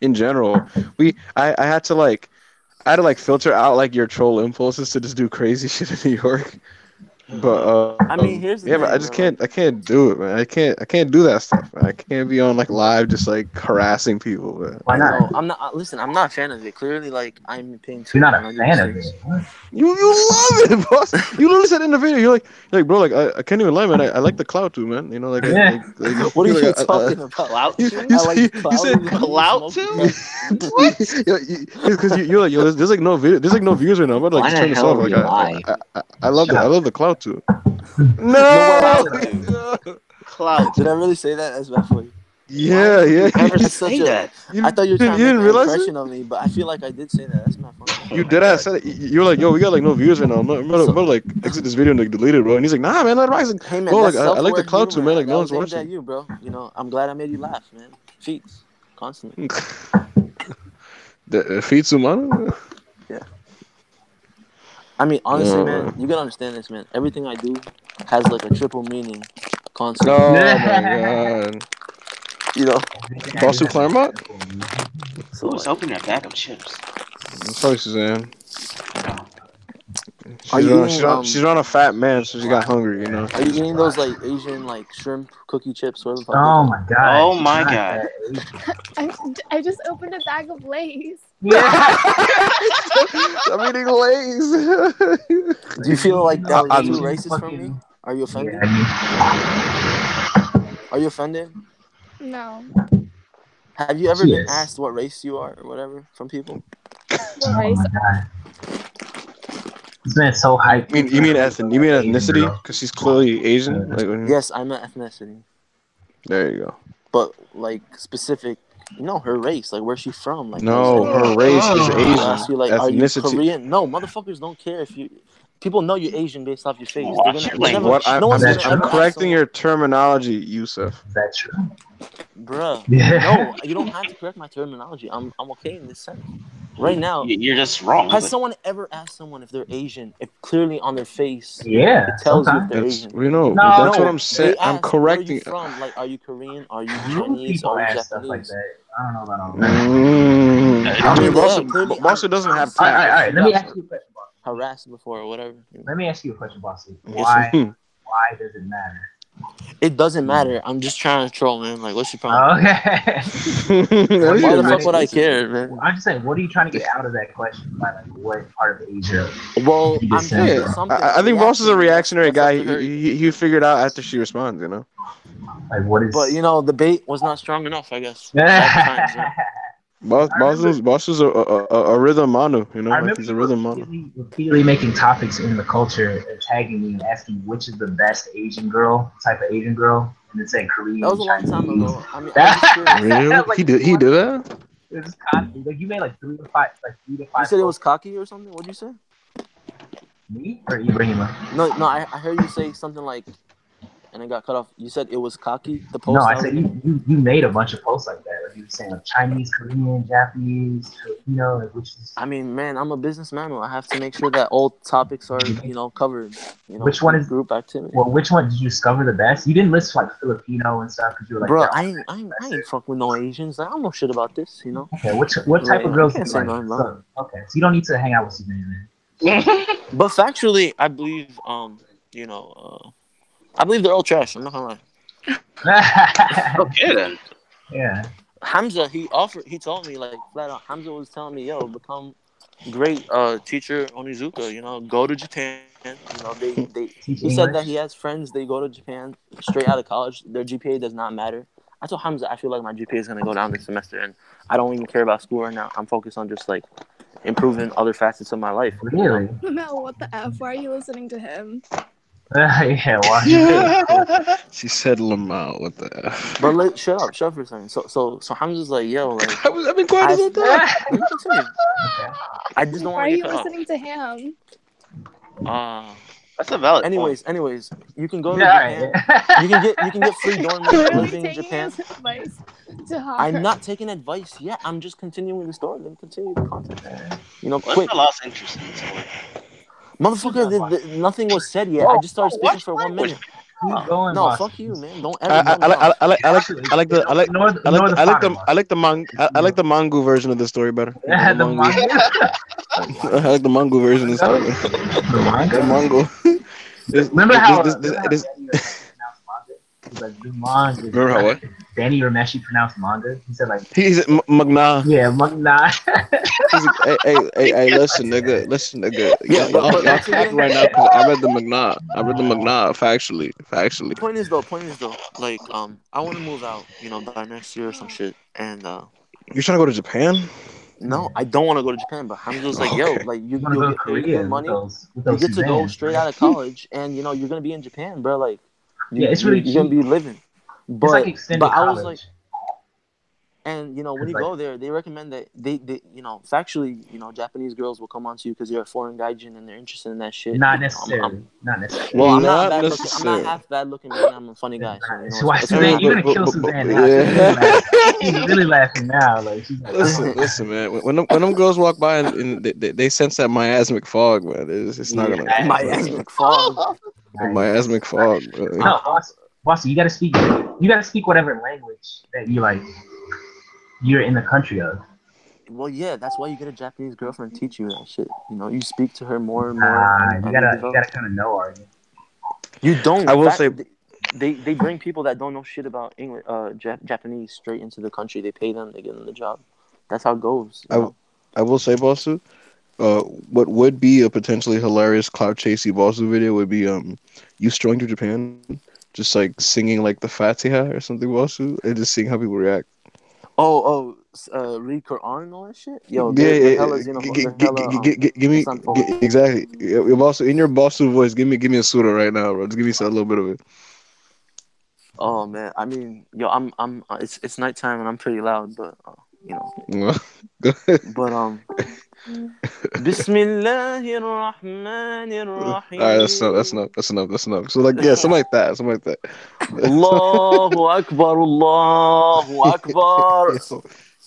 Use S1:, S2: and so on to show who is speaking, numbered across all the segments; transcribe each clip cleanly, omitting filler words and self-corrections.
S1: in general, I had to filter out like your troll impulses to just do crazy shit in New York. But
S2: I mean, here's the
S1: yeah, but
S2: thing,
S1: I just
S2: bro.
S1: can't. I can't do it, man. I can't do that stuff. Man. I can't be on like live, just like harassing people. Man.
S3: Why not?
S2: No, I'm not. Listen, I'm not a fan of it. Clearly, like I'm paying
S3: You're
S2: to
S3: not a fan of
S2: 100%.
S3: it. What?
S1: You love it, boss. You literally said in the video, you're like, bro, like I can't even lie, man. I like the cloud too, man. You know, like
S3: Yeah.
S2: What are
S1: you're
S2: you
S1: like,
S2: talking about?
S4: Clout
S1: you,
S4: too?
S1: you,
S2: I like
S1: you,
S2: the
S1: you
S2: cloud.
S1: said
S4: Clout too?
S1: what? Because you're like, yo, there's like no video, there's like no views right now. But like,
S4: Why
S1: just
S4: the
S1: turn this
S4: hell
S1: off.
S4: would
S1: Like,
S4: you lie?
S3: Shut
S1: I
S3: up.
S1: love the cloud too.
S2: No, what
S1: No.
S2: happened, dude?
S4: Clout
S2: Did I
S4: too.
S2: really say that? That's bad for you.
S1: Yeah,
S4: Would
S1: yeah.
S4: you ever
S2: That's such
S4: say
S2: a.
S4: that?
S2: I thought you were trying to
S1: You
S2: make
S1: didn't
S2: an
S1: realize it?
S2: impression of me, but I feel like I did say that. That's not funny.
S1: You
S4: Oh my
S1: did ass
S4: god.
S1: said it. You were like, yo, we got like no views right now. I'm
S2: So,
S1: gonna like exit this video and like delete it, bro. And he's like, nah, man, let it rise. Like,
S2: hey man,
S1: bro, like
S2: that's
S1: I like the
S2: self-aware
S1: cloud too,
S2: humor.
S1: man. Like
S2: That
S1: no
S2: was
S1: one's
S2: aimed at
S1: watching.
S2: you, bro. You know, I'm glad I made you laugh, man. Feats, constantly.
S1: The Fitsu Manu?
S2: Yeah. I mean, honestly, man,
S1: Man.
S2: you gotta understand this, man. Everything I do has like a triple meaning, constantly.
S1: Oh my
S3: Yeah.
S1: god.
S2: You know,
S1: Bossu Claremont?
S2: so
S4: Who's
S2: like,
S4: opening a bag of chips?
S1: It's probably Suzanne.
S4: Oh.
S2: are you eating
S1: She's on a fat man, so she got hungry, you know.
S2: are you eating those like Asian like shrimp cookie chips, whatever the fuck they're
S3: Oh
S2: called?
S3: my god.
S4: Oh my
S3: Not
S4: god.
S3: that Asian.
S5: I just opened a bag of Lay's.
S3: Yeah.
S1: I'm eating Lay's.
S2: Do you feel like that was too
S1: I'm
S2: racist from me? Are you offended?
S3: Yeah.
S2: Are you offended?
S5: No.
S2: Have you ever
S3: She
S2: been
S3: is.
S2: asked what race you are or whatever from people?
S5: What
S3: Oh
S5: race?
S3: my god. It's been so hyped.
S1: you mean ethnicity? Because she's clearly Asian. Like
S2: Yes, I'm an ethnicity,
S1: there you go.
S2: but like specific, her race, like where's she from? Like those
S1: No,
S2: things.
S1: her race is
S2: People
S1: Asian.
S2: ask you like, are you
S1: Ethnicity.
S2: Korean? No, motherfuckers don't care if you. People know you're Asian based off your face. They're
S4: Watch
S2: gonna.
S4: your
S2: They're never.
S4: language.
S2: No one's gonna
S1: I'm
S2: ever ask
S1: correcting
S2: someone,
S1: your terminology, Yusuf.
S3: Is that true?
S2: bruh.
S3: Yeah.
S2: No, you don't have to correct my terminology. I'm okay in this sense. Right now,
S4: You're just wrong.
S2: has
S4: But
S2: someone ever asked someone if they're Asian? If clearly on their face
S3: Yeah.
S2: it tells you if
S3: Sometimes.
S2: they're
S1: That's
S2: Asian.
S3: No,
S1: that's what I'm
S2: No,
S1: saying.
S2: they
S1: I'm
S2: ask, where are you
S1: correcting.
S2: from? Like, are you Korean? Are you
S3: rude
S2: Chinese?
S3: people
S2: Are you
S3: ask stuff like
S2: Japanese?
S3: that. I don't know about all that.
S2: I
S1: I
S2: mean,
S1: mean,
S2: they have clearly.
S1: Bossu doesn't have
S3: All right,
S1: tact.
S3: all right. Let me ask you a question, boss.
S2: Harassed before or whatever.
S3: Let me ask you a question, boss.
S2: Yes, sir.
S3: Why does it matter?
S2: It doesn't matter. I'm just trying to troll, man. Like, what's your problem?
S3: Okay.
S2: Why the fuck
S3: Nice.
S2: would I care, man?
S3: I'm just saying, what are you trying to get out of that question by like what part of Asia?
S2: Well,
S3: You
S2: I'm
S3: just
S2: getting
S3: said,
S1: Yeah,
S2: something.
S1: I think Boss is a reactionary
S2: That's up
S1: guy.
S2: to her.
S1: He figured out after she responds, you know.
S3: like what is?
S2: But the bait was not strong enough, I guess. Times,
S1: Boss is a rhythm manu, you know,
S3: I
S1: like
S3: remember
S1: he's a
S3: you
S1: rhythm manu.
S3: repeatedly making topics in the culture and tagging me and asking which is the best Asian girl, type of Asian girl, and it said Korean.
S2: that was a long time
S3: Chinese.
S2: ago. I mean, I'm just curious.
S1: Really?
S3: Like,
S1: He did that?
S3: it was constantly like you made like 3 to 5, like 3 to 5.
S2: You said it was cocky or something? What'd you say?
S3: Me or Ibrahima?
S2: No, I heard you say something like, and it got cut off. You said it was cocky. The post.
S3: No, I said you made a bunch of posts like that. Like you were saying like Chinese, Korean, Japanese, Filipino, like which is.
S2: I mean, man, I'm a businessman. I have to make sure that all topics are, covered.
S3: Which one is
S2: group activity?
S3: Well, which one did you discover the best? You didn't list like Filipino and stuff because you were like,
S2: bro,
S3: yeah,
S2: I ain't fuck with no Asians. Like, I don't know shit about this.
S3: Okay, what type of girls do you
S2: can't say
S3: like?
S2: nothing about
S3: Okay, so you don't need to hang out with Suzanne.
S2: But factually, I believe, I believe they're all trash. I'm not gonna lie.
S4: okay then.
S3: Yeah.
S2: Hamza, he told me like flat out. Hamza was telling me, yo, become great teacher Onizuka. Go to Japan. He said that he has friends. They go to Japan straight out of college. Their GPA does not matter. I told Hamza, I feel like my GPA is gonna go down this semester, and I don't even care about school right now. I'm focused on just like improving other facets of my life.
S3: Really?
S5: Mel, what the F? Why are you listening to him?
S3: Yeah, why?
S1: She said Lamau. What the F?
S2: But shut up for a second. So Hamza's like, yo, like
S1: I've been quiet this whole time.
S2: let me continue.
S3: Okay.
S2: I just don't
S5: Why
S2: want
S5: are
S2: to
S5: you
S2: get cut
S5: listening to him?
S2: off.
S4: That's a valid
S2: Anyways, you can go to
S3: Yeah,
S2: Japan.
S3: right.
S2: You can get free dorm
S5: Literally
S2: living in
S5: taking
S2: Japan.
S5: his advice to her.
S2: I'm not taking advice yet. I'm just continuing the story. Let me continue the content.
S4: What
S2: Quick.
S4: if I lost interest in this story?
S2: Motherfucker, nothing was said yet. I just started speaking for 1 minute.
S3: Keep going,
S2: No,
S3: boss.
S2: fuck you, man. Don't ever cut me off.
S1: I like the manga version of the story better.
S3: Yeah, the manga.
S1: I like the manga version of the story.
S3: The manga.
S1: The manga.
S3: Remember how
S1: this-
S3: Danny Rameshi pronounced manga? He's like, the manga.
S1: Remember how what?
S3: Danny Rameshi pronounced manga. He said like,
S1: He's Magna.
S3: yeah, manga.
S1: He's like, hey, listen, nigga.
S2: Yeah,
S1: Y'all
S2: but
S1: capping right now because I read the Magna. Factually.
S2: Point is though, like I want to move out, by next year or some shit, and
S1: You're trying to go to Japan?
S2: no, I don't want to go to Japan, but Hamza's like, yo,
S1: Okay.
S2: like
S3: You want to go to
S2: you'll get
S3: Korea
S2: good money,
S3: with
S2: you
S3: those
S2: get to go
S3: Suzanne.
S2: straight out of college, and you're gonna be in Japan, bro. Like,
S3: Yeah, it's really
S2: you're gonna
S3: cheap.
S2: be living.
S3: It's like
S2: But
S3: extended
S2: I was
S3: college.
S2: like, and when
S3: It's
S2: you
S3: like-
S2: go there, they recommend that they factually, Japanese girls will come on to you because you're a foreign gaijin and they're interested in that shit.
S3: Not necessarily. Not necessarily.
S2: Well, I'm not
S1: Not
S2: bad looking. I'm
S1: necessarily.
S2: not half bad looking, man. I'm a funny guy. So,
S3: So why
S2: it's
S3: Suzanne?
S1: I mean,
S3: You're gonna
S1: but-
S3: kill
S1: but-
S3: Suzanne
S1: but-
S3: now.
S1: yeah.
S3: She's really laughing now. Like she's like,
S1: Listen, man. When them girls walk by and they sense that miasmic fog, man. It's not gonna.
S2: miasmic fog.
S1: Miasmic fog. Man.
S3: No, boss, you gotta speak. You gotta speak whatever language that you like. You're in the country of.
S2: Well, yeah, that's why you get a Japanese girlfriend to teach you that shit. You speak to her more and more.
S3: You
S2: and
S3: gotta kind of know already.
S2: You don't.
S1: I will say-
S2: they bring people that don't know shit about English, Japanese straight into the country. They pay them. They give them the job. That's how it goes.
S1: I will say, Bossu, what would be a potentially hilarious cloud chasey Bossu video would be you strolling through Japan, just like singing like the Fatiha or something, Bossu, and just seeing how people react.
S2: Read Quran and all that shit. Yo,
S1: Give me exactly. Bossu, in your Bossu voice, give me a surah right now, bro. Just give me a little bit of it.
S2: Oh man, I mean, yo, I'm. It's nighttime and I'm pretty loud, but
S1: Go ahead.
S2: But Bismillahir Rahmanir Rahim.
S1: All right, that's enough. So like, yeah, something like that.
S2: Allahu Akbar, Allahu Akbar.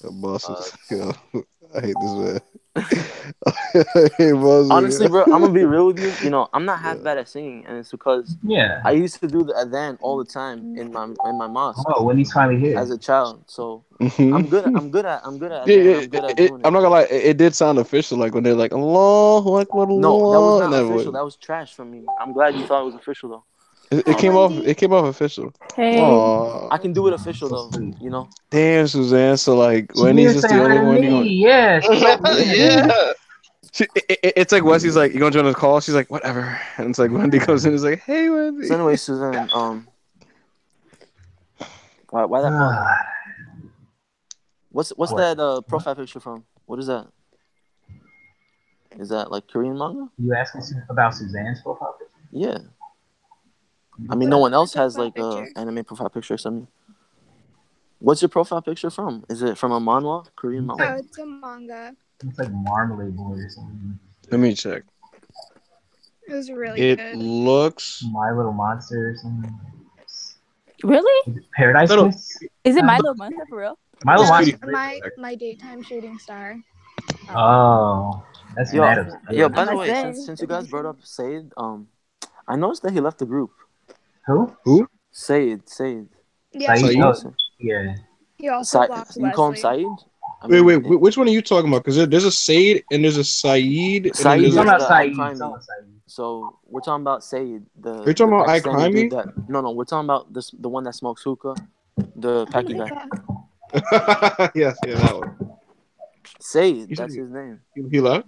S1: Yo, bosses, I hate this man. Hey, bosses,
S2: Honestly, bro, I'm gonna be real with you. I'm not half bad at singing, and it's because
S3: Yeah.
S2: I used to do the adhan all the time in my mosque
S3: Oh, when he's finally here.
S2: as a child. So
S1: Mhm.
S2: I'm good at
S1: Yeah,
S2: I'm good at doing it.
S1: I'm not gonna lie. It did sound official, like when they're like Allahu Akbar, Allah.
S2: No, that was
S1: in
S2: not official.
S1: voice.
S2: That was trash from me. I'm glad you thought it was official though.
S1: It came off. It came off official.
S5: Hey.
S1: Aww.
S2: I can do it official
S3: So
S2: though.
S3: sweet.
S1: Damn, Suzanne. So like,
S3: She
S1: Wendy's
S3: didn't
S1: just
S3: say
S1: the
S3: hi
S1: only
S3: to
S1: one.
S3: me. Yeah.
S4: Yeah.
S1: It's like Wesley's like, you gonna join the call? She's like, whatever. And it's like Wendy comes in. It's like, hey, Wendy.
S2: So anyway, Suzanne, why that pause? What's
S3: What?
S2: that profile picture from? What is that? Is that like Korean manga?
S3: You asking about Suzanne's profile picture?
S2: Yeah. I mean, no one else has
S5: Profile
S2: like a
S5: picture.
S2: anime profile picture or something. What's your profile picture from? Is it from a manhwa? Korean
S5: Oh,
S2: manhwa?
S5: it's a manga.
S3: It's like Marmalade Boy or something.
S1: Let me check.
S5: It was really
S1: It
S5: good.
S1: looks.
S3: My Little Monster or something.
S6: Really?
S3: Is it Paradise
S1: No.
S3: Kiss?
S6: Is it My Little Monster for real?
S3: My Little
S5: Yeah,
S3: Monster.
S5: my daytime shooting star.
S3: Oh, that's
S2: Yo,
S3: mad obscure.
S2: Yo, by the
S6: I'm
S2: way,
S6: saying.
S2: since you guys brought up Said, I noticed that he left the group.
S3: Who?
S2: Said.
S5: Yeah,
S3: Saeed?
S1: Saeed?
S3: Oh, yeah.
S5: he also blocked
S2: You call him
S5: Wesley.
S2: Said? I
S1: Wait.
S2: mean,
S1: Which one are you talking about? Because there's a Said and there's a Saeed. And
S2: Saeed
S1: then
S3: He's
S2: is
S1: there's
S3: talking
S1: a,
S3: about
S2: the
S3: Saeed.
S2: iCrimey.
S3: He's talking about Saeed.
S2: So we're talking about Said, the
S1: Are you talking about
S2: Pakistani
S1: iCrimey?
S2: dude that no, we're talking about the one that smokes hookah, the
S5: Oh
S2: Paki
S5: my
S2: guy.
S5: God.
S1: yes, yeah, that one.
S2: Said,
S1: You
S2: that's
S1: said
S2: his name.
S1: he left.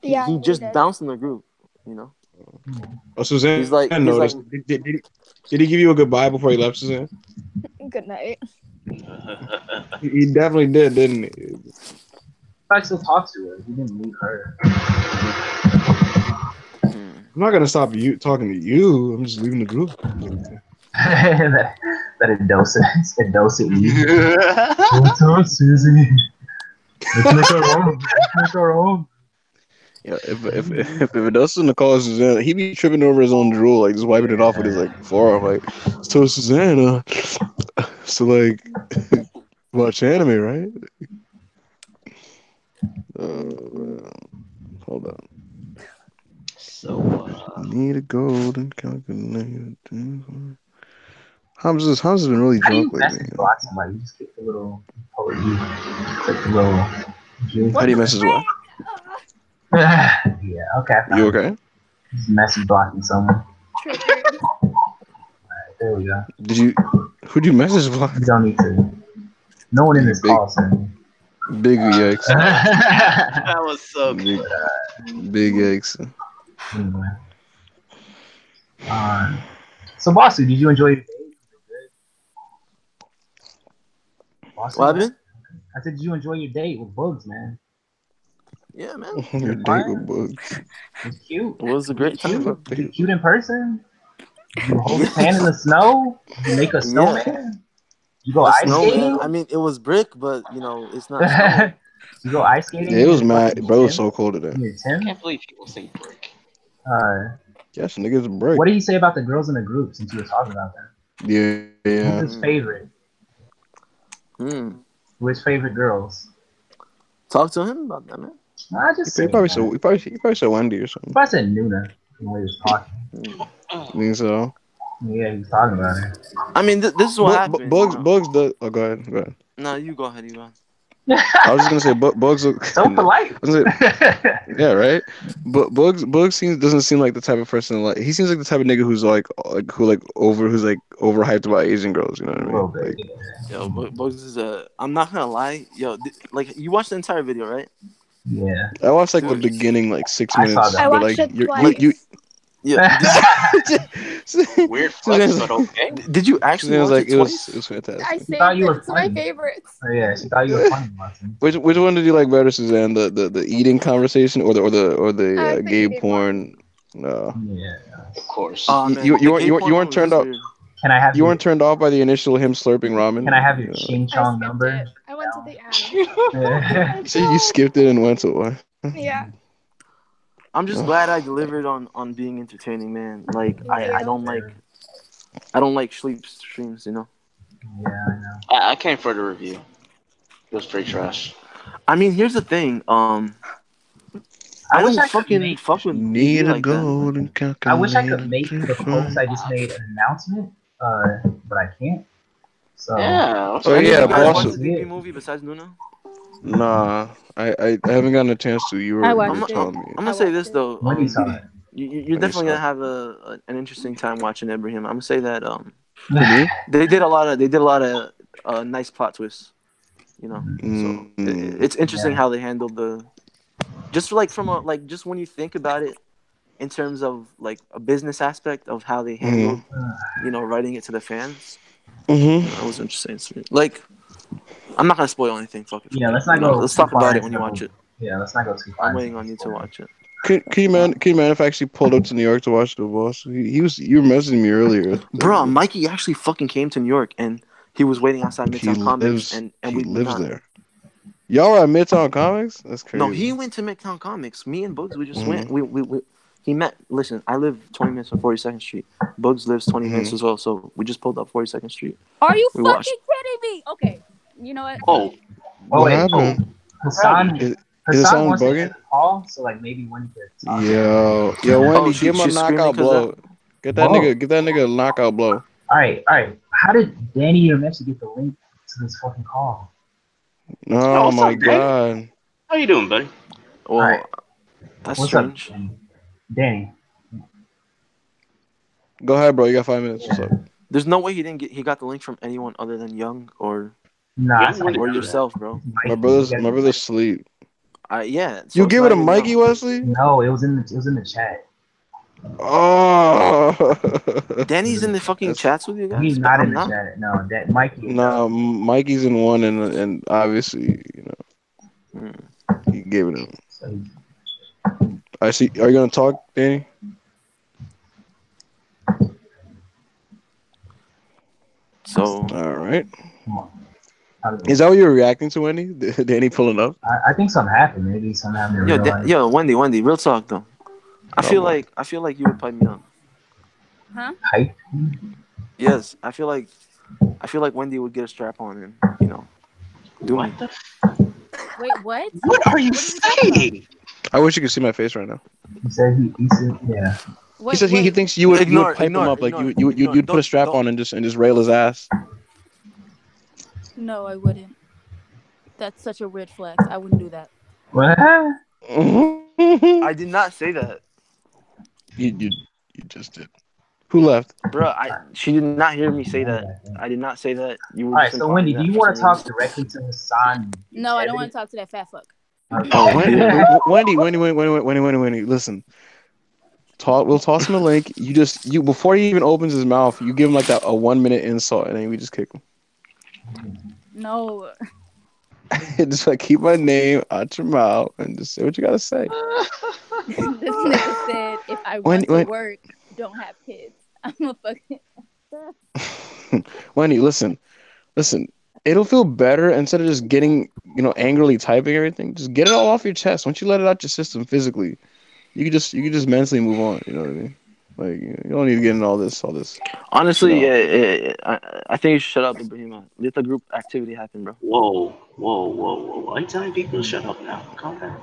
S5: Yeah,
S2: He just
S5: did.
S2: bounced in the group,
S1: Oh, Suzanne.
S2: He's like-
S1: noticed. Did he give you a goodbye before he left, Suzanne?
S5: Good night.
S1: He definitely did, didn't he?
S3: I still talk to her. He didn't leave her.
S1: I'm not gonna stop you talking to you. I'm just leaving the group.
S3: that Adosa E. What's up, Susie? Let's make our own.
S1: Yeah, if it doesn't the call Suzanne, he be tripping over his own drool, like just wiping it off with his like forearm, like. So Susanna, so like, watch anime, right? Hold on.
S7: So,
S1: Need a golden calculator. Hamza's been really
S3: How do you
S1: drunk lately.
S3: message block somebody? You just click the little click the little
S1: How do you message what?
S3: yeah, okay. I found
S1: You
S3: it.
S1: okay?
S3: Just message blocking someone.
S5: Triggered.
S3: Alright, there we go.
S1: Who'd you message block?
S3: You don't need to. No one in this
S1: Big-
S3: call, sir.
S1: Big yikes.
S4: That was so
S1: Big,
S4: good.
S1: big yikes.
S3: Anyway. So, Bossu, did you enjoy your day? Bossu,
S2: What happened?
S3: I said, did you enjoy your date with Bugs, man?
S2: Yeah, man.
S1: Your date with bugs.
S3: It was cute.
S2: It was a great time.
S3: Cute. Was it cute in person? Did you hold his hand in the snow? Did you make a snowman? You go ice skating?
S2: I mean, it was brick, but you know, it's not snow.
S3: You go ice skating?
S1: Yeah, it was mad. Bro, it was so cold today.
S3: You're
S4: I
S3: 10?
S4: can't believe people say brick.
S1: Yes, niggas a break.
S3: What do you say about the girls in the group since you were talking about that?
S1: Yeah.
S3: Who's his favorite? Which favorite girls?
S2: Talk to him about that, man.
S3: I just
S1: He probably said Wendy or something.
S3: I said Nuna when he was talking.
S1: Think so.
S3: Yeah, he was talking about her.
S2: I mean, this is what happened.
S1: Bugs does. Oh, go ahead.
S2: No, you go ahead.
S1: I was just gonna say, Bugs.
S3: So polite.
S1: Yeah, right. But Bugs doesn't seem like the type of person like. He seems like the type of nigga who's overhyped about Asian girls. You know what I mean?
S3: A little bit.
S2: Yo, Bugs is I'm not gonna lie. Yo, like you watched the entire video, right?
S3: Yeah.
S1: I watched like the beginning, like 6
S3: I
S1: minutes.
S3: saw that.
S5: I
S1: But
S5: watched
S1: like
S5: it twice.
S2: Yeah.
S4: Weird flex, but okay.
S2: Did you actually
S1: It was
S2: watch
S1: like
S2: it
S1: it
S2: twice?
S1: was fantastic.
S5: I saved
S3: thought you
S5: it.
S3: were
S5: It's my
S3: funny.
S5: favorites.
S3: Oh, yeah, she thought you were funny, Watson.
S1: Which one did you like better, Suzanne? The eating conversation or the
S5: the
S1: gay
S5: eating
S1: porn? No.
S3: Yeah.
S4: Of course.
S2: Oh, man,
S1: You
S2: the
S1: weren't-
S2: gay
S1: you
S2: porn
S1: weren't
S2: was
S1: turned
S2: just
S1: off-
S2: weird.
S3: Can I have
S1: You weren't turned off by the initial him slurping ramen?
S3: Can I have your
S1: Yeah.
S3: Ching
S5: I
S3: Chong
S5: skipped
S3: number?
S5: it. I went to the end.
S1: See, you skipped it and went to one.
S5: Yeah.
S2: I'm just glad I delivered on being entertaining, man. Like I don't like sleep streams, you know.
S3: Yeah, I know.
S4: I came for the review. It was pretty trash.
S2: I mean, here's the thing. I
S3: wish
S2: don't
S3: I could
S2: fucking
S3: make-
S2: fuck with
S1: Need
S2: BB
S1: a
S2: like that.
S1: golden calculator.
S3: I wish I could make the post I just made an announcement, but I can't. So
S4: Yeah.
S1: Oh,
S2: Any of
S1: yeah,
S2: you guys
S1: Bossu.
S2: watch the BB movie besides Nuna?
S1: Nah, I haven't gotten a chance to. You
S6: I
S1: were
S6: watched
S1: telling me.
S2: I'm gonna say this though.
S3: when you saw it.
S2: You're definitely gonna have an interesting time watching Ibrahim. I'm gonna say that
S1: For me?
S2: they did a lot of nice plot twists. You know,
S1: Mm.
S2: it's interesting
S3: Yeah.
S2: how they handled the just like from a like just when you think about it in terms of like a business aspect of how they handled writing it to the fans. That was interesting to me. Like, I'm not gonna spoil anything. Fuck it.
S3: Yeah, let's not go.
S2: Let's talk
S3: too far
S2: about it
S3: into
S2: when you
S3: the
S2: watch
S3: movie.
S2: it.
S3: Yeah, let's not go too far.
S2: I'm waiting
S3: into
S2: on you
S3: the
S2: to
S3: story.
S2: watch it.
S1: Can you man if I actually pulled up to New York to watch the boss? You were messaging me earlier.
S2: Bro, Mikey actually fucking came to New York and he was waiting outside
S1: He
S2: Midtown Comics
S1: lives.
S2: and
S1: He
S2: we
S1: lives
S2: not.
S1: there. Y'all were at Midtown Comics? That's crazy.
S2: No, he went to Midtown Comics. Me and Bugs, we just went. We he met. Listen, I live 20 minutes from 42nd Street. Bugs lives 20 minutes as well, so we just pulled up 42nd Street.
S6: Are you
S2: We
S6: fucking
S2: watched.
S6: kidding me? Okay, you know what?
S4: Oh,
S3: Oh,
S1: What
S3: wait,
S1: happened?
S3: Hassan.
S1: Is
S3: Hassan
S1: Hassan
S3: wants to
S1: bugging?
S3: end the call, so like maybe when he could talk.
S1: Yo, Wendy,
S2: Oh,
S1: give him a
S2: she's screaming
S1: knockout
S2: 'cause
S1: blow. Get that
S3: Whoa.
S1: nigga a knockout blow.
S3: All right. How did Danny or Messi get the link to this fucking call?
S1: Oh
S4: what's
S1: my
S4: up, Danny?
S1: god.
S4: how you doing, buddy?
S2: Well,
S3: Alright.
S2: that's
S3: What's
S2: strange.
S3: up, Danny?
S1: Go ahead, bro. You got 5 minutes. What's up?
S2: There's no way he got the link from anyone other than Young or
S3: Nah,
S4: Yeah,
S3: it's not
S4: or
S3: good.
S2: yourself, bro.
S1: My brother's asleep.
S2: Yeah. so
S1: You
S2: it's
S1: give
S2: not
S1: it to
S2: even
S1: Mikey
S2: Young.
S1: Wesley?
S3: No, it was in the chat.
S1: Oh.
S2: Danny's in the fucking
S1: That's-
S2: chats with you guys.
S3: He's
S2: but
S3: not
S2: I'm
S3: in the chat. No, that Mikey.
S1: No, Mikey's in one, and obviously, he gave it to him.
S3: So he-
S1: I see. Are you gonna talk, Danny?
S2: So
S1: All right.
S3: come on. How did-
S1: Is that what you're reacting to, Wendy? Danny pulling up?
S3: I think something happened. Maybe something happened. In real life.
S2: Wendy, real talk though. I feel
S1: boy.
S2: like you would pipe me up.
S3: Hype?
S2: Yes, I feel like Wendy would get a strap on and do me.
S4: What the?
S6: Wait, what?
S4: What are you saying?
S1: I wish you could see my face right now.
S3: He said he said yeah.
S1: He said he thinks you would pipe him up like you'd put a strap on and just rail his ass.
S6: No, I wouldn't. That's such a weird flex. I wouldn't do that.
S3: What?
S2: I did not say that.
S1: You just did. Who left?
S2: Bro, she did not hear me say that. I did not say that. You were
S3: All right, so Wendy, do you want to talk directly to Hassan?
S6: No, I don't want to talk to that fat fuck.
S1: Wendy, listen. We'll toss him a link. You before he even opens his mouth, you give him like that a 1 minute insult, and then we just kick him.
S6: No.
S1: Just like keep my name out your mouth and just say what you gotta say.
S6: This nigga said, if I want to work, don't have kids. I'm a fucking.
S1: Wendy, listen. It'll feel better instead of just getting, angrily typing everything. Just get it all off your chest. Once you let it out your system physically, you can just mentally move on. You know what I mean? Like you don't need to get in all this.
S2: Honestly, I think you should shut up, Ibrahim. Let the group activity happen, bro.
S4: Whoa. Why are you telling people to shut up now? Calm down.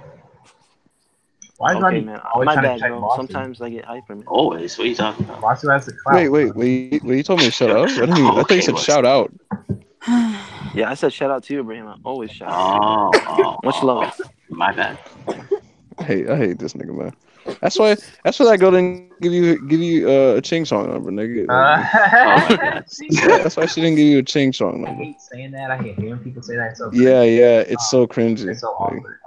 S3: Why is
S2: Okay, man. My bad, bro.
S3: Bossu?
S2: Sometimes I get hyper, man.
S4: Always. What are you talking about?
S3: Bossu has the clout.
S1: Wait. You told me to shut up? I thought you said shout out.
S2: Yeah, I said shout out to you, Ibrahim. I always shout out. Much love.
S4: My bad.
S1: I hate this nigga, man. That's why that girl didn't give you a Ching Chong number, nigga. That's why she didn't give you a Ching Chong number.
S3: I hate saying that. I hate hearing people say that. It's so
S1: yeah, it's so cringy.
S3: It's so awkward.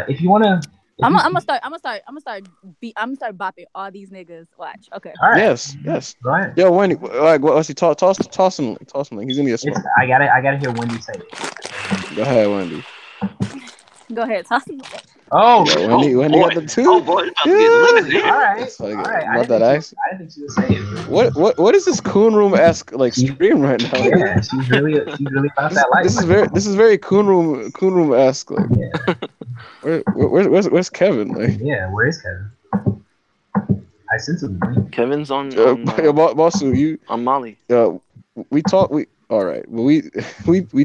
S3: If you wanna,
S6: I'm gonna start bopping all these niggas. Watch, okay.
S3: All right.
S1: Yes.
S3: Go ahead.
S1: Yo, Wendy, like, what's he toss him? He's gonna get smart.
S3: I gotta hear Wendy say it.
S1: Go ahead, Wendy.
S6: Go ahead, toss him.
S3: Oh,
S1: yeah, Wendy got the two.
S4: Oh boy, about to get eliminated.
S3: All right.
S1: About that ice.
S3: I didn't think she was saying it.
S1: What is this Coon Room-esque like stream right now?
S3: Yeah, she's really about that life.
S1: This is very Coon Room-esque. Like,
S3: yeah.
S1: Where's Kevin? Like,
S3: yeah, where is Kevin? I sent him the link.
S2: Kevin's on
S1: Bossu, you
S2: on Molly.
S1: All right. Well, we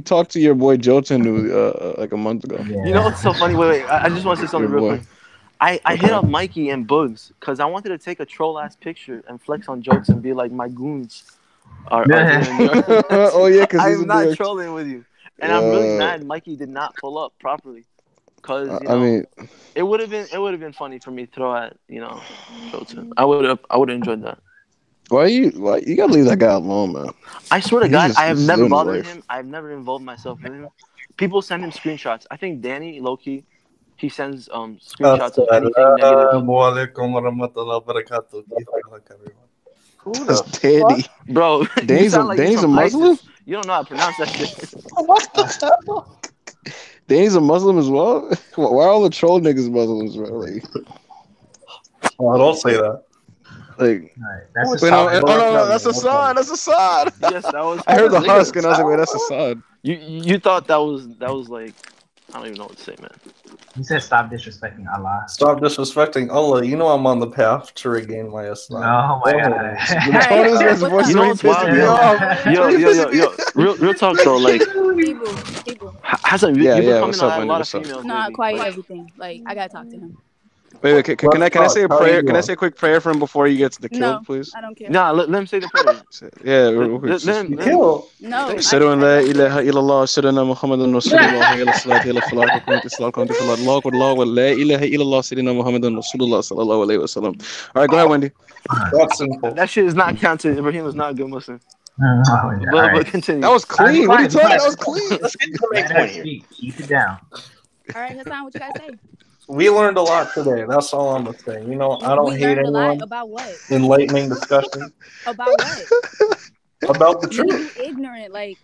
S1: talked to your boy Jotun like a month ago.
S3: Yeah.
S2: You know what's so funny? Wait. I just want to say something real quick. I hit up Mikey and Bugs because I wanted to take a troll ass picture and flex on jokes and be like, my goons are
S1: oh yeah, because
S2: I'm not trolling with you, and I'm really mad Mikey did not pull up properly because it would have been funny for me to throw at Jotun. I would have enjoyed that.
S1: Why you gotta leave that guy alone, man?
S2: I swear to God, I have never bothered him. I've never involved myself with him. People send him screenshots. I think Danny, low-key, he sends screenshots of anything negative.
S1: That's Danny.
S2: Bro,
S1: Danny's a Muslim?
S2: You don't know how to pronounce that shit.
S1: What the hell? Danny's a Muslim as well? Why are all the troll niggas Muslims, bro? Like,
S7: don't say that.
S1: Like,
S3: that's
S1: no, that's Assad. That's Assad.
S2: Yes, that was.
S1: I heard the husk and I was like, wait, that's Assad.
S2: You thought that was like, I don't even know what to say, man.
S3: He said, "Stop disrespecting Allah."
S7: Stop disrespecting Allah. You know I'm on the path to regain my Islam.
S3: Oh my God!
S2: You know what's wild? Yo. Real talk though, like. Hasn't you've been coming on a lot of females.
S6: Not quite everything. Like I gotta talk to him.
S1: Wait, can I say a prayer? Can I say a quick prayer for him before he gets the kill, please?
S6: I don't care.
S2: Nah, let him say the prayer.
S1: Yeah, real quick.
S7: Kill.
S6: No.
S1: أشهد أن لا إله إلا الله أشهد أن محمدا رسول الله إلى الصلاة إلى الفلاح وقمت الصلاة قمت الصلاة الله أكبر الله ولا إله إلا الله سيدنا محمدا رسول الله صلى الله عليه وسلم. All right, go ahead, Wendy.
S7: That's simple.
S2: That shit is not counted. Ibrahim was not a good Muslim. But continue.
S1: That was clean. What are you talking about? That was clean.
S4: Let's get to the main point here.
S3: Keep it down.
S6: All right, Hassan, what you guys say?
S7: We learned a lot today. That's all I'm gonna say. You know, I don't hate anyone.
S6: About what?
S7: Enlightening discussion.
S6: About what?
S7: About the truth.
S6: You ignorant, like.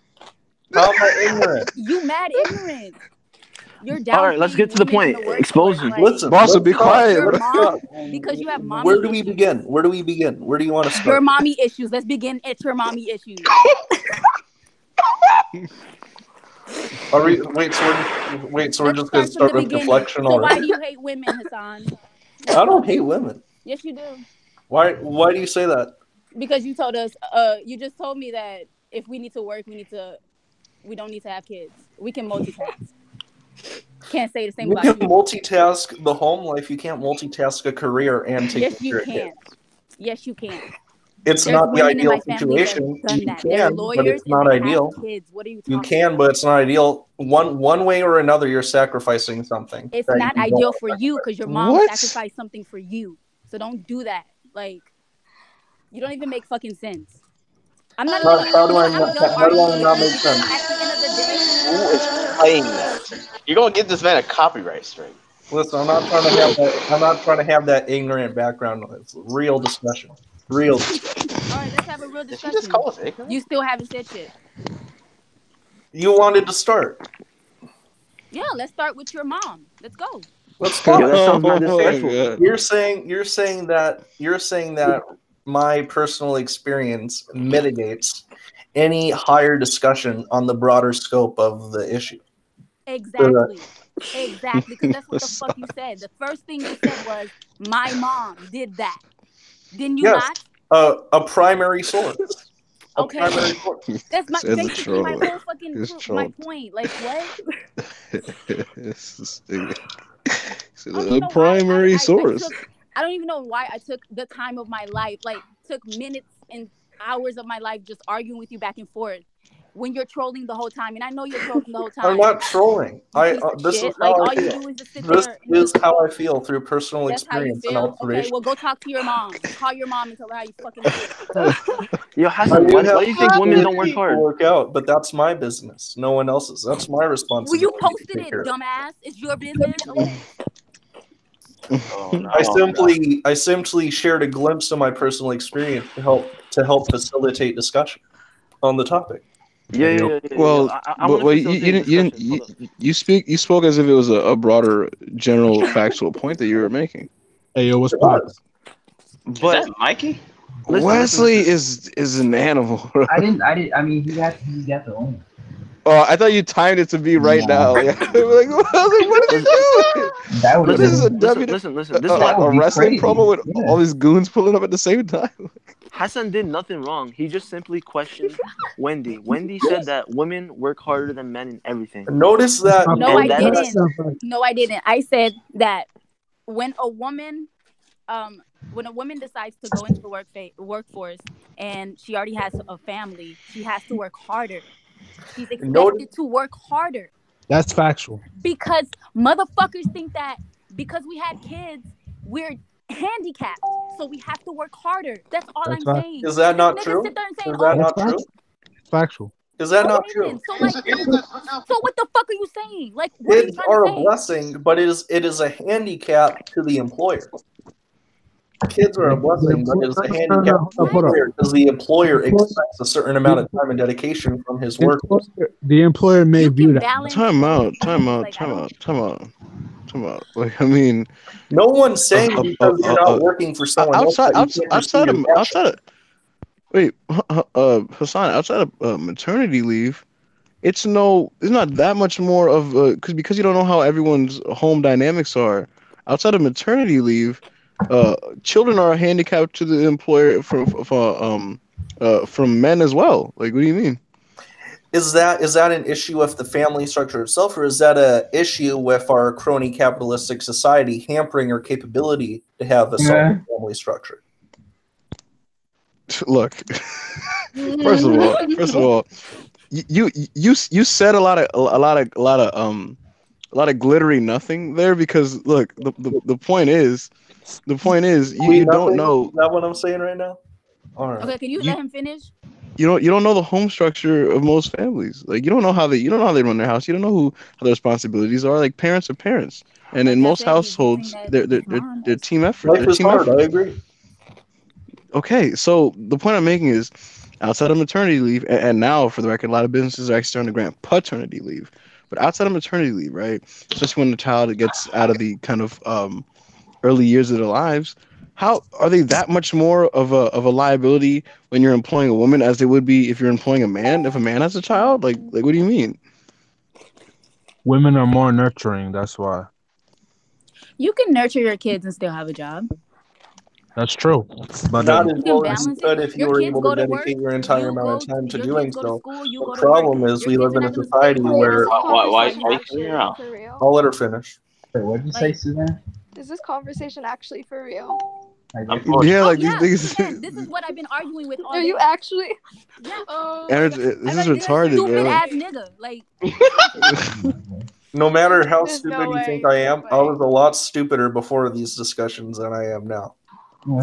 S7: How am I ignorant?
S6: You mad ignorant. You're down.
S2: All right, let's get to the point. Expose him.
S6: Like,
S7: Listen,
S1: Boss, be quiet.
S6: Your mom, because you have mommy
S7: Where do we
S6: issues.
S7: begin? Where do we begin? Where do you want to start?
S6: Your mommy issues. Let's begin at your mommy issues.
S7: Are we, so we're just gonna start with deflection
S6: So
S7: already?
S6: why do you hate women, Hassan?
S7: I don't hate women.
S6: Yes, you do.
S7: Why do you say that?
S6: Because you told us, you just told me that if we need to work, we don't need to have kids. We can multitask. Can't say the same
S7: You
S6: about
S7: can
S6: you.
S7: multitask the home life. You can't multitask a career and take
S6: Yes, you
S7: care of
S6: can.
S7: kids.
S6: Yes, you can.
S7: It's
S6: There's
S7: not the
S6: women in
S7: ideal
S6: my family that
S7: situation.
S6: done
S7: You
S6: that. They're
S7: can, but
S6: lawyers
S7: it's
S6: and
S7: not
S6: they
S7: ideal.
S6: have kids. What are you
S7: You
S6: talking
S7: can,
S6: about?
S7: but it's not ideal. One way or another, you're sacrificing something.
S6: It's
S7: that
S6: not
S7: you don't
S6: ideal
S7: want to
S6: for you
S7: sacrifice.
S6: because your mom
S1: What?
S6: sacrificed something for you. So don't do that. Like, you don't even make fucking sense. I'm not even.
S7: How do I
S6: I'm
S7: not,
S6: done
S7: how do
S6: arguing
S7: I
S6: with
S7: not
S6: you
S7: make
S6: because
S7: sense?
S6: at the end of the day,
S8: Who is playing that? You're gonna give this man a copyright strike.
S7: Listen, I'm not trying to have that. I'm not trying to have that ignorant background noise. It's real discussion. Real discussion.
S6: all right, let's have a real
S8: Did she just
S6: discussion.
S8: call us ignorant?
S6: You still haven't said shit.
S7: You wanted to start.
S6: Yeah, let's start with your mom. Let's go.
S7: Let's
S2: Yo,
S7: talk.
S2: that sounds mad
S1: Oh my
S2: disrespectful.
S1: god.
S7: You're saying that my personal experience mitigates any higher discussion on the broader scope of the issue.
S6: Exactly. Exactly. Because that's what the fuck you said. The first thing you said was, my mom did that. Didn't you
S7: Yes,
S6: not?
S7: a primary source. A
S6: Okay.
S7: primary source.
S6: That's my
S1: Says a
S6: basically my
S1: troll.
S6: whole fucking
S1: It's
S6: my
S1: trolled.
S6: point. Like what?
S1: This nigga.
S6: I don't even
S1: A
S6: know why
S1: primary source.
S6: I don't even know why I took the time of my life, like took minutes and hours of my life just arguing with you back and forth when you're trolling the whole time. And I know you're trolling the whole time.
S7: I'm not trolling.
S6: You piece of
S7: This is
S6: shit.
S7: how
S6: Like
S7: I
S6: all you
S7: feel.
S6: do is just sit
S7: This
S6: there and
S7: is
S6: just
S7: how I
S6: talk.
S7: feel through personal
S6: That's how you
S7: experience and
S6: feel? Okay,
S7: observation.
S6: well go talk to your mom. Call your mom and tell her how you fucking feel.
S2: Yo,
S7: I
S2: Hassan,
S7: do
S2: why
S7: have
S2: do you think women don't work
S7: people
S2: hard?
S7: work out, but that's my business. No one else's. That's my
S6: Well,
S7: responsibility.
S6: you
S7: to
S6: posted
S7: take
S6: it,
S7: care of.
S6: dumbass. It's your business. Okay.
S8: Oh no.
S7: I simply shared a glimpse of my personal experience to help facilitate discussion on the topic.
S2: Yeah.
S1: Well,
S2: I want to
S1: well,
S2: facilitate discussion. Hold up.
S1: you spoke as if it was a broader, general, factual point that you were making.
S9: Hey, yo, what's
S7: It
S9: poppin'?
S7: was.
S8: Is
S2: But
S8: that Mikey?
S1: Wesley is an animal. Bro.
S3: I mean, he got the owner.
S1: Oh, I thought you timed it to be right now. Yeah, I was like, what did he do?
S3: That would
S1: What
S3: have
S1: is
S3: been.
S1: this, a
S2: listen. This is
S3: That
S2: what
S3: would
S1: a
S3: be
S1: wrestling
S3: crazy.
S1: promo with
S3: Yeah.
S1: all these goons pulling up at the same time?
S2: Hassan did nothing wrong. He just simply questioned Wendy. Wendy said that women work harder than men in everything.
S7: Notice that.
S6: No, I
S2: that-
S6: didn't. No, I didn't. I said that when a woman decides to go into the workforce and she already has a family, she has to work harder. She's expected to work harder.
S9: That's factual.
S6: Because motherfuckers think that because we had kids, we're handicapped. So we have to work harder. That's all
S9: That's
S6: I'm
S9: right.
S6: saying.
S7: Is that not
S6: Niggas
S7: true?
S6: sit there and say,
S7: Is that not
S9: That's
S7: true?
S9: It's factual.
S7: Is that not
S6: okay
S7: true?
S6: then. So like, so what the fuck are you saying? Like, what are you
S7: Kids
S6: trying
S7: are
S6: to
S7: a
S6: say?
S7: blessing, but it is a handicap to the employer. Kids are a blessing, but it is a handicap to the employer because the employer expects a certain amount of time and dedication from his workers.
S9: The employer may
S6: You
S9: view
S6: can
S9: that.
S6: balance
S1: Time
S6: both
S1: out.
S6: things.
S1: Like, I mean,
S7: No one's saying because you're not working for someone else that you can't pursue your passion.
S1: wait, Hassan, outside of maternity leave, it's not that much more of because you don't know how everyone's home dynamics are. Outside of maternity leave, children are a handicap to the employer from men as well. Like, what do you mean?
S7: Is that an issue with the family structure itself, or is that a issue with our crony capitalistic society hampering our capability to have a solid family structure?
S1: Look, first of all, you said a lot of glittery nothing there because look, the point is you don't know.
S7: Is that what I'm saying right now? All right.
S6: Okay, can you let him finish?
S1: You don't know the home structure of most families. Like you don't know how they run their house. You don't know how their responsibilities are. Like parents are parents, and in most households, they're team effort.
S7: Life is hard. I agree.
S1: Okay, so the point I'm making is, outside of maternity leave, and now for the record, a lot of businesses are actually starting to grant paternity leave. But outside of maternity leave, right, especially when the child gets out of the kind of early years of their lives, how are they that much more of a liability when you're employing a woman as they would be if you're employing a man? If a man has a child, like what do you mean?
S9: Women are more nurturing. That's why.
S6: You can nurture your kids and still have a job.
S9: That's true. But
S7: Not as well
S6: balance
S7: understood if you
S6: Your
S7: were
S6: kids
S7: able
S6: go
S7: to
S6: to work,
S7: dedicate your entire
S6: you
S7: amount
S6: go
S7: of time to
S6: your
S7: doing
S6: kids go to
S7: so.
S6: school, you
S7: The
S6: go to work.
S7: problem is we
S6: Your
S7: live
S6: kids
S7: in
S6: are
S7: a
S6: not gonna
S7: society
S6: stay
S7: where.
S4: Why
S5: conversation
S4: you
S5: actually
S4: figure out?
S5: for real?
S7: I'll let her finish.
S3: Wait, what did you say, Suzanne?
S5: Is this conversation actually for real?
S1: Yeah,
S6: Oh
S1: like
S6: yeah,
S1: these
S6: Suzanne, this
S1: things.
S6: is what I've been arguing with all
S5: Are
S6: day.
S5: you actually?
S6: Yeah.
S5: Oh
S1: Aaron,
S5: my God.
S1: this
S6: I'm
S1: is
S6: like, this
S1: retarded,
S6: stupid
S1: bro.
S6: ass nigga. Like,
S7: No matter how
S5: There's
S7: stupid
S5: no
S7: you think
S5: way,
S7: I am,
S5: no
S7: I
S5: way.
S7: was a lot stupider before these discussions than I am now.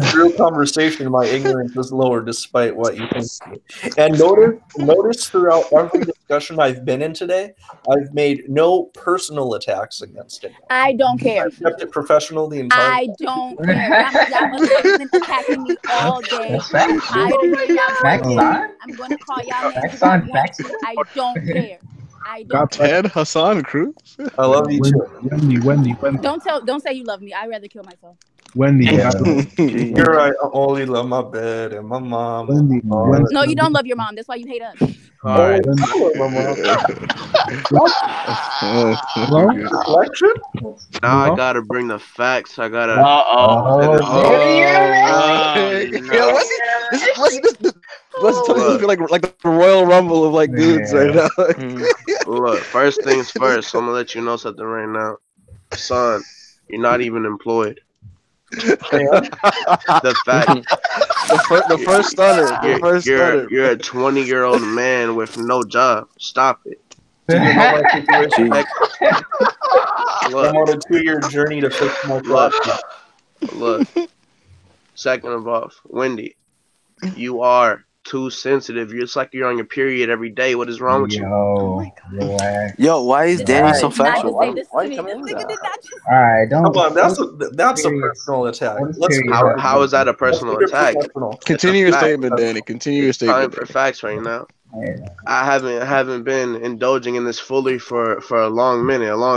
S7: Through conversation, my ignorance is lower despite what you think. And notice throughout every discussion I've been in today, I've made no personal attacks against it.
S6: I don't care.
S7: I've kept it professional the entire
S6: I don't care. Y'all been attacking me all day.
S3: That's facts.
S6: I'm tired of hearing y'all
S3: Facts
S6: voices.
S3: on.
S6: I'm gonna call y'all names
S3: Facts
S6: if I
S3: on
S6: want
S3: facts.
S6: to. I don't care. I don't
S9: got
S6: care.
S1: Ted Hassan Cruz.
S7: I love you too.
S9: Wendy.
S6: Don't say you love me. I'd rather kill myself.
S9: Wendy,
S3: Yeah.
S7: You're right. I only love my bed and my mom.
S9: Wendy,
S6: No, you don't love your mom. That's why you hate us.
S8: All right.
S7: I love my mom.
S9: Hello?
S7: Reflection?
S10: Now I
S9: Hello?
S10: gotta bring the facts. I gotta.
S1: Yeah, let's tell you this feel like the Royal Rumble of like dudes right now.
S10: Look, first things first. I'm gonna let you know something right now, son. You're not even employed. The fact.
S1: The first stutter.
S10: You're a 20-year-old man with no job. Stop it.
S7: Do you know my situation?
S10: Look,
S7: I'm on a 2-year journey to fix my
S10: look. Second of all, Wendy, you are too sensitive. It's like you're on your period every day. What is wrong with you?
S2: Yo, why is Danny so factual?
S6: Why this
S8: Why
S6: to me?
S8: come
S6: This
S8: in
S6: nigga
S8: that?
S6: did not just.
S3: Alright, don't.
S7: Come on, that's a personal attack. Let's be
S10: How is that a personal
S7: let's keep it
S10: attack?
S7: professional.
S1: Continue your
S10: Fact.
S1: statement, Danny. Continue your
S10: It's time
S1: statement.
S10: for facts right now. I haven't been indulging in this fully for a long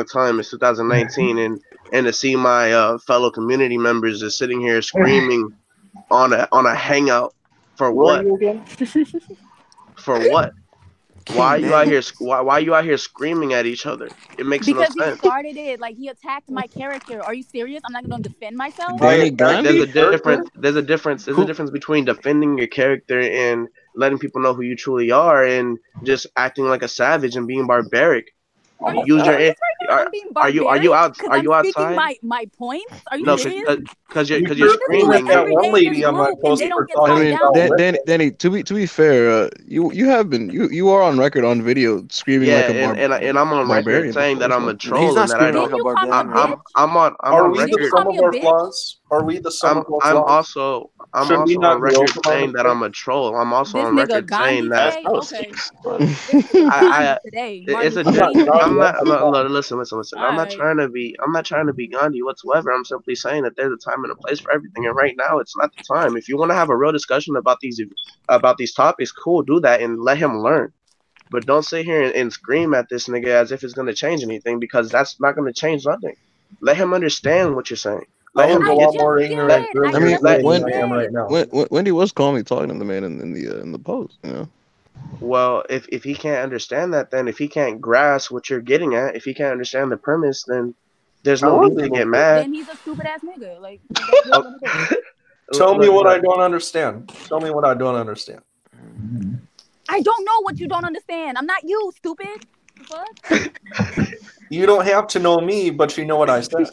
S10: time. It's 2019, and to see my fellow community members just sitting here screaming on a hangout for
S8: Where are
S10: what?
S8: you again?
S10: For what? Why are you out here? Why are you out here screaming at each other? It makes no
S6: Because he
S10: sense.
S6: started it. Like, he attacked my character. Are you serious? I'm not gonna defend myself.
S1: Danny
S10: There's
S1: Gandhi?
S10: a difference. There's a difference between defending your character and letting people know who you truly are, and just acting like a savage and being barbaric.
S6: Are you
S10: Use your.
S6: serious right now? I'm being barbaric.
S10: Are you out?
S6: Because
S10: Are you
S6: I'm speaking
S10: outside?
S6: my points. Are you
S10: No,
S6: serious?
S10: because you're
S7: You
S10: you're
S7: should
S6: This is what
S10: screaming.
S7: that
S6: every
S7: one
S6: day in
S7: lady
S6: this
S7: on my
S6: group, and
S7: post
S6: they
S7: for
S6: don't get
S1: I
S6: talked
S1: mean,
S6: down.
S1: Danny. To be fair, you have been you are on record on video screaming
S10: Yeah,
S1: like a
S10: and I'm on record
S1: barbarian
S10: saying
S1: before,
S10: that I'm
S1: so.
S10: a troll
S2: He's not
S10: and that I
S2: screaming
S10: don't.
S2: like a barbarian. Right?
S10: I'm
S7: Are
S10: on
S7: we the
S6: Did you
S10: record.
S6: call
S7: sum
S6: me
S7: of
S6: a
S7: our
S6: bitch?
S7: flaws? Are we the sum of our
S10: I'm
S7: flaws?
S10: also
S7: Should we not
S10: on
S7: be
S10: record
S7: open
S10: saying
S7: on
S10: that I'm a troll. I'm also
S6: This
S10: on
S6: nigga
S10: record saying
S6: Gandhi
S10: that
S6: today?
S8: That was
S6: Okay.
S8: serious, but
S6: This nigga Gandhi
S10: I
S6: today.
S10: it's
S6: Martin
S10: a
S7: I'm
S6: Luther
S7: not
S6: King
S7: Gandhi.
S6: today.
S10: listen.
S6: All
S10: I'm not
S6: right.
S10: trying to be Gandhi whatsoever. I'm simply saying that there's a time and a place for everything, and right now it's not the time. If you want to have a real discussion about these topics, cool, do that and let him learn. But don't sit here and scream at this nigga as if it's gonna change anything, because that's not gonna change nothing. Let him understand what you're saying.
S7: I
S10: Let
S7: was
S10: him
S7: a
S6: I
S10: get
S7: lot
S6: just
S7: more
S6: did.
S7: ignorant
S6: I
S1: I
S7: earlier
S1: mean,
S6: just
S7: today
S1: when,
S7: than I am right
S6: did.
S7: now.
S1: Wendy was calling me talking to the man in the post, you know.
S10: well. If he can't understand that, then if he can't grasp what you're getting at, if he can't understand the premise, then there's
S7: I
S10: no
S7: was
S10: need to
S7: able
S10: get
S7: to.
S10: mad.
S6: Then he's a stupid ass nigga. Like, what you
S10: Oh,
S6: gonna do?
S7: Tell me
S10: look,
S7: what I
S10: look.
S7: don't understand. Tell me what I don't understand.
S6: I don't know what you don't understand. I'm not you, stupid. What?
S7: You don't have to know me, but you know what I said.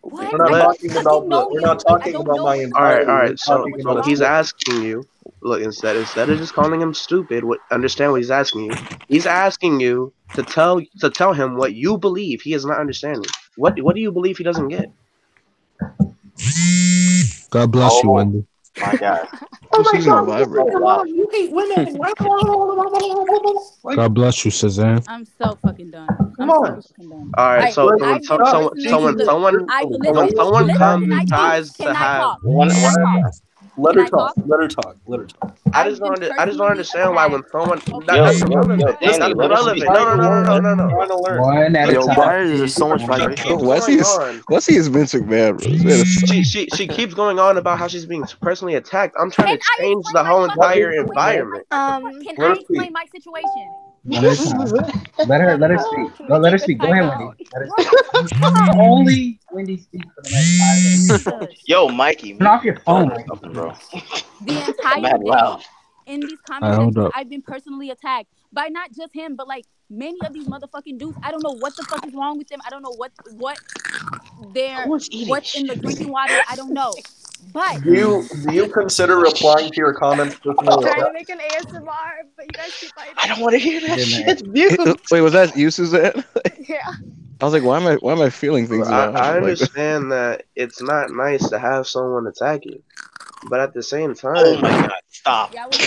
S6: What?
S7: We're not
S6: I
S10: Let-
S6: don't
S7: talking
S6: fucking
S7: about
S6: know
S7: we're
S6: you.
S7: not
S6: Like, I
S7: talking
S6: don't
S7: about
S6: know
S7: my
S6: what.
S10: All
S7: entirety.
S10: right.
S7: We're
S10: So
S7: talking about a
S10: he's
S7: split.
S10: asking you. Look, instead of just calling him stupid, understand what he's asking you. He's asking you to tell him what you believe he is not understanding. What do you believe he doesn't get?
S9: God bless you,
S8: oh
S9: Wendy.
S8: my god.
S1: Just using a vibrator.
S8: Wow.
S7: You hate women.
S9: God bless you, Suzanne.
S6: I'm so fucking done.
S7: Come
S6: I'm
S7: on.
S6: so fucking done.
S10: All right. So
S6: I've been listening. Look,
S10: when
S6: listen.
S10: someone
S6: Listen. Can I talk?
S10: tries to
S6: Can I
S10: have,
S6: talk? Can I talk?
S7: Let
S6: Can
S7: her
S6: I
S7: talk.
S6: talk?
S7: Let her talk. Let her talk.
S10: I
S6: I've
S10: just
S6: been
S10: don't understand why when
S6: attacked.
S10: someone
S6: Okay.
S10: that's
S8: Yo,
S10: irrelevant.
S8: Danny,
S10: That's
S8: let us speak.
S10: irrelevant. No.
S7: Trying to learn.
S3: One at a
S2: Yo,
S3: time.
S2: why is there so much vibration?
S10: Keeps going on.
S1: Wesley is Vince McMahon, bro. This man is
S10: She keeps going on about how she's being personally attacked. I'm trying
S6: Can
S10: to
S6: I
S10: change
S6: explain
S10: the
S6: my
S10: whole
S6: fucking
S10: entire
S6: situation?
S10: environment.
S6: Can
S7: Let
S6: I
S7: her
S6: explain
S7: speak.
S6: my situation?
S3: One at a time. Let her speak.
S5: Can
S3: Go,
S5: we
S3: let her
S5: take a
S3: speak. Go ahead,
S5: timeout?
S3: Wendy. Let her speak. Only Wendy speak for the next 5 minutes.
S8: Yo, Mikey.
S3: Turn off your phone,
S8: bro.
S6: The entire
S8: Mad
S6: day
S8: loud.
S6: in these
S9: Hold
S6: comment sections,
S9: up.
S6: I've been personally attacked by not just him, but like many of these motherfucking dudes. I don't know what the fuck is wrong with them. I don't know what what's in the drinking water. I don't know. But
S7: Do you consider replying to your comments personally?
S5: Trying to make an ASMR, but you guys keep fighting.
S8: I don't want to hear that shit. It's
S1: Wait, was that you, Suzanne?
S5: Yeah.
S1: I was like, why am I feeling things now?
S10: I
S1: Like,
S10: understand that it's not nice to have someone attack you, but at the same time,
S8: Oh my god, stop.
S6: y'all would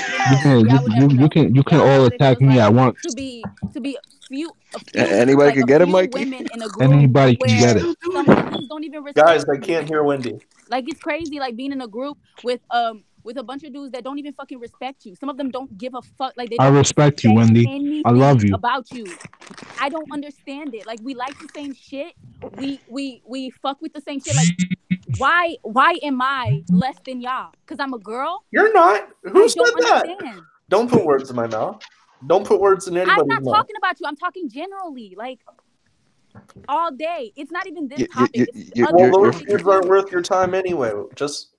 S6: never know.
S9: You can all attack me at once.
S6: To be a few
S1: anybody
S6: like
S1: could
S6: a
S1: get it,
S6: few
S1: Mikey?
S6: women in a group
S9: Anybody can
S6: where
S9: get it.
S6: some of the dudes don't even respect
S7: Guys, I
S6: you.
S7: can't hear Wendy.
S6: Like it's crazy, like being in a group with a bunch of dudes that don't even fucking respect you. Some of them don't give a fuck. Like they
S9: I
S6: don't
S9: respect you,
S6: say
S9: Wendy.
S6: anything
S9: I love you.
S6: about you. I don't understand it. Like we like the same shit. We fuck with the same shit. Like why am I less than y'all? Because I'm a girl?
S7: You're not. Who said that?
S6: Understand.
S7: Don't put words in my mouth. Don't put words in anybody's
S6: I'm not
S7: mouth.
S6: talking about you. I'm talking generally. Like all day. It's not even this topic.
S7: Well, those words aren't worth your time anyway. Just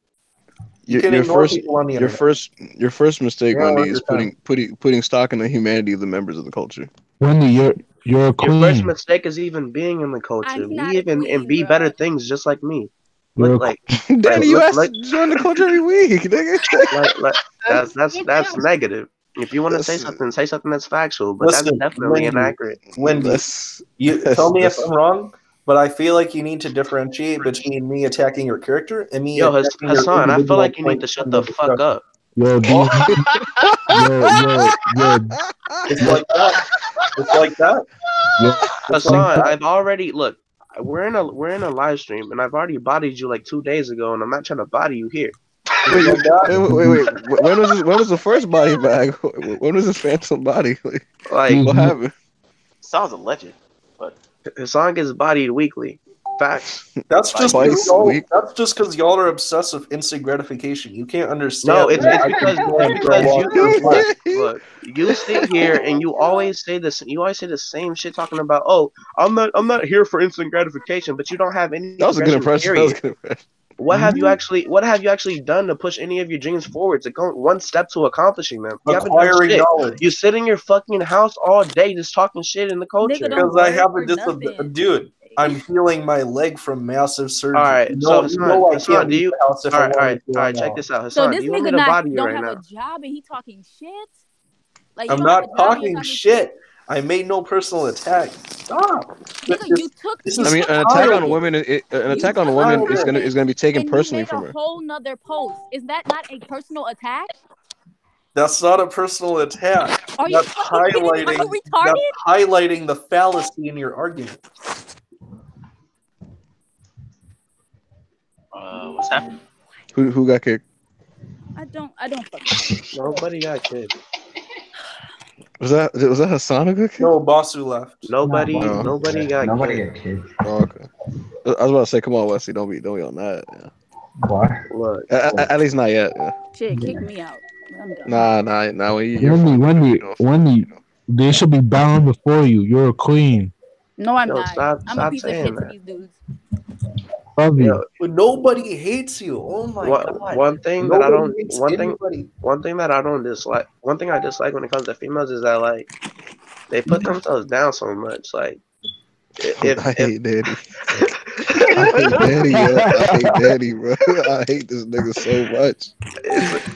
S7: you can ignore people on the internet.
S1: Your first mistake,
S7: Yeah,
S1: Wendy, is
S7: your
S1: putting stock in the humanity of the members of the culture.
S9: Wendy, you're a
S10: your
S9: queen.
S10: first mistake is even being in the culture.
S6: I'm not
S10: Leave
S6: a
S10: and
S6: queen,
S10: be
S6: bro.
S10: better things, just like me.
S9: You're
S10: Look like
S1: Danny, you asked to join the culture every week, nigga.
S10: that's negative. If you want to say something that's factual, but
S7: Listen,
S10: that's definitely
S7: Wendy,
S10: inaccurate.
S7: Wendy, tell me if I'm wrong, but I feel like you need to differentiate between me attacking your character and me.
S10: Yo,
S7: attacking your
S10: Hassan, I feel
S7: individual
S10: like you need
S7: point
S10: to shut
S7: in
S10: the
S7: discussion.
S10: fuck up.
S9: Yo,
S7: It's like that. It's like that.
S10: Hassan, I've already look. We're in a live stream, and I've already bodied you like 2 days ago, and I'm not trying to body you here.
S1: Wait. When was the first body bag? When was this phantom body? Like what happened?
S8: Sounds a legend, but
S10: Hassan gets bodied weekly. Facts.
S7: That's just
S1: Twice
S7: y'all,
S1: a week.
S7: that's just because y'all are obsessed with instant gratification. You can't understand.
S10: No, it's because
S7: you
S10: look, you sit here and you always say this. You always say the same shit, talking about, oh, I'm not here for instant gratification, but you don't have any.
S1: That was a good impression.
S10: Period. What have you actually done to push any of your dreams forward, to go one step to accomplishing them? You haven't done
S7: Acquiring
S10: shit.
S7: knowledge.
S10: You sit in your fucking house all day just talking shit in the culture.
S7: Because I have a dude. I'm healing my leg from massive surgery.
S10: All right, so Hassan, do you? All right, check this out, Hassan.
S6: So this
S10: do you want me
S6: nigga
S10: to body you
S6: don't
S10: right
S6: have
S10: now?
S6: a job and he talking shit. Like
S7: I'm not talking shit. I made no personal attack. Stop.
S6: Nigga, you took.
S1: I mean, an attack on a woman. An attack on a woman is gonna be taken
S6: and
S1: personally
S6: you made
S1: from
S6: a
S1: her.
S6: whole nother post. Is that not a personal attack?
S7: That's not a personal attack.
S6: Are you fucking kidding me? Are you retarded?
S7: That's highlighting the fallacy in your argument.
S8: What's happening?
S1: Who got kicked?
S6: I don't fucking.
S10: Nobody got kicked.
S1: Was that Hassan who got kicked?
S7: No, Bossu left.
S10: Nobody got
S3: kicked.
S1: Oh, okay. I was about to say, come on, Wesley, don't be on that. Yeah.
S3: What?
S10: Look,
S1: at least not yet. Yeah.
S6: Shit, kick me out. I'm done.
S1: Nah.
S9: Wendy, they should be bowing before you. You're a queen.
S6: No, I'm
S10: Yo,
S6: not. I'm a
S10: stop
S6: piece of
S10: saying
S6: shit to
S10: that.
S6: these dudes.
S9: Love you.
S7: But nobody hates you. Oh my god.
S10: One thing
S7: Nobody
S10: that I don't
S7: hates
S10: one thing
S7: anybody.
S10: one thing that I don't dislike one thing I dislike when it comes to females is that like they put themselves down so much. Like
S1: I hate Daddy. I hate Daddy, bro. I hate this nigga so much.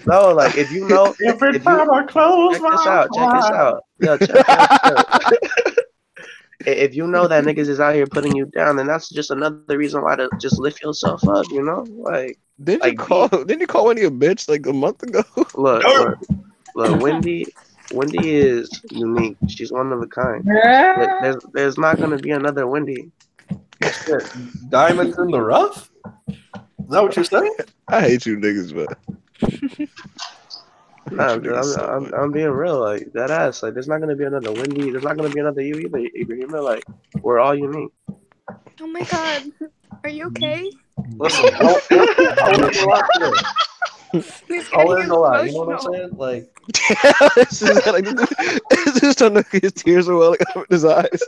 S10: No, like if you know
S3: Every time I close
S10: check this out. Yo, check this out. If you know that niggas is out here putting you down, then that's just another reason why to just lift yourself up, you know? Like
S1: Didn't you call Wendy a bitch like a month ago?
S10: Look, Wendy is unique. She's one of a kind. There's not gonna be another Wendy.
S7: Diamonds in the rough? Is that what you're saying?
S1: I hate you niggas, man.
S10: Nah, dude, I'm being real. Like that ass. Like there's not gonna be another Wendy. There's not gonna be another you either. Ibrahim. Like we're all unique.
S5: Oh my god. Are you okay?
S7: Listen, I'll learn a lot. You know what I'm
S5: emotional.
S7: saying? Like,
S1: This is starting to his tears are welling up in his eyes.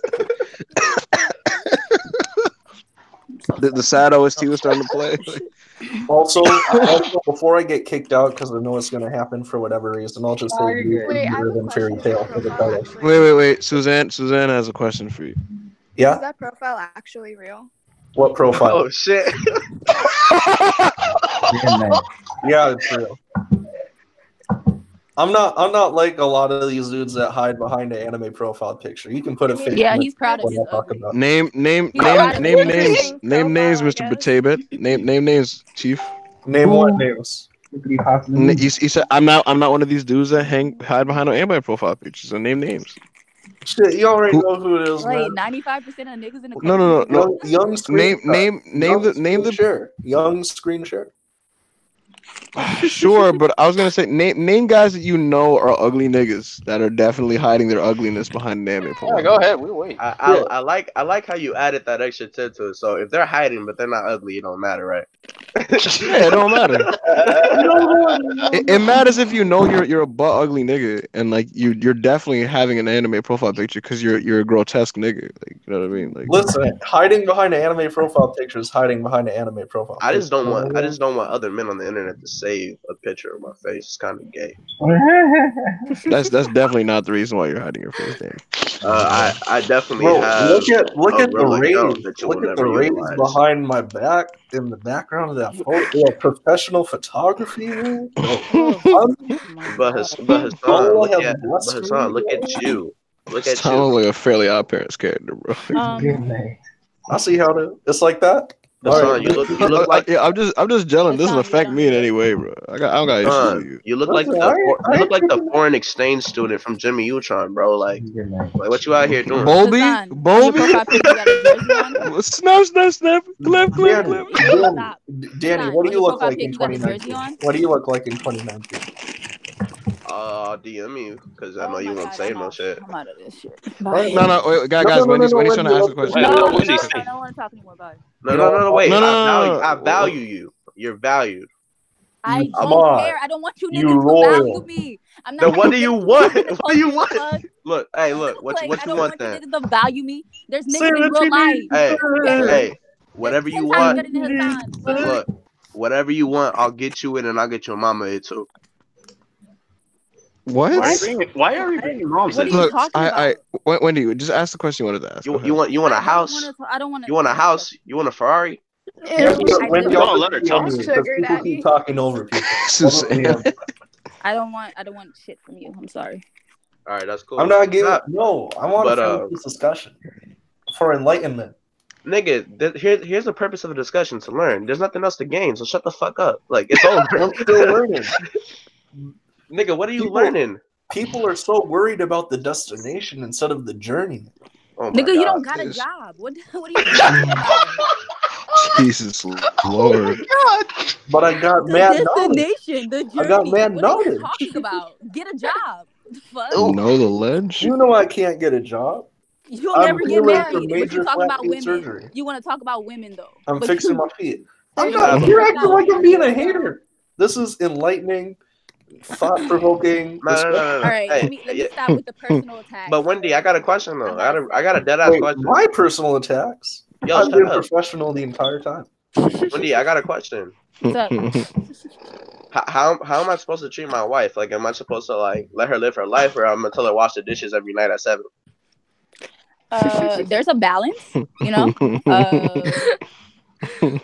S6: I'm so
S1: The sad OST was starting to play.
S7: Also, before I get kicked out, because I know it's going to happen for whatever reason, I'll just say
S5: Wait, I have a
S7: than Fairy
S5: question.
S7: Tale for the title.
S1: Wait. Suzanne has a question for you.
S7: Yeah?
S5: Is that profile actually real?
S7: What profile?
S10: Oh shit!
S7: Yeah, it's real. I'm not like a lot of these dudes that hide behind an anime profile picture. You can put a face.
S6: Yeah, he's proud of his ugly.
S1: Name names, Mr. Batabet. Name names, Chief.
S7: Name what names?
S1: He said, "I'm not one of these dudes that hide behind an anime profile picture." So name names.
S7: Shit, you already know who it is,
S6: Wait,
S7: man.
S6: 95% of niggas in the
S1: No.
S7: Young screen
S1: Name the
S7: share. Young screen share.
S1: Sure, but I was gonna say name guys that you know are ugly niggas that are definitely hiding their ugliness behind an anime profile.
S8: Yeah, go ahead. We wait.
S10: I like how you added that extra tip to it. So if they're hiding but they're not ugly, it don't matter, right?
S1: Yeah, it don't matter. It matters if you know you're a butt ugly nigga and like you're definitely having an anime profile picture because you're a grotesque nigga. Like, you know what I mean? Like,
S7: listen, hiding behind an anime profile picture is hiding behind an anime profile.
S10: I just don't want other men on the internet to save a picture of my face. It's kind of gay.
S1: That's definitely not the reason why you're hiding your face, Danny.
S10: I definitely have.
S7: Look at the
S10: rays.
S7: Look at the rays behind my back in the background of that photo. Yeah, professional photography.
S10: But Hassan, look at you. Look at
S1: Sounds like a Fairly Odd Parents character, bro.
S7: I see how it's like that.
S10: Hassan, you look like
S1: I'm just jealous. This doesn't affect me in any way, bro. I don't got issues with you.
S10: You look like the foreign exchange student from Jimmy Neutron, bro. Like what you out here doing?
S1: Bolby. Snap. Clip.
S7: Danny, what do you look like in 2019? What do you look like in 2019?
S10: DM you because I know you won't say no shit.
S6: I'm out of this shit.
S1: No, wait, guys, Wendy's trying to ask a question.
S6: I don't want to talk anymore. Bye.
S10: No, wait.
S1: No.
S10: I value you. You're valued.
S6: I don't care. I don't want you niggas to value me. I'm not.
S10: Then what do you want? What do you want? Look, what you want then?
S6: I don't want you niggas to value me. There's niggas in real life.
S10: Hey, whatever you want. Look, whatever you want, I'll get you in, and I'll get your mama it too.
S1: What?
S4: Why are we bringing moms in?
S1: Look, Wendy, just ask the question you wanted to ask.
S10: You want a house?
S6: I don't want.
S10: You want a house? You want a Ferrari?
S7: Wendy, I'll let her talk because people keep talking over people.
S6: I don't want shit from you. I'm sorry.
S10: All right, that's cool.
S7: I'm not giving. No, I want to finish this discussion for enlightenment.
S10: Nigga, here's the purpose of the discussion: to learn. There's nothing else to gain, so shut the fuck up. Like it's over.
S7: I'm still learning.
S10: Nigga, what are you learning?
S7: People are so worried about the destination instead of the journey.
S6: Oh nigga, God, you don't got a job. What are you talking about?
S1: Jesus Lord.
S7: But I got mad
S6: destination,
S7: knowledge.
S6: The journey.
S7: I got mad
S6: what
S7: knowledge.
S6: Are you talking about? Get a job. Fuck.
S1: You know the ledge?
S7: You know I can't get a job.
S6: You'll never get married. But you talk about women. Surgery. You want to talk about women though.
S7: I'm fixing my feet. You're acting like I'm being a hater. This is enlightening. Thought-provoking.
S10: No.
S6: All right, let me stop with the personal attacks.
S10: But Wendy, I got a question though. I got a dead-ass question.
S7: My personal attacks?
S10: Yo,
S7: I've been professional the entire time.
S10: Wendy, I got a question.
S6: What's up?
S10: How am I supposed to treat my wife? Like, am I supposed to like let her live her life, or I'm gonna tell her wash the dishes every night at 7?
S6: There's a balance, you know.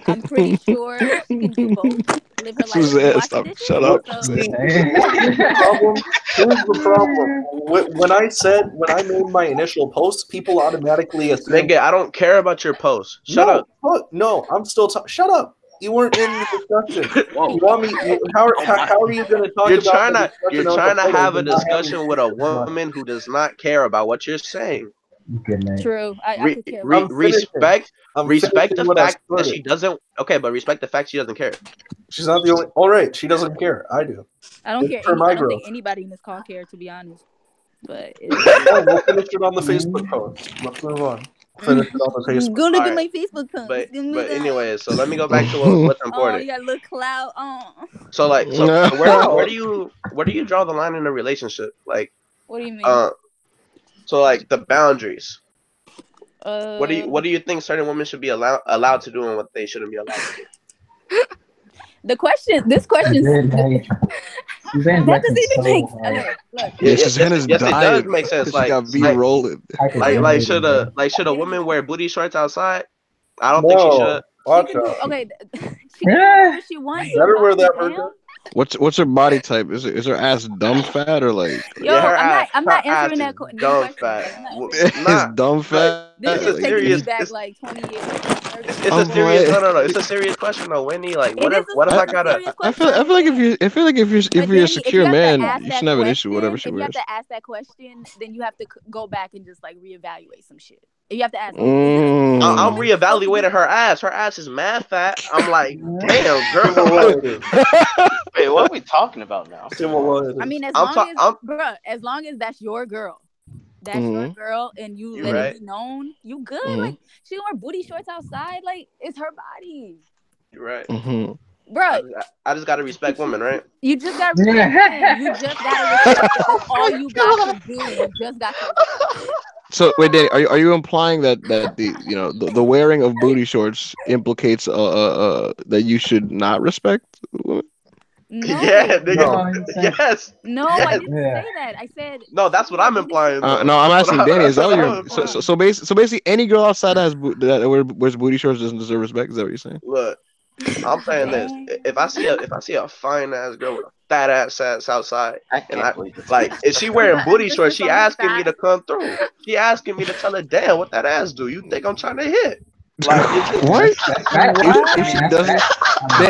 S6: I'm pretty sure you can do both. Live her life.
S1: Suzanne, shut up.
S7: Here's the problem. When I made my initial post, people automatically assume.
S10: Nigga, I don't care about your post. Shut up.
S7: No, I'm still talking. Shut up. You weren't in the discussion. You want me? How are you going to talk about?
S10: You're trying to have a discussion with a woman who does not care about what you're saying.
S6: True. I could care.
S10: Respect the fact that she doesn't. Okay, but respect the fact she doesn't care.
S7: She's not the only. All right, she doesn't care. I do.
S6: I don't care. I don't think anybody in this call cares, to be honest. But
S7: we'll finish it on the Facebook post. Let's move on. Finish it on the Facebook.
S6: Go look at my Facebook post.
S10: But anyway, so let me go back to what's important.
S6: Oh, you got a little clout.
S10: So where do you draw the line in a relationship? Like,
S6: what do you mean?
S10: So like the boundaries. What do you think certain women should be allowed to do and what they shouldn't be allowed to do?
S6: This question. That doesn't even make. Okay, look.
S10: Yes, it does make sense.
S1: Like, got V rolling.
S10: Like should a woman wear booty shorts outside? I don't think she should.
S6: Okay, she can do whatever she wants.
S10: Better wear that burger.
S1: What's her body type? Is her ass dumb fat or like?
S6: Yo,
S10: yeah,
S6: I'm not answering that
S10: question.
S1: Dumb fat. It's dumb fat.
S6: This is taking me back like 20 years.
S10: It's a serious no. It's a serious question though, Wendy. Like, what if I gotta?
S1: I feel like if you're a secure man, you shouldn't have an issue with whatever she wears.
S6: If you have to ask that question, then you have to go back and just like reevaluate some shit. You have to ask.
S10: I'm reevaluating her ass. Her ass is mad fat. I'm like, damn, girl.
S8: Wait, what are we talking about now?
S6: I mean, as long as that's your girl. That's your girl, and you let it be known. You good? Like she don't wear booty shorts outside. Like it's her body.
S10: You're right,
S6: bro.
S10: I just gotta respect women, right?
S6: You just gotta respect. You just gotta respect. That's all you got to do. You just got to.
S1: So wait, Danny, are you implying that the the wearing of booty shorts implicates that you should not respect women?
S6: No.
S10: Yeah, nigga. Yes.
S6: No, I didn't say that. I said
S10: no. That's what I'm implying.
S1: No, I'm asking Danny. Is that what you're so basically any girl outside that wears booty shorts doesn't deserve respect? Is that what you're saying?
S10: Look, I'm saying this. If I see a fine ass girl with a fat ass outside, and if she wearing booty shorts, she asking me to come through. She asking me to tell her, damn, what that ass do? You think I'm trying to hit? Like,
S1: what? If she doesn't,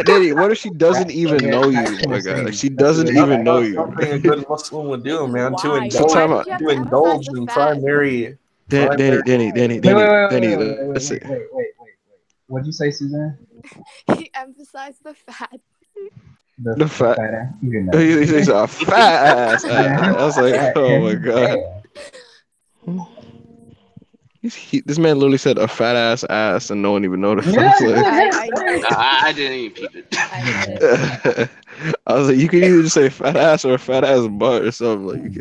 S1: Danny, what if she doesn't even know you? Oh my God, like she doesn't even know you.
S7: Something a good Muslim would do, man. To indulge in primary.
S1: Danny.
S3: Wait. What'd you say, Suzanne?
S5: He emphasized the fat.
S1: The fat. He's a fat ass. I was like, oh my God. This man literally said a fat ass and no one even noticed.
S8: I didn't even peep it.
S1: I was like, you could either just say fat ass or a fat ass butt or something. Like,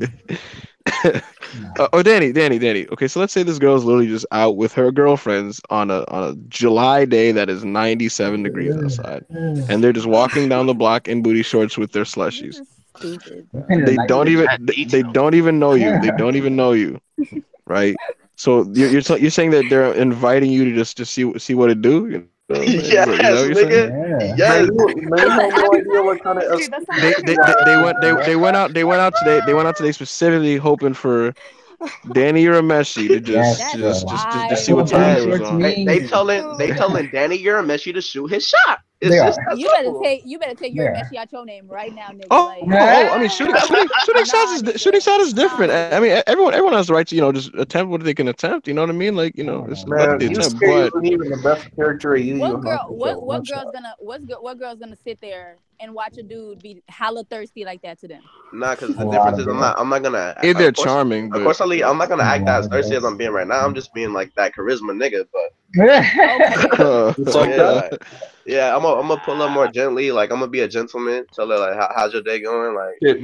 S1: Danny. Okay, so let's say this girl is literally just out with her girlfriends on a July day that is 97 degrees outside, and they're just walking down the block in booty shorts with their slushies. They don't even know you. They don't even know you, right? So you're saying that they're inviting you to just see what it do? You know,
S10: yes, nigga. Yes.
S1: They went out today specifically hoping for Danny Urameshi to just see what time it was on.
S10: They telling Danny Urameshi to shoot his shot. You
S6: better take your Messi out your name right now, nigga.
S1: I mean, shooting shot is different. I mean, everyone has the right to just attempt what they can attempt. You know what I mean? Like it's not the attempt. But
S7: even the best character of you.
S6: What girl's gonna sit there and watch a dude be hella thirsty like that to them?
S10: Nah, because the difference is I'm not gonna.
S1: If they're charming,
S10: of course, I'm not gonna act as thirsty as I'm being right now. I'm just being like that charisma nigga, but. Yeah, I'm gonna pull up more gently. Like I'm gonna be a gentleman. Tell her like, how's your day going? Like,
S1: okay,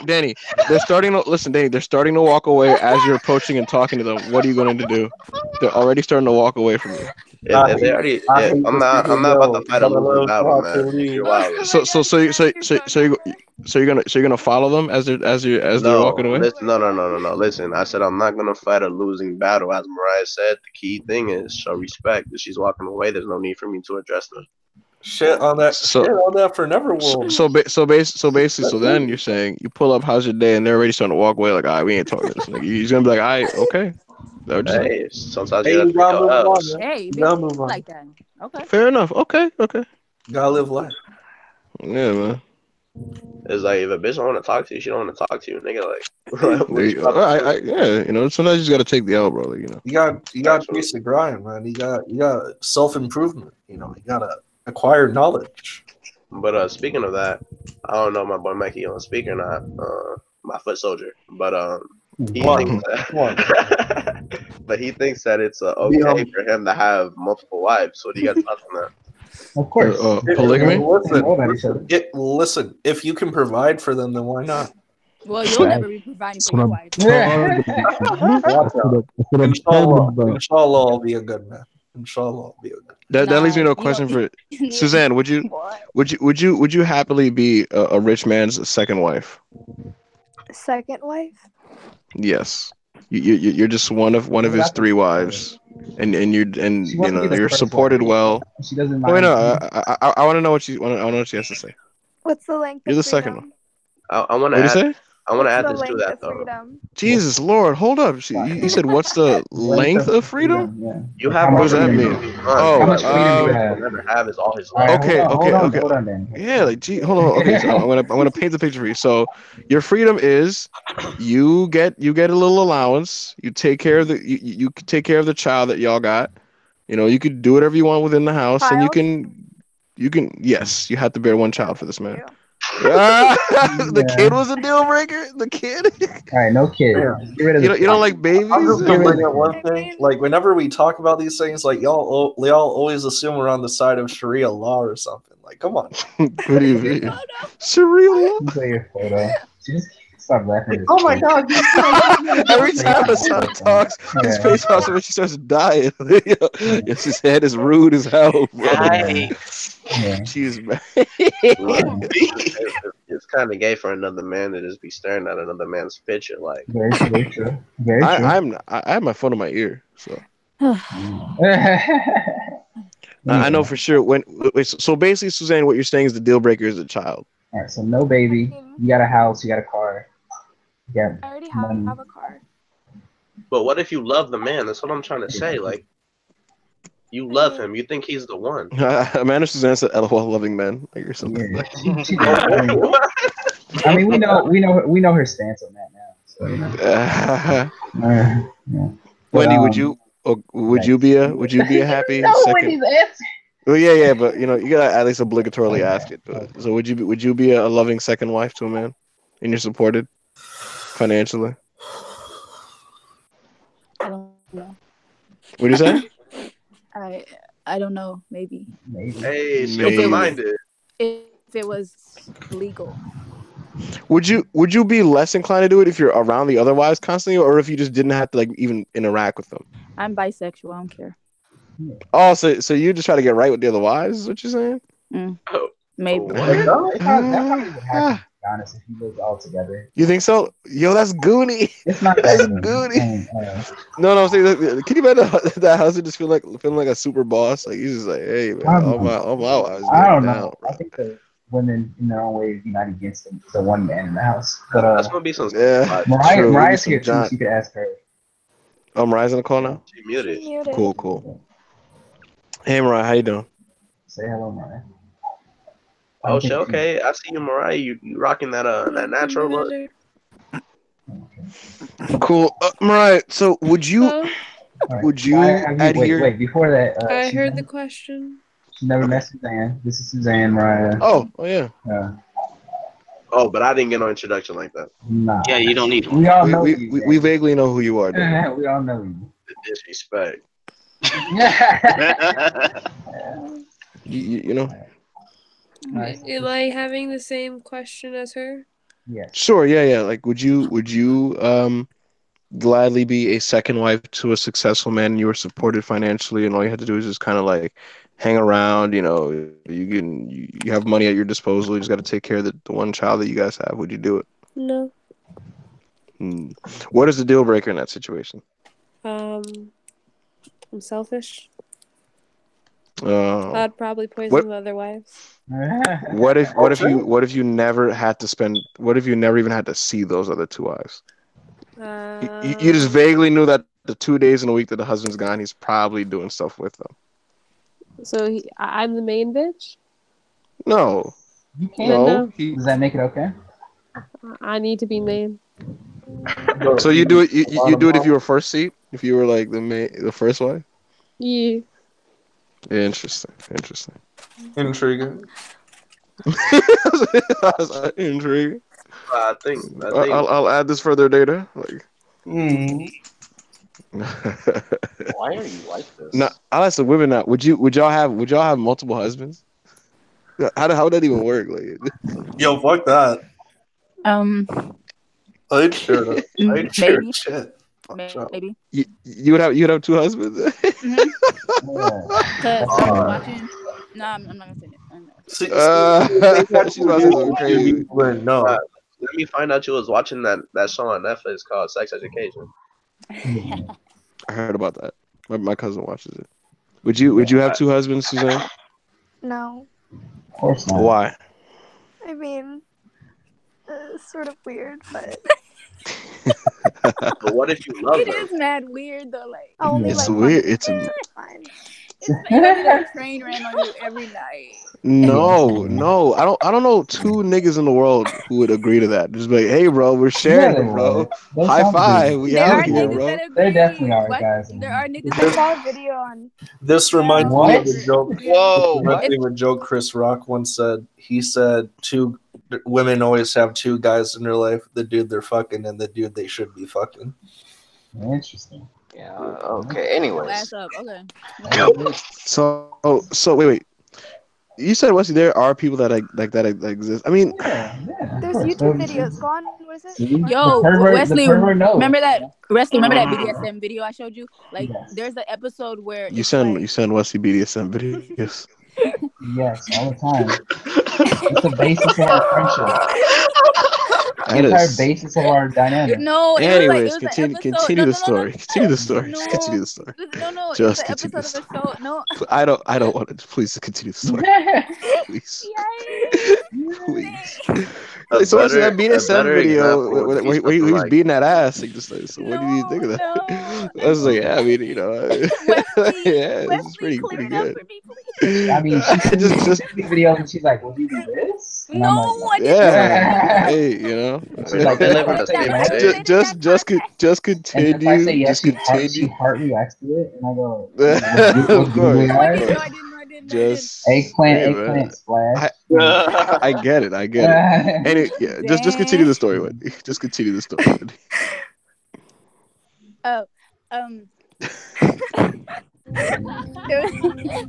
S1: Danny. They're starting to walk away as you're approaching and talking to them. What are you going to do? They're already starting to walk away from you.
S10: I'm not about to fight a losing battle, man.
S1: So you're gonna follow them as they're walking away?
S10: No. Listen, I said I'm not gonna fight a losing battle. As Mariah said, the key thing is show respect. If she's walking away, there's no need for me to address them.
S7: Shit on that for Neverworld.
S1: So basically, then you're saying you pull up, how's your day, and they're already starting to walk away. Like, all right, we ain't talking to this nigga. He's gonna be like, all right, okay.
S10: Hey, sometimes you gotta
S6: move on. Like that. Okay.
S1: Fair enough. Okay.
S7: Gotta live life.
S1: Yeah, man.
S10: It's like if a bitch don't want to talk to you, she don't want to talk to you, nigga. Like,
S1: sometimes you just gotta take the L, bro. Like,
S7: you got face the grind, man. You got self improvement. You gotta acquire knowledge.
S10: But speaking of that, I don't know my boy Mikey on speaker or not. My foot soldier, but he thinks that it's okay for him to have multiple wives. So do you guys thoughts on that?
S3: Of course.
S1: Polygamy?
S7: Listen, if you can provide for them, then why not?
S6: Well, you'll never be providing for your wife.
S7: Inshallah, I'll be a good man. Inshallah, I'll be a good man.
S1: That leaves me to a question for Suzanne. Would you happily be a rich man's second wife?
S5: Second wife?
S1: Yes. You're just one of his three wives, and you're supported well.
S3: She doesn't
S1: Wait,
S3: mind.
S1: no, I want to know what she has to say.
S5: What's the length?
S1: You're the
S5: of
S1: second
S5: freedom?
S1: one.
S10: I want
S1: What
S10: to
S1: do you
S10: add.
S1: say?
S10: I want to add
S5: What's
S10: this
S5: the
S10: to
S5: length
S10: that
S5: of
S10: though.
S5: freedom?
S1: Jesus Lord, hold up. You said what's the length of freedom?
S3: Yeah.
S10: You have
S1: What does that
S10: freedom
S1: mean?
S10: if you want,
S1: Oh,
S10: but
S3: How much freedom do you
S10: what
S3: have?
S10: you'll never have is all his
S3: All
S10: love.
S3: right,
S1: Okay.
S3: hold on, then.
S1: Yeah, like gee, hold on. Okay, so I'm gonna paint the picture for you. So your freedom is you get a little allowance. You take care of you take care of the child that y'all got. You could do whatever you want within the house, and you
S5: Child?
S1: can yes, you have to bear one child for this man.
S5: You.
S1: The kid was a deal breaker. The kid.
S3: All right, no kid.
S7: Yeah.
S3: Get rid of
S1: You
S3: the
S1: don't like babies?
S7: I'm just gonna bring up
S5: I
S7: one thing.
S5: mean-
S7: Like whenever we talk about these things, like y'all always assume we're on the side of Sharia law or something. Like, come on.
S1: What do you mean? Surreal.
S3: You play your photo. Just stop laughing.
S7: Oh my god.
S1: Every time a son talks, his face pops up and she starts dying. Yes, his head is rude as hell, bro.
S3: Yeah.
S1: She's bad.
S10: It's kind of gay for another man to just be staring at another man's picture. Like,
S3: Very true. Very true.
S1: I have my phone in my ear, so I know for sure. So basically, Suzanne, what you're saying is the deal breaker is the child.
S3: All right, so no baby. You got a house. You got a car. Yeah.
S5: I already have a car.
S10: but what if you love the man? That's what I'm trying to say. Like, you love him. You think he's the one.
S1: Amanda Suzanne said, "LOL, loving men," like or something.
S3: Yeah. She I mean, we know her stance on that now. So, yeah.
S1: Wendy, would you be a happy second? Well, yeah, but you gotta at least obligatorily ask it. So would you be a loving second wife to a man, and you're supported financially?
S6: I don't know.
S1: What do you say?
S6: I don't know. Maybe.
S10: Hey, she
S1: Maybe.
S10: open-minded.
S6: If it was legal.
S1: Would you be less inclined to do it if you're around the other wives constantly, or if you just didn't have to like even interact with them?
S6: I'm bisexual. I don't care.
S1: Oh, so you just try to get right with the other wives? Is what you're saying?
S6: Maybe.
S3: That probably would happen, to be honest, if you lived all together.
S1: You think so? Yo, that's Goonie.
S3: It's not
S1: That's
S3: that
S1: Goonie. No, I'm saying, can you imagine that husband just feeling like a super boss? Like he's just like, hey, man, all my wives.
S3: I don't know.
S1: Down,
S3: I think the women in their own way would be not against the one man in the house. But
S10: That's gonna be some.
S3: Mariah's here too. You could ask her.
S1: Oh, Mariah's on the call now?
S10: She muted.
S1: Cool. Hey, Mariah, how you doing?
S3: Say hello, Mariah.
S10: Oh, shit, okay. I see you, Mariah. You rocking that natural look.
S1: Cool. Mariah, so would you adhere?
S3: Wait, before that.
S11: I heard the question.
S3: She never met Suzanne. This is Suzanne, Mariah.
S1: Oh yeah.
S10: Oh, but I didn't get no introduction like that.
S3: Nah.
S4: Yeah, you don't need one.
S3: We all know you.
S1: We vaguely know who you are.
S3: We all know you.
S10: The disrespect.
S1: You know.
S11: Am I having the same question as her?
S3: Yeah.
S1: Sure. Yeah. Like, would you gladly be a second wife to a successful man and you were supported financially and all you had to do is just kind of like hang around, you have money at your disposal, you just got to take care of the one child that you guys have. Would you do it?
S11: No.
S1: What is the deal breaker in that situation?
S11: I'm selfish.
S1: Oh.
S11: I'd probably poison the other wives.
S1: What if you never even had to see those other two wives? You just vaguely knew that the 2 days in a week that the husband's gone, he's probably doing stuff with them.
S11: So I'm the main bitch?
S1: No.
S3: You can't.
S1: No.
S3: Does that make it okay?
S11: I need to be main.
S1: So you do it. You do it if you were first seat. If you were like the first wife.
S11: Yeah.
S1: Interesting.
S7: Intriguing.
S10: Intriguing. I think
S1: I'll add this further data. Like.
S8: Why are you like this?
S1: No, I'll ask the women now. Would y'all have multiple husbands? How would that even work? Like,
S7: yo, fuck that. I'd share it. I'd share
S6: Maybe.
S7: shit.
S6: Maybe.
S1: You'd have two husbands.
S6: Because watching. No, I'm not gonna say that. I'm not
S1: She's about to say something crazy.
S7: No.
S10: Let me find out you was watching that show on Netflix called Sex Education.
S1: I heard about that. My cousin watches it. Would you have two husbands, Suzanne?
S5: No.
S3: Of course not.
S1: Why?
S5: I mean, sort of weird, but.
S10: But what if you love
S6: It
S10: them?
S6: is mad weird though. Like
S5: Only
S1: It's
S5: like
S1: weird.
S5: one
S1: It's
S5: fine.
S6: you ready to train ran on you every night.
S1: no. I don't know two niggas in the world who would agree to that. Just be like, hey, bro, we're sharing it, bro. High five. We
S6: There are
S1: out here,
S6: niggas
S1: bro.
S6: that agree.
S3: There definitely are
S6: What?
S3: guys.
S6: There are niggas
S5: I
S6: that
S5: saw a video on.
S7: This reminds me of a joke.
S8: Whoa,
S7: Reminds me of a joke Chris Rock once said. He said two women always have two guys in their life: the dude they're fucking and the dude they should be fucking.
S3: Interesting.
S8: Yeah. Okay. Anyways.
S6: ass up. Okay.
S1: So wait. You said, Wesley, there are people that like that exist. I mean,
S5: There's YouTube videos. Go on. What is it?
S6: Yo, Wesley, remember that? Wesley, remember that
S1: Mm.
S6: BDSM video I showed you? Like, there's an episode where
S1: you send Wesley BDSM videos.
S3: Yes, all the time. It's the basis of our friendship.
S1: That
S3: It's our
S1: is-
S3: basis of our dynamic.
S6: No,
S1: Anyways,
S6: it was
S1: continue the story. Continue the story. Just continue the story.
S6: No,
S1: Just
S6: it's the
S1: continue the
S6: episode
S1: story.
S6: of a show. No.
S1: I don't want to. Please continue the story. Please. Please. So what's that BDSM video where he was beating that ass? Like, just like, so what do you think of that? I was like, yeah, I mean, you know, yeah, it's pretty good.
S3: I mean, she
S1: just
S3: the video and she's like, "Will you do this?" And I'm like,
S1: yeah, hey, you know,
S3: She's like,
S1: just continue.
S3: And if I say yes,
S1: just
S3: she
S1: continue.
S3: heart reacts to it, and I go,
S1: Of course. Just
S3: eggplant splash.
S1: I get it. And yeah, just continue the story. Wendy. Just continue the story. Wendy.
S6: Oh,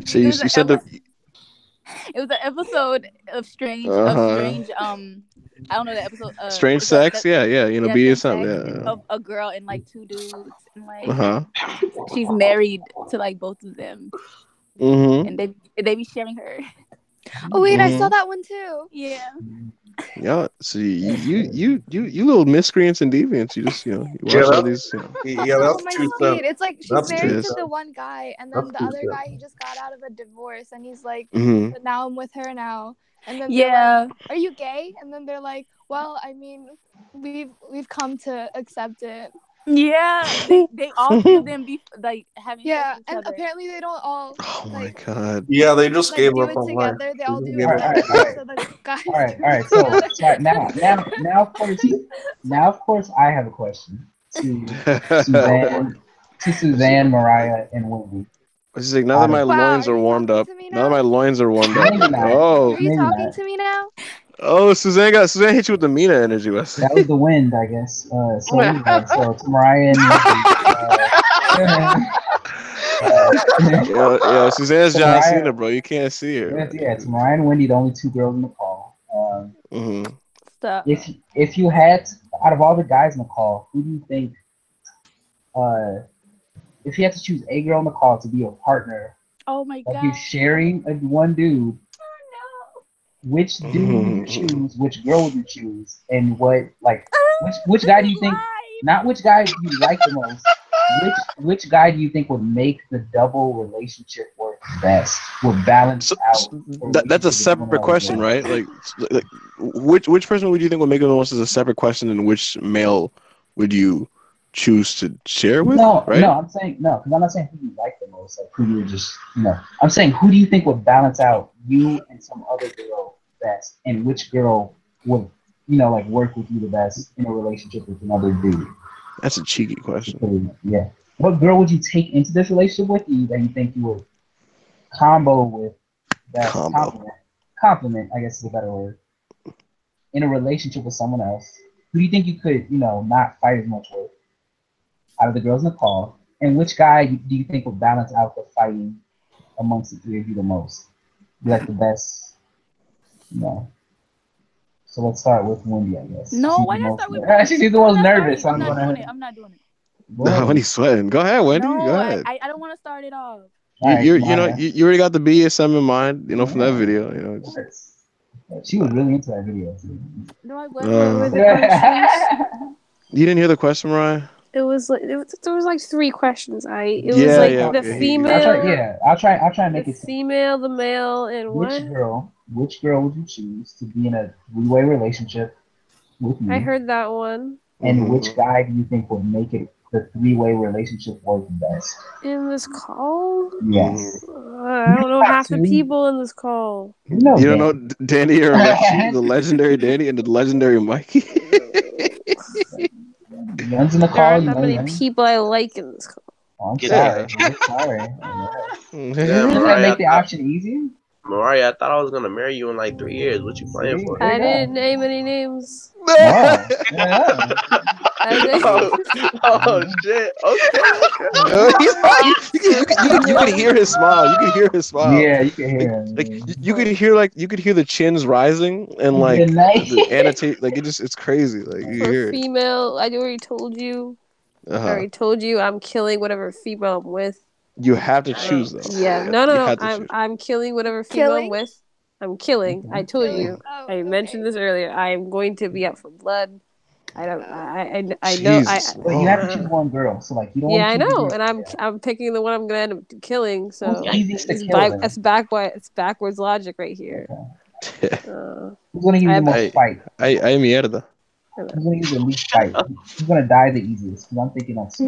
S1: So you said the.
S6: It was an episode of strange, I don't know the episode.
S1: Strange sex, yeah, you know, BDSM, yeah.
S6: Of a girl and like two dudes, and like she's married to like both of them, and they be sharing her.
S5: Oh wait, I saw that one too.
S6: Yeah.
S1: Yeah, so you little miscreants and deviants. You just you watch all these.
S5: Oh my sweet. It's like she's married to the one guy, and then the other guy he just got out of a divorce, and he's like, but now I'm with her now. And then they're like, are you gay? And then they're like, well, I mean, we've come to accept it.
S6: Yeah, they all three of them be like having sex with each
S5: and
S6: other.
S5: apparently they don't all.
S1: Oh my god.
S7: Yeah, they just
S5: like,
S7: gave
S5: do
S7: up
S5: it
S7: on life.
S5: together. They all do it
S3: All right.
S5: together. So the guys
S3: All right. So now, of course, I have a question to Suzanne, Mariah, and Wendy.
S1: She's like, now that my loins are warmed up. Now that my loins are warmed up. Oh.
S5: Are you talking to me now?
S1: Oh, Suzanne hit you with the Mina energy, Wes.
S3: That was the wind, I guess. So to Mariah and
S1: yeah, Suzanne's John Cena, bro. You can't see her.
S3: Yeah, it's Mariah and Wendy, the only two girls in the call.
S6: Stop.
S3: If you had, out of all the guys in the call, who do you think, if you had to choose a girl in the call to be a partner,
S6: oh my god,
S3: like you're sharing one dude, which dude would you choose? Which girl would you choose? And what, like, which guy do you think? Not which guy do you like the most. Which guy do you think would make the double relationship work best? Would balance out?
S1: That's a separate question, right? Like which person would you think would make it the most is a separate question, and which male would you choose to share with?
S3: No,
S1: right?
S3: I'm saying no, because I'm not saying who you like the most, like who you just, I'm saying who do you think would balance out you and some other girl best, and which girl would, like work with you the best in a relationship with another dude?
S1: That's a cheeky question.
S3: Yeah. What girl would you take into this relationship with you that you think you would combo with? That compliment, I guess is a better word. In a relationship with someone else, who do you think you could, not fight as much with out of the girls in the call? And which guy do you think would balance out the fighting amongst the three of you the most? Be like the best, So let's start with Wendy, I guess.
S6: No, why not start with Wendy?
S3: She's the most nervous.
S6: I'm not doing it. I'm not doing it.
S1: Wendy's sweating. Go ahead, Wendy.
S6: No,
S1: Go ahead.
S6: I don't want to start it off.
S1: You already got the BSM in mind, from that video,
S3: She was really into that video too.
S6: No, I wasn't.
S1: You didn't hear the question, Mariah?
S11: There was like 3 questions. The female.
S3: I'll try and make
S11: the
S3: it
S11: female, the male, and
S3: which girl would you choose to be in a 3-way relationship with you?
S11: I heard that one.
S3: And which guy do you think would make it the 3-way relationship work best?
S11: In this call?
S3: Yes.
S11: I don't know half the people in this call.
S1: You don't know Danny or Mikey, the legendary Danny and the legendary Mikey?
S3: Young's in the
S11: There
S3: call.
S11: aren't that many people I like in this call.
S3: Oh, I'm sorry.
S10: Yeah,
S3: Doesn't that make the option easier?
S10: Mariah, I thought I was gonna marry you in like 3 years. What you playing for?
S11: I didn't name any names.
S3: Wow.
S10: Oh shit!
S1: You can hear his smile. You can hear his smile.
S3: Yeah, you can hear him.
S1: Like you could hear the chins rising and like the annotate. Like it's crazy. Like you hear
S11: For
S1: it.
S11: female, I already told you. I already told you I'm killing whatever female I'm with.
S1: You have to choose though.
S11: Yeah, no. I'm killing whatever female I'm with. I'm killing. I told you. I mentioned this earlier. I am going to be out for blood. I know.
S3: But you have to choose one girl, so like you don't.
S11: Yeah, I know, and I'm picking the one I'm gonna end up killing. So it's backwards logic right here.
S3: Okay. Who's gonna give you the most fight?
S1: I mierda.
S3: Who's gonna give you the least fight? Who's gonna die the easiest? Because I'm thinking that's.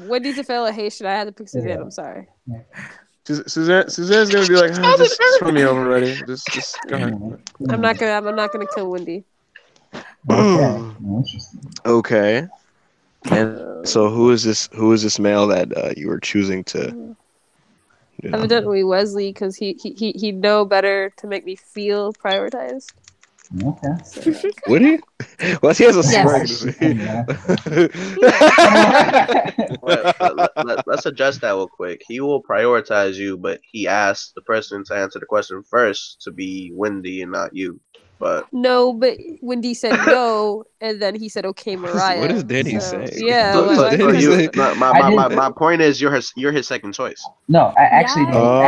S11: Wendy's a fellow Haitian. I had to pick Suzanne. I'm sorry.
S1: Suzanne's gonna be like, just put me over already. Just go ahead.
S11: I'm not gonna kill Wendy.
S1: Okay. And so who is this male that you were choosing to?
S11: Evidently Wesley, because he'd know better to make me feel prioritized.
S3: Okay.
S11: So.
S1: Would he? Well, he has a smirk.
S10: Let's adjust that real quick. He will prioritize you, but he asked the person to answer the question first to be Wendy and not you. But
S11: Wendy said no, and then he said, "Okay, Mariah."
S1: What is Danny saying?
S11: Yeah.
S10: My point is, you're his second choice.
S3: No, I actually. Hold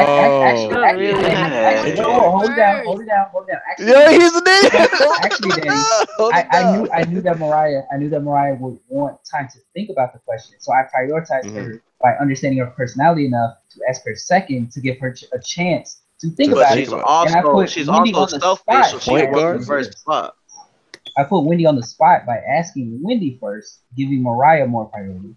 S3: it down.
S1: Yeah, he's the nigga.
S3: Actually, Danny, I knew that Mariah would want time to think about the question, so I prioritized her by understanding her personality enough to ask her second to give her a chance to think about it.
S10: She's also selfish, so she wants the first spot.
S3: I put Wendy on the spot by asking Wendy first, giving Mariah more priority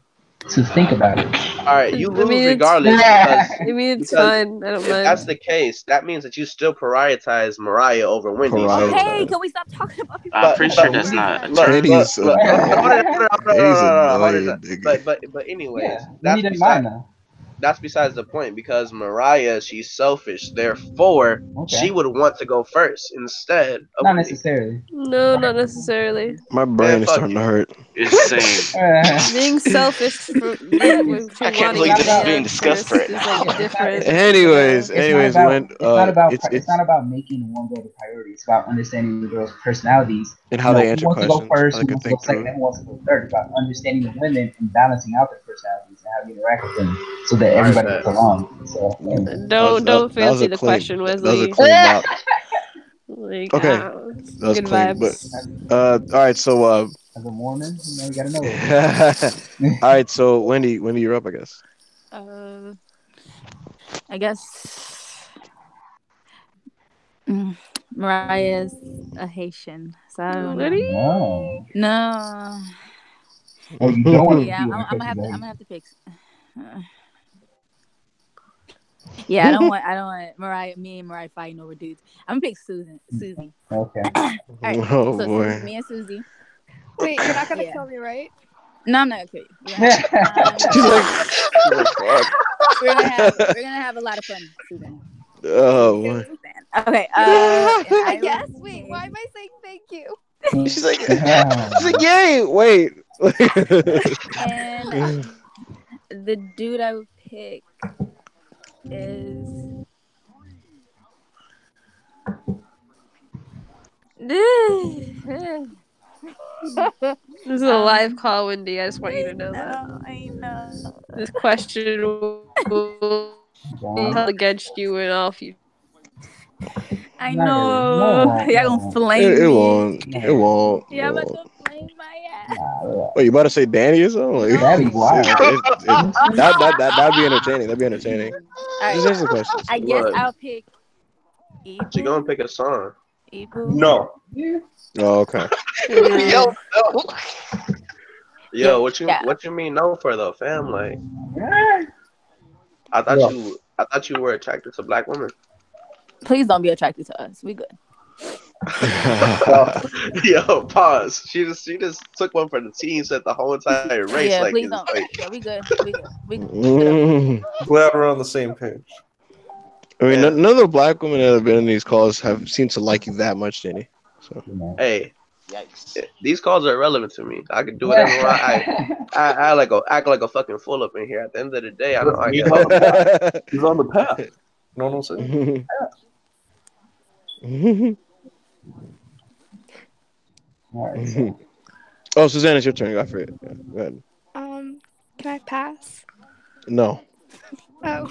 S3: to think about it.
S10: All right, you lose regardless.
S11: It's fine. I don't mind.
S10: If that's the case, that means that you still prioritize Mariah over Wendy.
S6: Hey, can we stop talking about people?
S8: I'm pretty sure that's not.
S10: But anyways, that's besides the point, because Mariah, she's selfish. Therefore, she would want to go first instead of
S3: not necessarily.
S11: No, not necessarily.
S1: My brain is starting to hurt.
S8: It's the same.
S11: Being selfish.
S8: I can't believe this is being discussed right now.
S1: Anyways,
S3: it's not about making one girl the priority. It's about understanding the girl's personalities
S1: and how they answer
S3: questions. Who wants to go first?
S1: Who
S3: wants to go second? Who wants to go third? It's about understanding the women and balancing out their personalities and how you interact with them, so that everybody gets along. So
S11: don't fancy the question, Wesley.
S1: Okay, that was
S11: good
S1: clean.
S11: vibes.
S1: But all right, so
S3: as a Mormon, you gotta know it.
S1: all right, so Wendy, you're up, I guess.
S6: I guess Mariah's a Haitian, so I don't know. No.
S3: Oh, you don't.
S6: Yeah, I'm gonna have to pick. Yeah, I don't want Mariah. Me and Mariah fighting over dudes. I'm gonna pick Susie.
S3: Okay.
S6: All right,
S1: oh
S6: so
S1: boy.
S6: Me and Susie.
S5: Wait, you're not gonna kill me, right?
S6: No, I'm not gonna kill you.
S1: She's like, fuck.
S6: We're gonna have a lot of fun, Susan.
S1: Oh boy.
S6: Okay.
S5: I guess. Wait, why am I saying thank you?
S1: She's like, yay! Wait.
S6: And the dude I would pick is
S11: This is a live call, Wendy. I just want you to know that.
S6: I know.
S11: This question will be held against you in all future.
S6: I know. Y'all gonna flame
S1: It
S6: me.
S1: won't. It won't.
S6: Yeah, I'm about to flame my ass.
S1: Wait, you about to say Danny or something? Like,
S3: That'd be wild.
S1: That'd be entertaining. That'd be entertaining.
S6: Right.
S1: Just answer the questions.
S6: I guess I'll pick.
S10: She gonna pick a song.
S7: No.
S1: Oh, okay.
S10: Yo, what you mean no for though, fam? Like, I thought you were attracted to black women.
S6: Please don't be attracted to us. We good.
S10: Yo, pause. She just took one for the team, said the whole entire race.
S6: Yeah,
S10: like,
S6: please don't. Yeah, we good. We good.
S7: Glad we're on the same page.
S1: I mean, none of the black women that have been in these calls have seemed to like you that much, Danny. So.
S10: Hey, yikes! These calls are irrelevant to me. I can do whatever I like. Act like a fucking fool up in here. At the end of the day, I know I get it.
S7: He's on the path. You know what I'm saying?
S1: Oh, Suzanne, it's your turn. Go for it. Yeah, go ahead.
S5: Can I pass?
S1: No.
S5: Oh.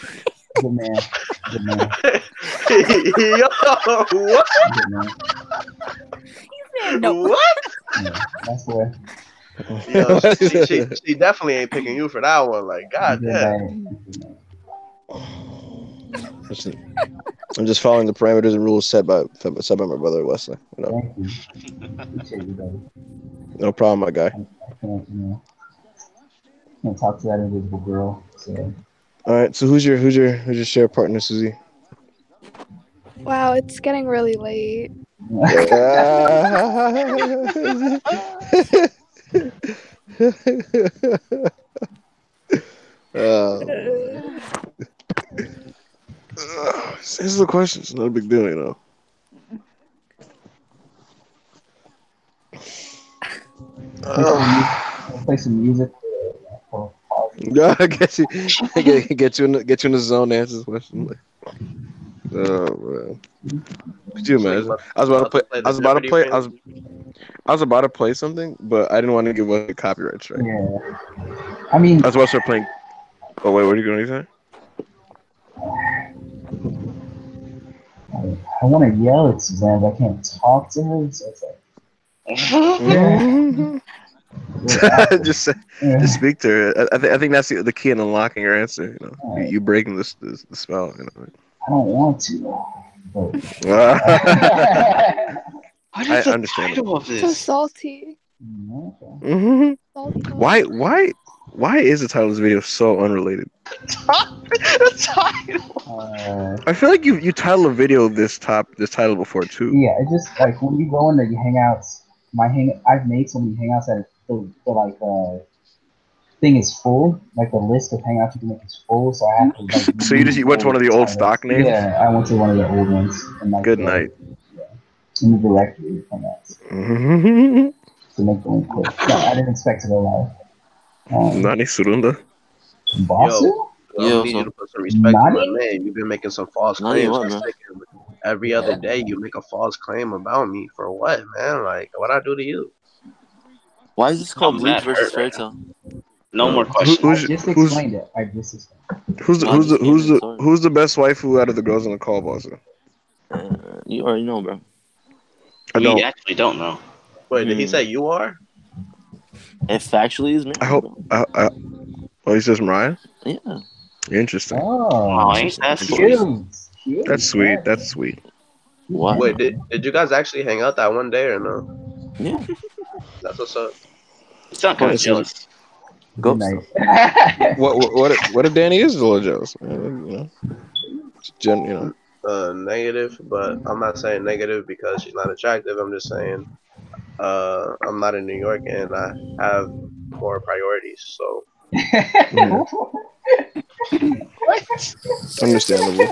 S3: Good man. Good man.
S10: Yo, what?
S3: Good man.
S6: No.
S10: What?
S3: Yeah, that's where.
S10: Yo, she definitely ain't picking you for that one. Like, god damn.
S1: Listen, I'm just following the parameters and rules set by my brother Wesley. You know.
S3: Thank you. Appreciate you, buddy.
S1: No problem, my guy.
S3: I can't talk to that invisible girl. So.
S1: All right. So who's your share partner, Susie?
S5: Wow, it's getting really late.
S1: Answer the question. It's not a big deal, you know.
S3: Play some music.
S1: Yeah, I guess you get you in the zone to answer this question. Oh man, could you imagine? I was about to play something, but I didn't want to give away copyright strike.
S3: Yeah, I mean,
S1: I was about to start playing. Oh wait, what are you going to say?
S3: I want to yell at Suzanne, but I can't talk to her. So it's like,
S1: just speak to her. I think that's the key in unlocking her answer. You know, you breaking the spell. You know.
S3: I don't want to. But...
S1: I understand.
S5: So salty.
S1: Mm-hmm.
S5: Salty.
S1: Why is the title of this video so unrelated?
S8: The title.
S1: I feel like you titled a video of this title before too.
S3: Yeah, it just like when you go into the hangouts. I've made so many hangouts that the thing is full. Like the list of hangouts you can make is full, so I have to like.
S1: So you went to one of the old stock names?
S3: Yeah, I went to one of the old ones. And, like,
S1: good night.
S3: Yeah, in the directory hangouts. To make the link quick. No, I didn't expect to go live.
S1: Nani Surunda.
S3: Bossu?
S10: I need you to put some respect on my name. You've been making some false claims. Every other day you make a false claim about me. For what, man? Like, what'd I do to you?
S2: Why is this called Bleach versus Fairy Tale?
S8: No more questions.
S3: I just explained it.
S1: Who's the best waifu out of the girls on the call, Bossu?
S2: You already know, bro.
S8: We actually don't know.
S10: Wait, did he say you are?
S2: It factually is me.
S1: I hope. Oh, he says Mariah?
S2: Yeah.
S1: Interesting.
S8: Oh, ain't that sweet?
S1: That's sweet. That's sweet.
S2: What?
S10: Wait, did you guys actually hang out that one day or no?
S2: Yeah.
S10: That's what's up.
S8: You sound kind of jealous.
S1: Go. What if Danny is a little jealous? You know.
S10: Negative, but I'm not saying negative because she's not attractive. I'm just saying I'm not in New York and I have more priorities. So.
S8: What?
S1: Understandable.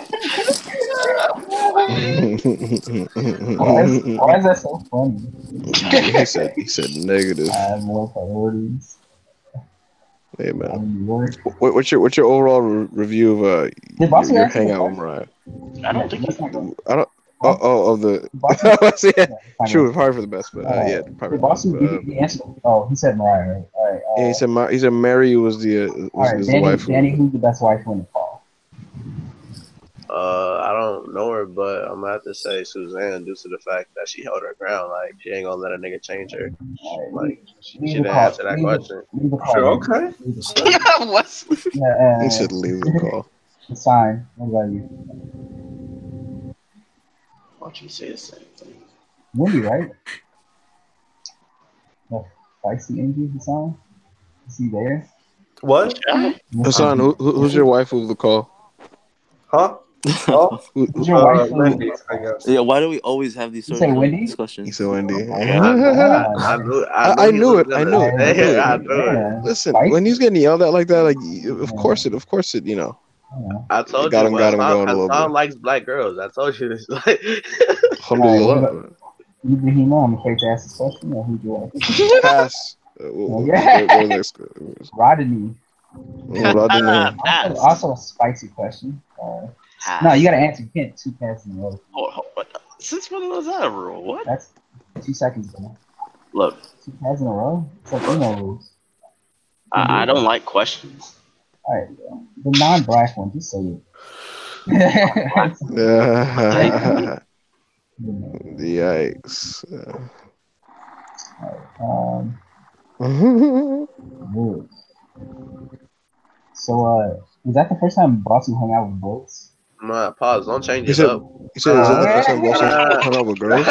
S3: Why is that so funny?
S1: He said negative.
S3: I have more priorities.
S1: Hey man, what's your overall review of your hangout with Mariah?
S8: I don't think.
S1: I Of the. Yeah, true, probably for the best, but yeah, probably.
S3: The answer. Oh, he said Mariah. Right? All right.
S1: Yeah, he said Mary was the
S3: Danny,
S1: wife.
S3: Danny, who's the best wife in the call?
S10: I don't know her, but I'm gonna have to say Suzanne due to the fact that she held her ground. Like she ain't gonna let a nigga change her. Like she didn't answer that question.
S7: Sure, okay.
S8: Yeah, what?
S1: He said leave the call.
S3: The sign. What about you?
S8: Why don't you say the same thing?
S3: Wendy, right? The feisty angel, the sign. Is he there?
S7: What?
S1: Hassan, who's your wife of the call?
S7: Huh?
S3: Oh, who's your wife?
S7: Wendy, I guess.
S2: Yeah, why do we always have these sort of discussions?
S1: He said Wendy.
S10: I
S1: knew it. I knew
S10: it.
S1: Listen, when he's getting yelled at like that, like of course it, you know.
S10: I told
S1: got
S10: you,
S1: him going a little bit.
S10: likes black girls. I told you this.
S1: Alhamdulillah.
S3: Ibrahim, I'm afraid to ask this question. Or who do you
S1: Pass.
S3: Rodney. Also a spicy question. No, you gotta answer. You can't 2 passes in a row.
S8: Since when was that a rule? What?
S3: That's 2 seconds ago.
S8: Look.
S3: 2 passes in a row? It's like rules.
S8: I don't like questions.
S3: Alright, the non-brash one, just say it.
S1: Yikes.
S3: So, was that the first time Bossu hung out with girls?
S10: Nah, pause. Don't change it up.
S1: You said, is that the first time Bossu hung out with girls?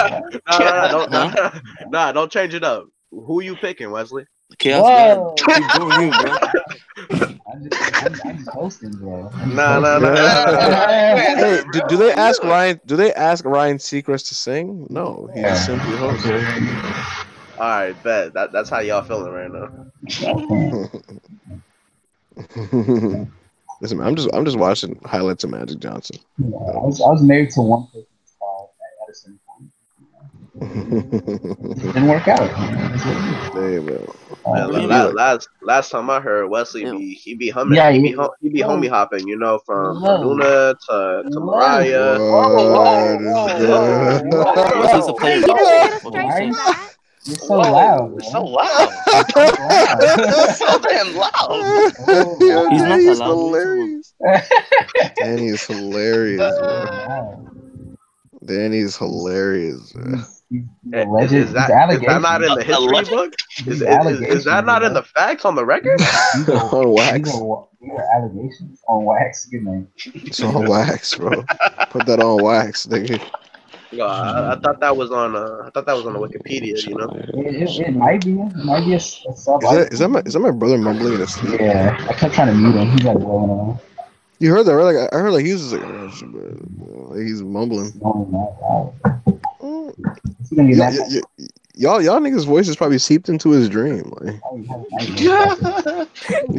S10: Nah, don't change it up. Who you picking, Wesley?
S2: Chaos Man. Keep doing you, bro.
S3: I'm just hosting, bro.
S10: Nah.
S1: Hey, do they ask Ryan? Do they ask Ryan Seacrest to sing? No, he just simply hosts.
S10: All right, bet. That's how y'all feeling right now.
S1: Listen, man, I'm just watching highlights of Magic Johnson.
S3: Yeah, I was married to one person at a certain point. Didn't work out.
S1: There you
S10: go. Last time I heard Wesley he be humming.
S3: Yeah,
S10: he be homie hopping. You know, from Luna to Mariah.
S2: Wesley's a player.
S3: You're so loud.
S8: So loud. So damn loud.
S2: He's not
S1: He's
S2: that loud.
S1: hilarious. Danny's hilarious, bro. Danny's hilarious, bro.
S10: Is that not in the history book? Is that not in the facts on the record?
S1: On wax.
S3: These are allegations on wax. Good name.
S1: It's on wax, bro. Put that on wax, nigga.
S10: I thought that was on. I thought that was on the Wikipedia. You know.
S3: It might be. It might be a sub.
S1: Is that my brother mumbling in his sleep?
S3: Yeah, I kept trying to mute him. He's like rolling around.
S1: You heard that, right? Like I heard like he was just like he's mumbling. Y'all niggas' voices probably seeped into his dream. Like,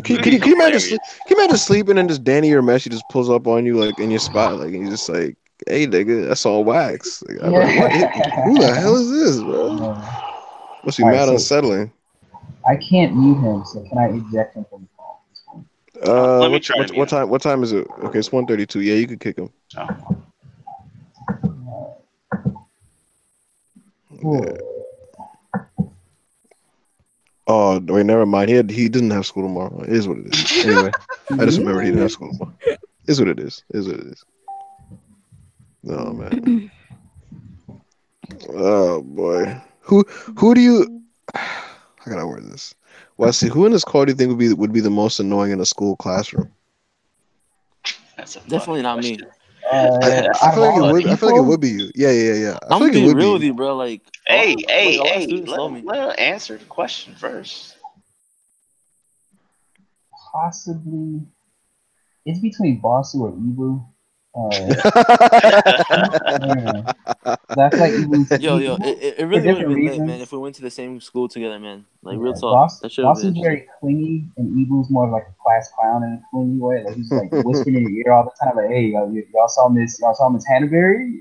S1: can you imagine sleeping and just Danny or Messi just pulls up on you like in your spot, like and he's just like, "Hey, nigga, that's all wax." Like, I'm like, who the hell is this, bro? Must be mad unsettling.
S3: I can't mute him, so can I eject him from the call?
S8: Let me try.
S1: What time is it? Okay, it's 1:32. Yeah, you could kick him. Yeah. Oh wait, never mind. He didn't have school tomorrow. It is what it is. Anyway, I just remembered he didn't have school tomorrow. Is what it is. Is what it is. Oh man. Oh boy. Who do you? How can I word this? Well, see, who in this call do you think would be the most annoying in a school classroom?
S2: That's definitely not me.
S1: I feel like it would be you. Yeah.
S2: I'm gonna be real with you, bro. Like,
S8: hey, let answer the question first.
S3: Possibly, it's between Bossu or Ibu. That's like
S2: yo, it really would have been lit, man, if we went to the same school together, man. Like real talk.
S3: Bossu's very clingy, and Ibu's more like a class clown in a clingy way. Like he's like whispering in your ear all the time, like, "Hey, y'all saw Miss Hannaberry?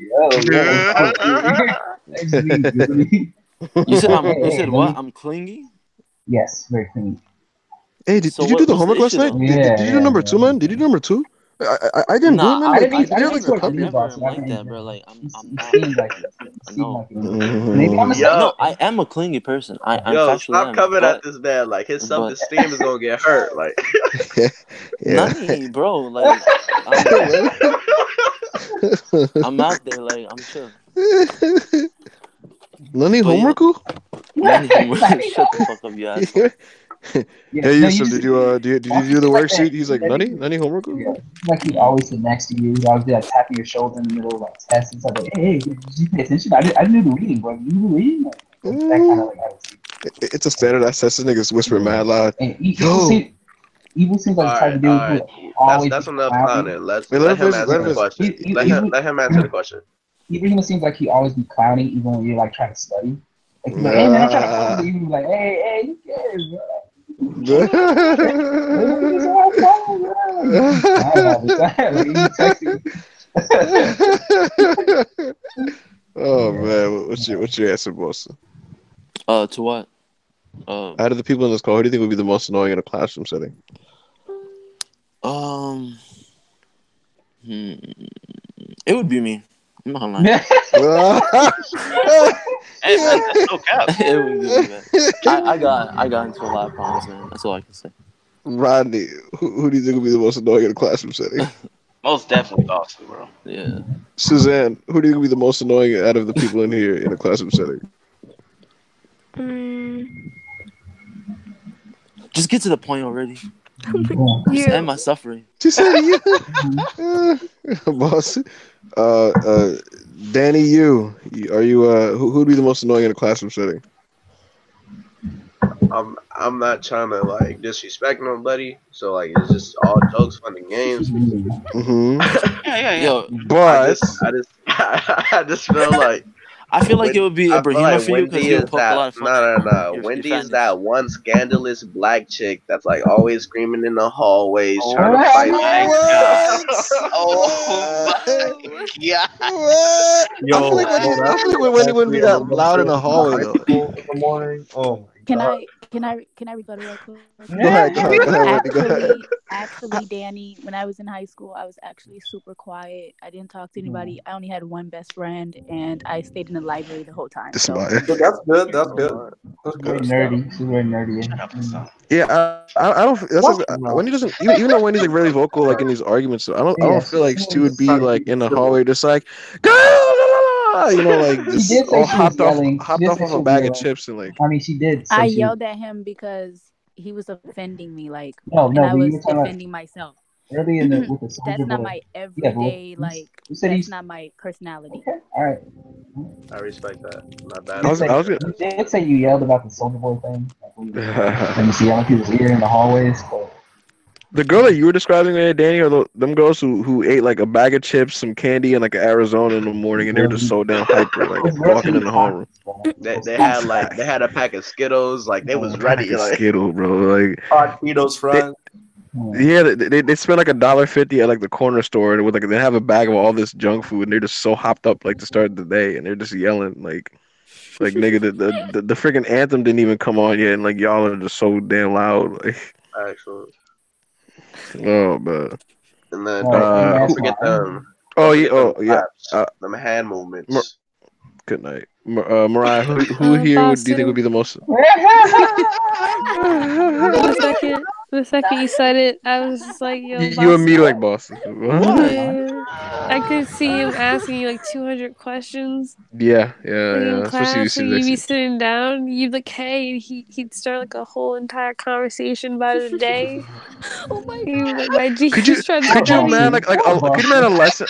S2: You said what? I'm clingy.
S3: Yes, very clingy.
S1: Hey, did you do the homework last night? Did you do number 2, man? Did you do number 2? I didn't do nothing.
S3: I didn't
S2: I've never like that, bro. Like I'm not. No.
S3: Maybe I'm
S2: No, I am a clingy person.
S10: Yo, stop coming at this man. Like his self-esteem is gonna get hurt. Like,
S2: Nani, bro. Like, I'm out there. Like, I'm chill.
S1: Nani homework?
S2: Nani homework. Shut the fuck up, you asshole.
S1: Yeah, Yusuf, did you do the worksheet? He's like, Nani homework?
S3: Yeah. Like he always sit next to you. He always be like tapping your shoulder in the middle of like tests and stuff. Like, hey, did you pay attention? I didn't do the reading, bro. You do the reading? Like, that kind of like attitude.
S1: It's a standardized test. This nigga's whispering mad loud.
S3: Evil seems like the type of dude who always.
S10: That's enough clowning. Let him answer the question. Let him answer the question.
S3: Even seems like he always be clowning even when you're like trying to study. Like, he's like, hey man, I'm trying to study. You be like, hey, who cares, bro?
S1: Oh man, what's your answer, Bossu?
S2: To what?
S1: Out of the people in this call, who do you think would be the most annoying in a classroom setting?
S2: It would be me. I'm not gonna lie.
S8: Hey, man, that's no cap.
S2: It would be me, man. I got into a lot of problems, man. That's all I can say.
S1: Rodney, who do you think would be the most annoying in a classroom setting?
S8: Most definitely Bossu, bro.
S2: Yeah.
S1: Suzanne, who do you think would be the most annoying out of the people in here in a classroom setting?
S2: Just get to the point already. Just end my suffering.
S1: She said you. Boss. Danny, you are you who would be the most annoying in a classroom setting?
S10: I'm not trying to like disrespect nobody, so like it's just all jokes, fun and games.
S8: Yeah.
S2: Yo,
S1: but
S10: I just feel like
S2: I feel like it would be Ibrahima for you because you poke a lot of fun.
S10: No. Wendy is that one scandalous black chick that's like always screaming in the hallways trying to fight.
S8: Oh my god!
S1: Yo, I feel like Wendy wouldn't be that loud in the hallway though.
S9: In the morning. Oh my god.
S6: Can I rebuttal real quick?
S1: Go ahead, Wendy, go ahead.
S6: Actually, Danny, when I was in high school, I was actually super quiet. I didn't talk to anybody. I only had one best friend, and I stayed in the library the whole time. So.
S9: That's good. That's good.
S3: That's very nerdy. She's very nerdy.
S1: Yeah, I don't. That's like, Wendy doesn't. Even though Wendy's like really vocal, like in these arguments, I don't feel like she would be like in the hallway just like, you know, like just all hopped off of a bag of chips and like.
S3: I mean, she did.
S6: I yelled at him because he was offending me, like,
S3: and
S6: I was defending myself.
S3: Early in with the
S6: that's not my everyday, like, that's not my personality.
S3: Okay. All right.
S10: I respect that. Not bad.
S3: You did say you yelled about the Soldier Boy thing. And you see yelling people's ear in the hallways. But...
S1: The girl that you were describing there, Danny, are them girls who ate like a bag of chips, some candy, and like an Arizona in the morning, and they're just so damn hyper, like walking in the hallroom.
S10: They had a pack of Skittles, like they was ready. Like
S1: Skittles, bro, like
S9: hot Cheetos fries.
S1: Yeah, they spend like $1.50 at like the corner store, and with like they have a bag of all this junk food, and they're just so hopped up like to start the day, and they're just yelling like nigga, the freaking anthem didn't even come on yet, and like y'all are just so damn loud. Like,
S10: actually.
S1: Oh man.
S10: And then don't forget them. Them hand movements.
S1: Good night, Mariah. Who here do you think would be the most?
S11: The second you said it, I was just like, yo,
S1: you and me like Boston.
S11: I could see him asking you like 200 questions.
S1: Yeah.
S11: In class, and you'd be sitting down, you'd like, hey, and he'd start like a whole entire conversation about his day.
S6: Oh my god!
S11: Like,
S1: could you imagine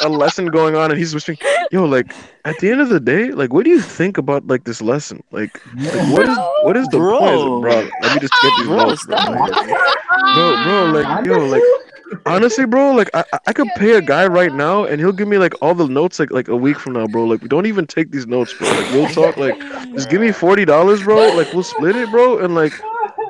S1: a lesson going on, and he's whispering, yo, like at the end of the day, like what do you think about like this lesson? Like what is the point, bro? Let me just get these notes, bro. Bro, like yo, like honestly, bro, like I could pay a guy right now and he'll give me like all the notes like a week from now, bro. Like don't even take these notes, bro. Like we'll talk, like just give me $40, bro. Like we'll split it, bro, and like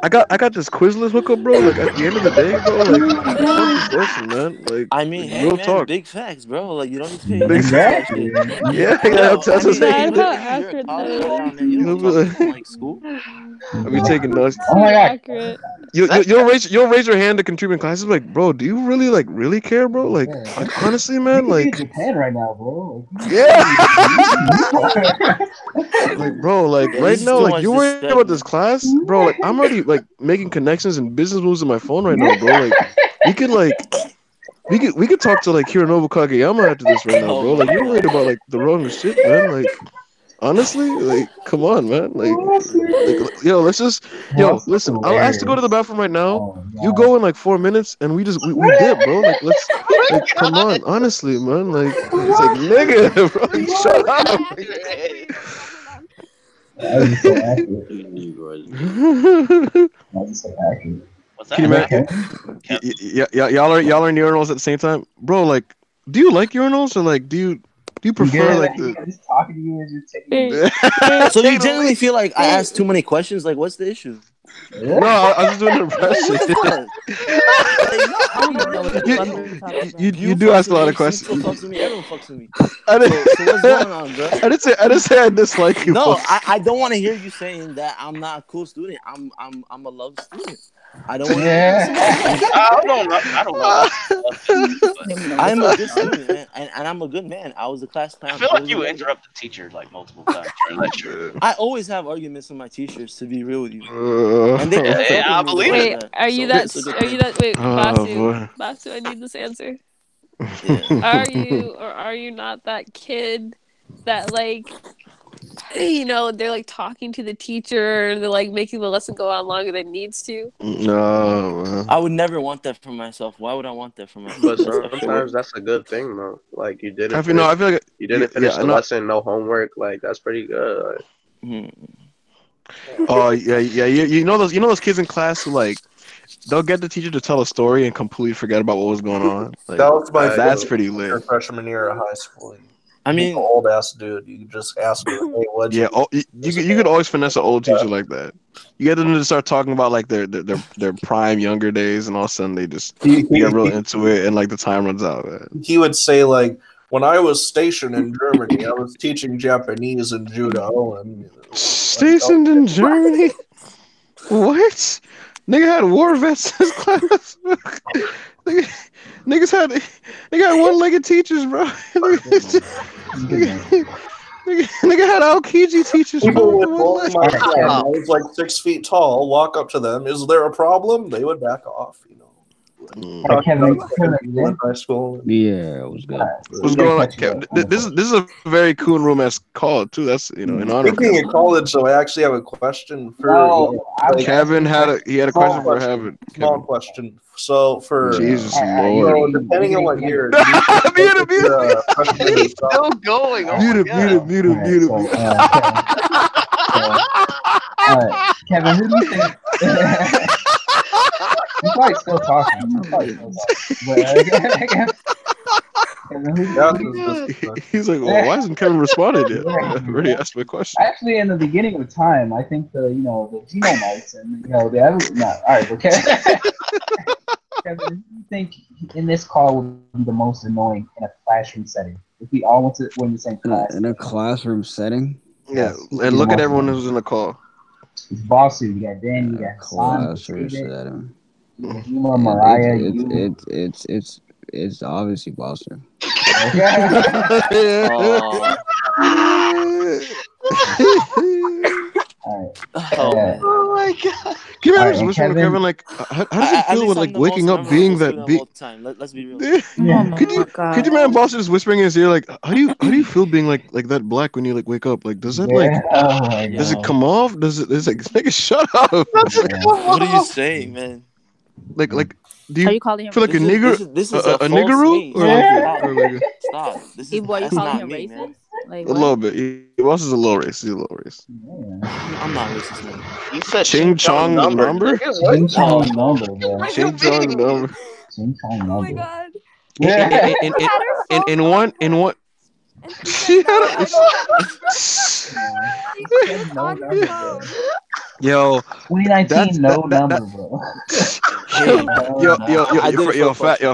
S1: I got this Quizlet hookup, bro. Like at the end of the day, bro. Like fuck this lesson, man. Like
S2: I mean, hey,
S1: real
S2: man,
S1: talk.
S2: big facts, bro. Like you don't need to pay
S1: Big
S2: attention
S1: facts.
S2: to that shit.
S1: Yeah, that's
S2: I
S1: what I'm
S2: mean,
S1: saying.
S11: How
S2: you're a
S11: accurate
S2: college
S11: that
S2: background,
S11: is.
S2: man. You don't like school.
S1: I be taking notes.
S3: Oh my god.
S11: Accurate.
S1: You'll raise your hand to contribute in classes. Like, bro, do you really care, bro? Like, honestly, man,
S3: You could be in
S1: like,
S3: Japan right now, bro.
S1: like, bro, like
S2: Yeah,
S1: right
S2: this is
S1: now,
S2: too
S1: like
S2: much
S1: you're
S2: to
S1: worried
S2: say,
S1: about this
S2: man.
S1: class, bro. Like, I'm already like making connections and business moves in my phone right now, bro. Like, we could talk to like Hironobu Kageyama after this right now,
S2: Oh
S1: bro.
S2: my
S1: Like, you're worried
S2: god.
S1: about like the wrong shit, man. Like, honestly, like, come on, man. Like, yo, let's just, yo, listen. I'll ask to go to the bathroom right now. You go in like 4 minutes, and we dip, bro. Like, let's, like, come on, honestly, man. Like, it's like, nigga, bro, shut up.
S3: That was so accurate. That was so accurate.
S8: What's
S1: Can you
S8: that?
S1: imagine? Y'all are in urinals at the same time, bro. Like, do you like urinals or like do you prefer like the?
S3: Just talking to you as you're taking.
S2: So you genuinely feel like I asked too many questions? Like, what's the issue?
S1: No, I was just doing an impression. You do ask a lot of questions.
S2: Still fucks with me. Everyone fucks with me. So what's going on, bro?
S1: I didn't say I dislike you.
S2: No, I don't want to hear you saying that I'm not a cool student. I'm a love student. I don't want to.
S8: I don't know.
S2: I'm a good student, man, and I'm a good man. I was a class clown.
S8: I feel like you interrupt the teacher like multiple times during lecture.
S2: I always have arguments with my teachers, to be real with you.
S1: And
S2: they
S8: I believe
S11: Wait,
S8: it.
S11: are you that? Wait,
S1: boy.
S11: Basu, I need this answer.
S2: Yeah.
S11: Are you not that kid that like, you know, they're like talking to the teacher and they're like making the lesson go on longer than it needs to?
S1: No, man.
S2: I would never want that for myself. Why would I want that for myself?
S10: But sometimes that's a good thing, though. Like you didn't.
S1: I feel like
S10: you didn't finish the lesson, no homework. Like that's pretty good.
S1: Oh yeah. You know those kids in class who like they'll get the teacher to tell a story and completely forget about what was going on. Like,
S7: That was my
S1: that's pretty lit.
S7: Freshman year of high school.
S2: I mean,
S7: old ass dude. You just ask her, hey, what?
S1: Yeah, you could always finesse an old teacher like that. You get them to start talking about like their prime younger days, and all of a sudden they just get real into it, and like the time runs out. Man.
S7: He would say like, when I was stationed in Germany, I was teaching Japanese and judo. And
S1: stationed in Germany? What? Nigga had war vets in his class. Niggas had one-legged teachers, bro. Nigga had Aokiji teachers.
S7: People with both my hand, I was like 6 feet tall. Walk up to them. Is there a problem? They would back off. You know.
S3: Kevin,
S7: high school.
S9: Yeah, it was good.
S1: What's going on, Kevin? This is a very cool room-esque call too. That's in honor.
S7: Speaking of college, so I actually have a question for
S1: Kevin. Had a question for Kevin.
S7: Small question. So for
S1: Jesus Lord,
S7: depending on what year,
S8: He's still going.
S1: Mute him.
S3: Kevin, who do you think? He's probably still talking.
S1: He's like, well, why hasn't Kevin responded yet? I already asked my question.
S3: Actually, in the beginning of time, I think the Genomites and all right, okay. Kevin, who do you think in this call would be the most annoying in a classroom setting? If we all went in the same class.
S9: In a classroom setting?
S1: Yeah, and look at everyone who's in the call.
S3: It's Bossu, you got Danny, you got
S9: classroom setting.
S3: Mariah.
S9: It's obviously Bossu.
S8: Oh my god!
S1: Can you imagine whispering to Kevin like, how does it feel with like waking up being that big?
S2: Let's be real.
S1: Could you imagine Boss just whispering in his ear like, how do you feel being like that black when you like wake up? Like, does that does it come off? Does it? It's like, nigga, shut up.
S2: What are you saying, man?
S1: Like, do you
S11: calling him
S1: feel like a nigger?
S2: This is a
S1: niggeroo?
S2: Stop. This is
S11: calling him
S2: me,
S11: racist?
S2: Man.
S11: Like,
S1: a little bit. Boss is a little racist. He's a little racist.
S2: I'm not racist, man.
S8: You said
S1: Ching Chong's number?
S3: Ching Chong's number, bro.
S1: Ching Chong's number.
S3: Ching Chong's number.
S5: Oh my god.
S1: In one. She had Yo,
S3: 2019, number, bro.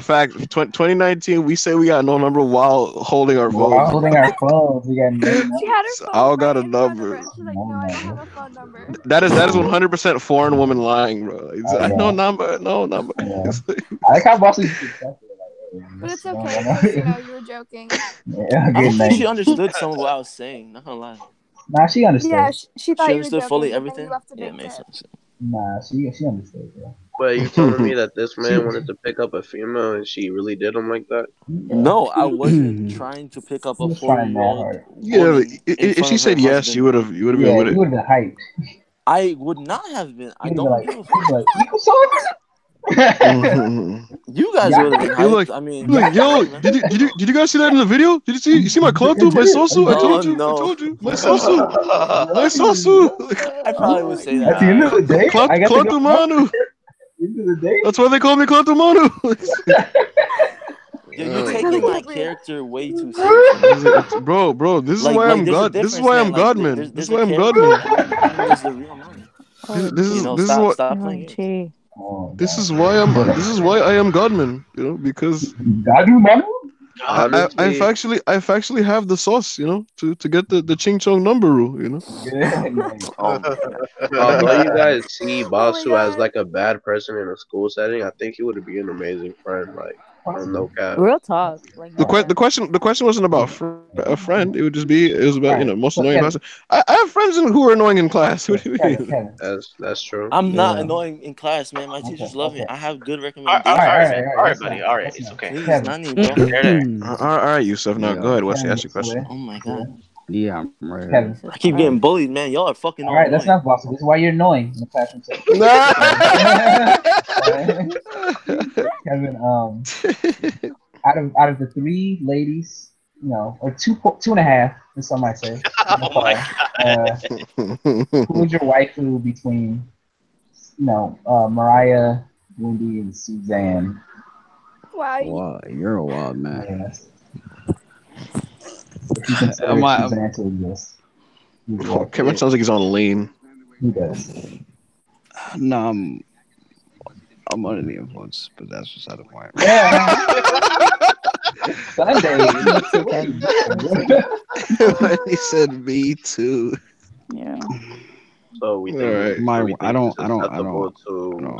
S1: Fact. 2019, we say we got no number while holding our phone.
S3: While holding our phones, we got no number.
S5: She had her phone.
S1: I got a number.
S5: She's like, no, I don't have a phone number.
S1: That is 100% foreign woman lying, bro. No number.
S3: Yeah. I like how Bossu used to accept it.
S5: But it's okay, because, you were joking.
S3: Yeah,
S2: I don't think she understood some of what I was saying. Not gonna lie.
S3: Nah, she understood.
S5: Yeah, she thought
S2: she
S5: you
S2: understood
S5: were joking,
S2: fully everything.
S5: Yeah,
S2: it makes sense.
S3: Nah, she understood. Yeah.
S10: But you telling me that this man wanted to pick up a female and she really did him like that?
S2: No, I wasn't trying to pick up a 4-year-old.
S1: Yeah, if she said yes, you would have been with it.
S3: You would have been hyped.
S2: I would not have been. I don't give a fuck. You guys would have been hyped. I mean,
S1: yo, did you guys see that in the video? Did you see my Clantu, my Sosu? I told you, my Sosu.
S2: I probably would say that.
S3: At the end of the day,
S1: Clantu Manu. That's why they call me Clantu Manu.
S2: You're taking my character way too seriously.
S1: Bro, this is why I'm God. This is why I'm Godman. This is why I'm Godman.
S2: Stop playing games.
S1: This is why I am Godman, because I've actually have the sauce, to get the Ching Chong number,
S10: Will you guys see Bossu as like a bad person in a school setting? I think he would be an amazing friend. Like, no cap.
S6: Real talk. Like,
S1: the question wasn't about a friend. It was about most annoying person. I have friends who are annoying in class. What do you mean?
S10: That's true.
S2: I'm not annoying in class, man. My teachers love me. I have good recommendations.
S8: All right, buddy. All right, it's okay.
S2: Please, Nani, bro.
S1: All right, Yusuf. Now go ahead. Wesley, ask your question.
S2: Oh my god.
S12: Yeah, I'm right.
S2: I keep getting bullied, man. Y'all are fucking.
S3: All right, that's not Bossu. This is why you're annoying in the classroom setting. Kevin, out of the 3 ladies, or 2.5, as some might say. Who was your waifu between, Mariah, Wendy, and Suzanne?
S12: Wow, you're a wild man.
S3: Yes. If you consider Suzanne to exist.
S1: Kevin sounds like he's on lean.
S3: He does.
S12: No, I'm under the influence, but that's beside the point.
S3: Yeah. Sunday.
S1: He said me too.
S6: Yeah.
S10: So we think
S12: I don't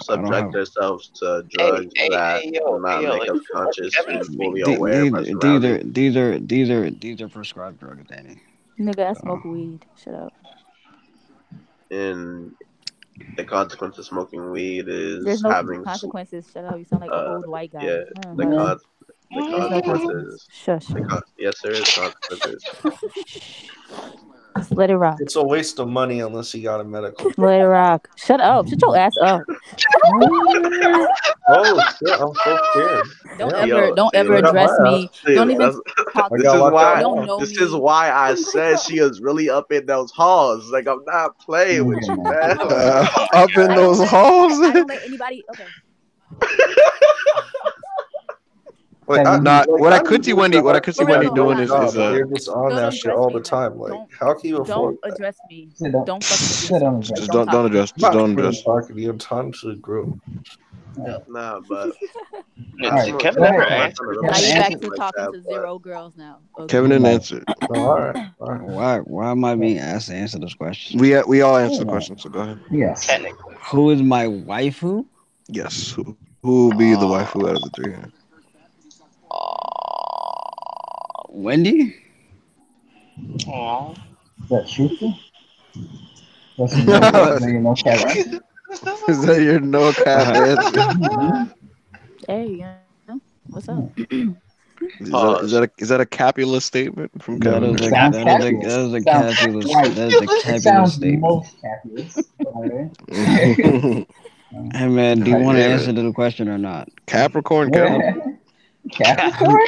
S10: subject ourselves to drugs that will not make us conscious and fully aware of our surroundings.
S12: These are prescribed drugs, Danny.
S6: Nigga, I smoke weed. Shut up.
S10: And the consequence of smoking weed is
S6: there's no
S10: having
S6: consequences. Shut up. You sound like an old white guy.
S10: Yeah, the consequences.
S6: Shush.
S10: Yes, there is consequences.
S6: Just let it rock.
S7: It's a waste of money unless you got a medical.
S6: Let it rock. Shut up. Shut your ass up.
S7: Oh shit! I'm so scared.
S6: Don't ever address me. Don't even talk.
S10: This is why I said she is really up in those halls. Like, I'm not playing with you, man.
S1: Up in those halls.
S6: I don't let anybody. Okay.
S1: What I could see Wendy doing is
S7: you're just on that shit all the time. Like, how can you afford
S6: that? Don't address me.
S3: Don't
S1: address. Just don't address.
S7: Talking to your time to grow.
S10: Nah, but
S8: Kevin never answered.
S6: Now you're back to talking to 0 girls now. Okay.
S1: Kevin didn't answer.
S7: All right.
S12: Why am I being asked to answer this question?
S1: We all answered the question, so go ahead.
S3: Yes.
S8: Technically.
S12: Who is my waifu?
S1: Yes. Who will be the waifu out of the 3?
S12: Wendy?
S8: Aww.
S3: That's truthful? That's no cap.
S1: Is that your no cap answer?
S6: Hey, what's up?
S1: Is that a Capula statement from Kevin?
S12: That is a Capula statement.
S3: Most Capulous.
S12: Hey man, do you want to answer to the question or not?
S1: Capricorn, Kevin.
S3: Capricorn?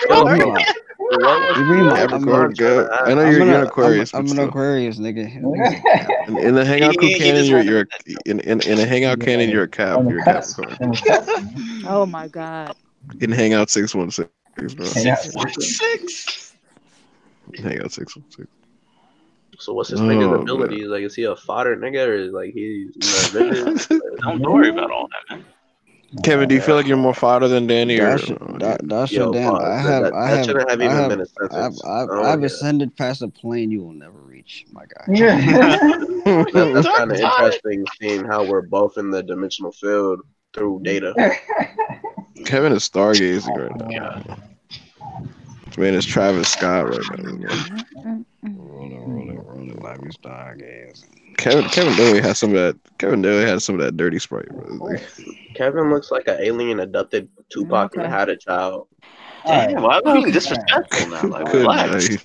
S1: Capricorn, Kev. I know you're an Aquarius.
S12: I'm an Aquarius, nigga.
S1: In the Hangout canon, you're in a Hangout canon, you're a Cap. You're a Capricorn.
S6: Oh my god.
S1: In Hangout 616, bro.
S8: Hangout 616.
S1: Hangout 616.
S10: So what's this nigga's abilities? Like, is he a fodder nigga or is like he's
S4: Don't worry about all that, man.
S1: Kevin, do you feel like you're more fodder than Danny?
S12: That's Dan.
S10: That shouldn't have even been a sentence.
S12: I've ascended past a plane you will never reach, my guy.
S10: That's kind of interesting, seeing how we're both in the dimensional field through data.
S1: Kevin is stargazing right now. This man is Travis Scott right now. Rolling like we stargazing. Kevin Daly has some of that. Kevin Daly has some of that dirty Sprite. Bro.
S10: Kevin looks like an alien abducted Tupac and had a child.
S4: Damn, why are we being disrespectful now? Like, relax.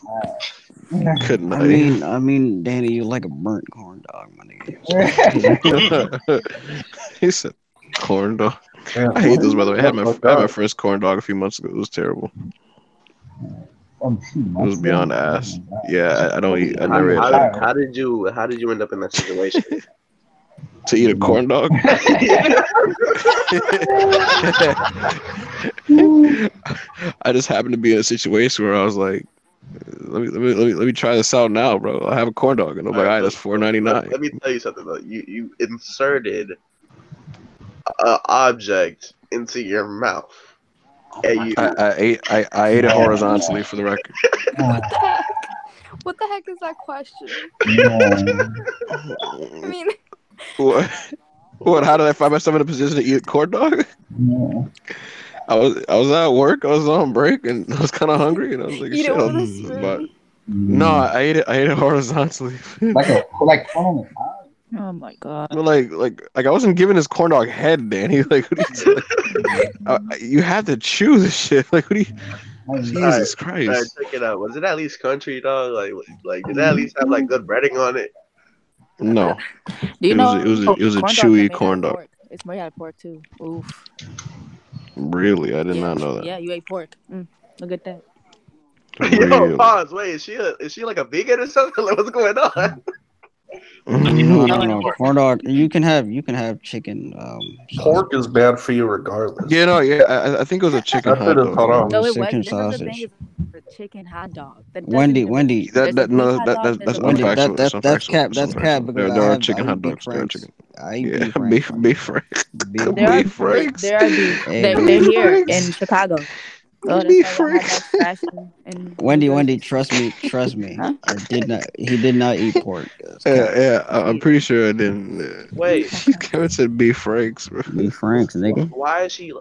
S1: Couldn't
S12: I mean, Danny, you like a burnt corn dog, my nigga.
S1: He said corn dog. I hate those, by the way. I had my first corn dog a few months ago. It was terrible. It was beyond ass. Yeah, I don't eat. I never ate.
S10: How did you end up in that situation?
S1: To eat a corn dog? I just happened to be in a situation where I was like, let me try this out now, bro. I have a corn dog, and I'm like, all right, that's $4.99.
S10: Let me tell you something though. You inserted an object into your mouth. And
S1: I ate it horizontally for the record.
S5: What the heck is that question? I mean,
S1: what? How did I find myself in a position to eat a corn dog? I was at work. I was on break, and I was kind of hungry, and I was like,
S5: eat it with a spoon.
S1: No, I ate it horizontally.
S6: Oh my god!
S1: But like I wasn't giving his corn dog head, Danny. Like, what are you, you have to chew this shit. Like, what do you? Jesus Christ!
S10: All right, check it out. Was it at least country, dog? Like did it at least have like good breading on it?
S1: No.
S6: Do you know
S1: it was a chewy corn dog.
S6: It's made out of pork too. Oof.
S1: Really, I did not know that.
S6: Yeah, you ate pork. Look at that.
S10: Yo, pause. Wait, is she like a vegan or something? Like, what's going on?
S12: No, corn dog. You can have chicken.
S7: Pork is bad for you regardless.
S1: Yeah, no, yeah. I think it was a chicken hot dog.
S6: No, it
S12: chicken
S6: wasn't.
S12: sausage.
S6: This is a chicken hot dog.
S12: Wendy.
S1: That's unfactual.
S12: That's cap. That's cap. Because
S1: there are chicken hot dogs.
S12: I eat beef
S1: franks.
S6: Beef franks. They're here in Chicago.
S1: Beef franks.
S12: Wendy, trust me. Huh? He did not eat pork.
S1: Yeah, I'm pretty sure I didn't.
S10: Wait,
S1: Kevin said beef franks, bro.
S12: Beef franks, nigga.
S10: Why is she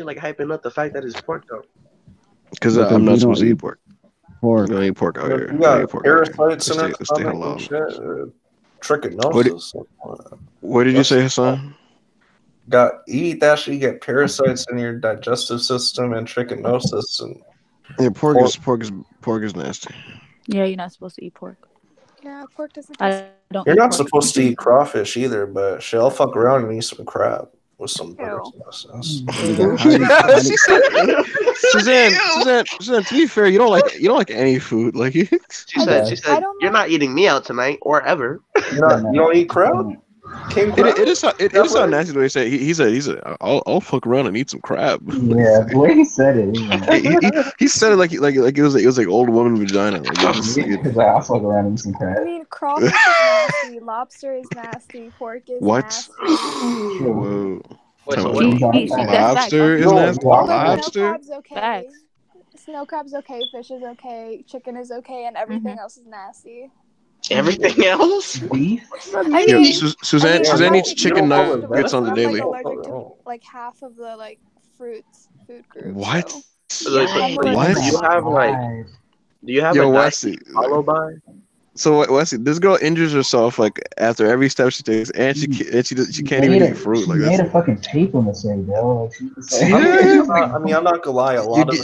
S10: like hyping up the fact that it's pork though?
S1: Because I'm not supposed to eat pork.
S12: Pork.
S1: I don't eat pork out here.
S7: You got parasites in it. Trichinosis.
S1: What did you say, Hassan?
S7: Eat that shit, you get parasites in your digestive system and trichinosis. And
S1: yeah, pork is nasty.
S6: Yeah, you're not supposed to eat pork.
S5: Yeah, pork doesn't.
S7: You're not supposed to eat crawfish either, but I'll fuck around and eat some crab with some butter.
S1: Suzanne, to be fair, you don't like any food. Like she
S10: said, you're not eating me out tonight or ever.
S7: You don't eat crab?
S1: It is so nasty the way he said. He said, I'll fuck around and eat some crab.
S3: Yeah, the way he said it.
S1: He said it like it was like old woman vagina.
S3: I'll fuck around and eat some crab.
S5: I mean, crawfish is nasty. Lobster is nasty. Pork is nasty.
S1: Whoa.
S5: Lobster
S1: is nasty. Lobster.
S5: Crab's okay. Snow crab's okay. Fish is okay. Chicken is okay, and everything else is nasty.
S8: Everything else?
S1: Suzanne eats chicken nuggets on the daily.
S5: I'm allergic to like half of the food groups.
S1: What?
S10: So what? Do you have a diet you follow by?
S1: So Wesley, this girl injures herself like after every step she takes, and she can't even eat fruit.
S3: She made a fucking paper mistake, bro.
S7: I mean, I'm not gonna lie. A lot of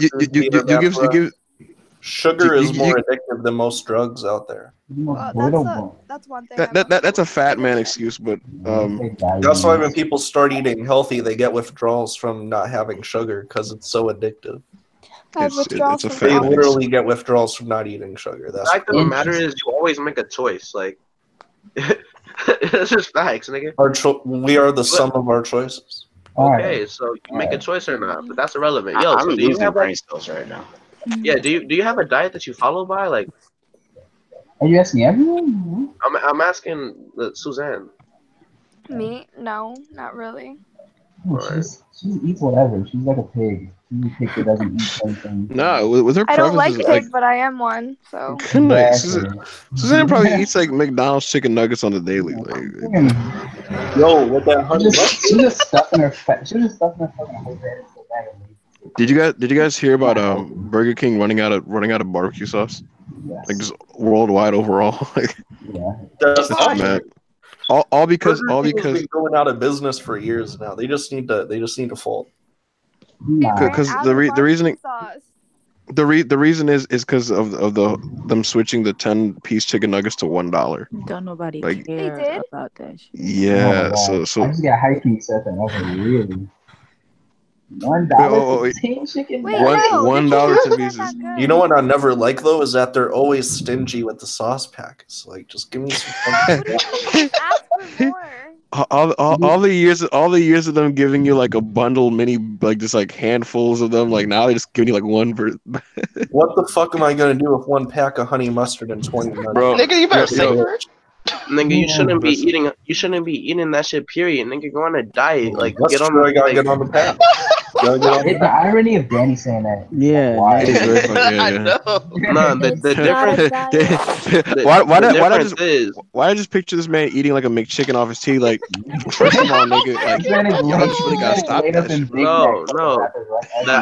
S7: sugar is more addictive than most drugs out there.
S5: That's one thing.
S1: That's a fat man excuse, but
S7: that's why when people start eating healthy, they get withdrawals from not having sugar because it's so addictive. They literally get withdrawals from not eating sugar. That's
S10: the fact of the matter is, you always make a choice. Like, it's just facts, nigga.
S7: We are the sum of our choices.
S10: Okay, so you make a choice or not, but that's irrelevant. Yo,
S8: I'm losing brain cells right now.
S10: Yeah, do you have a diet that you follow by? Like,
S3: Are you asking everyone?
S10: I'm asking Suzanne.
S5: Me? No, not really.
S3: She eats whatever. She's like a pig. She's a pig that doesn't eat anything.
S1: Nah, with her
S5: I don't like
S1: preferences,
S5: pig, but I am one. So.
S1: Suzanne probably eats like McDonald's chicken nuggets on the daily. Like,
S7: yo, with that honey mustard.
S3: She just stuffing her fucking whole head into a bag of meat.
S1: Did you guys hear about Burger King running out of barbecue sauce?
S3: Yes.
S1: Like just worldwide overall. Like,
S3: yeah.
S1: Man. All because
S7: been going out of business for years now. They just need to fold.
S1: Because the reason is because of them switching the 10-piece chicken nuggets to $1.
S6: Don't nobody care about that shit.
S1: Yeah, so
S3: I just got hiking stuff and I was like, really? $1 for 10 chicken nuggets?
S1: $1 to pieces.
S7: You know what I never like though is that they're always stingy with the sauce packets. Like, just give me some.
S1: all the years of them giving you like a bundle mini, like just like handfuls of them, like now they just giving you like one
S7: What the fuck am I gonna do with one pack of honey mustard and 20 nuggets?
S1: Bro,
S8: nigga, you better savor it.
S10: Nigga, you shouldn't be eating that shit, period. Nigga, go on a diet. Like,
S7: get on the path.
S3: It's the irony of Danny saying that.
S12: Yeah,
S3: why?
S1: It is very funny.
S8: I know.
S10: No, the difference.
S1: Why I just picture this man eating like a McChicken off his teeth? Like, first of all, nigga, like, y'all just really gotta stop that shit.
S10: No. The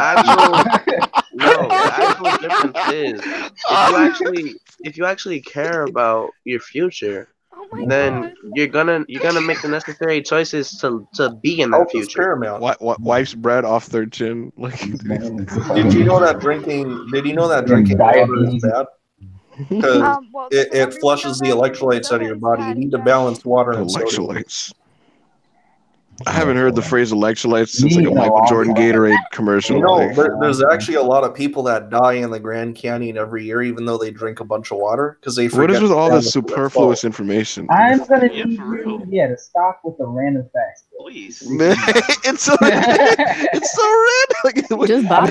S10: actual difference is if you actually care about your future, then you're gonna make the necessary choices to be in that future.
S1: Wife's bread off their chin. Like,
S7: did you know that drinking water is bad? Because it flushes the electrolytes out of your body. You need to balance water and
S1: electrolytes. I haven't heard the phrase electrolytes since like a Michael Jordan Gatorade commercial.
S7: You know, there's actually a lot of people that die in the Grand Canyon every year, even though they drink a bunch of water because they forget.
S1: What is with all this superfluous information?
S3: I'm gonna need you, to stop with the random facts.
S8: Please.
S1: It's so random.
S6: Just
S7: I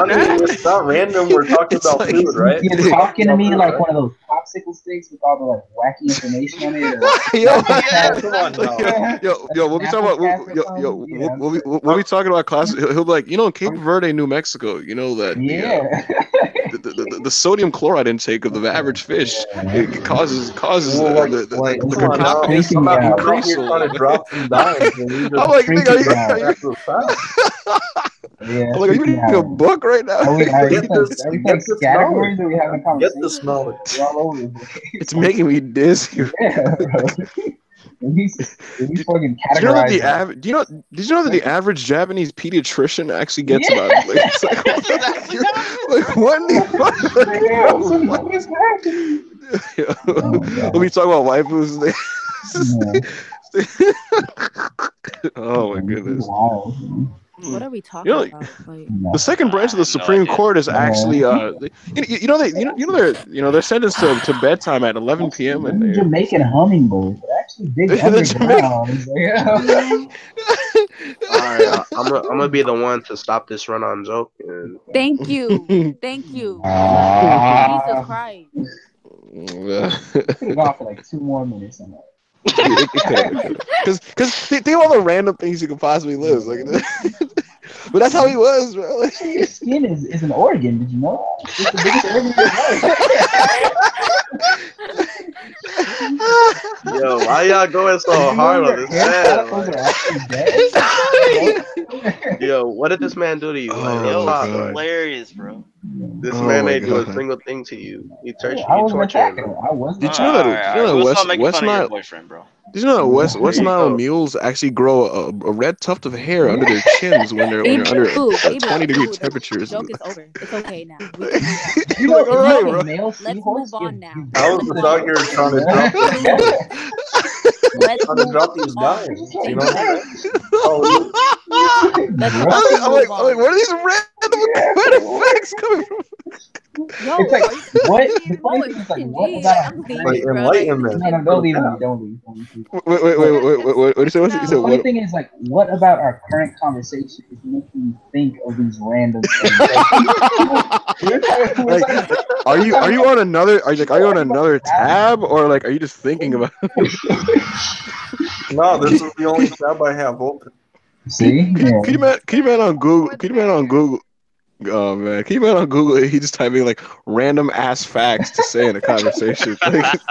S7: mean, it's not random. We're talking about
S1: like,
S7: food, right?
S3: You're talking to me like one of those popsicle sticks with all the like wacky information on it.
S7: Come on now.
S1: Yo, we'll be talking about we'll be talking about class. He'll be like, Cape Verde, New Mexico. You know that the sodium chloride intake of the average fish it causes the cacao increase. I'm like, are you reading a book right now?
S7: Get this knowledge.
S1: It's making me dizzy.
S3: Did you know
S1: that the average Japanese pediatrician actually gets about it? Like, it's like what Let me talk about waifus. Oh my goodness.
S6: What are we talking about? Like,
S1: the second branch of the Supreme Court is actually they're sentenced to bedtime at 11 p.m. and
S3: Jamaican hummingbirds. They actually dig underground.
S10: Alright, I'm gonna be the one to stop this run-on joke.
S6: Thank you. Jesus Christ.
S3: Could have gone for like 2 more minutes on that.
S1: Because think of all the random things you could possibly list. Like, but that's how he was, bro. Like,
S3: your skin is an organ. Did you know that? It's the biggest organ in your life.
S10: Yo, why y'all going so hard on this man? Yo, what did this man do to you?
S8: Yo, it's hilarious, bro.
S10: This man ain't do a single thing to you. He tortured him.
S1: Did you know that West Nile boyfriend, bro? Did you know that West Nile mules actually grow a red tuft of hair under their chins when they're under 20-degree temperatures?
S6: The joke is over. It's okay now.
S3: Let's
S6: move on now.
S7: I was thought you were trying to drop these guys. You know what
S1: I'm like, where are these random facts coming from?
S3: Yo, it's like, what? The funny thing is like, what about
S7: enlightenment?
S3: No, don't leave me.
S1: Wait. What did you say?
S3: The funny thing is like, what about our current conversation is making me think of these random things?
S1: Are you on another? Are you on another tab, or like are you just thinking about?
S7: No, this is the only tab I have open.
S3: See?
S1: Can you man on Google? Can you man on Google? Oh man, can you man on Google? He just typing like random ass facts to say in a conversation.
S7: But
S1: it's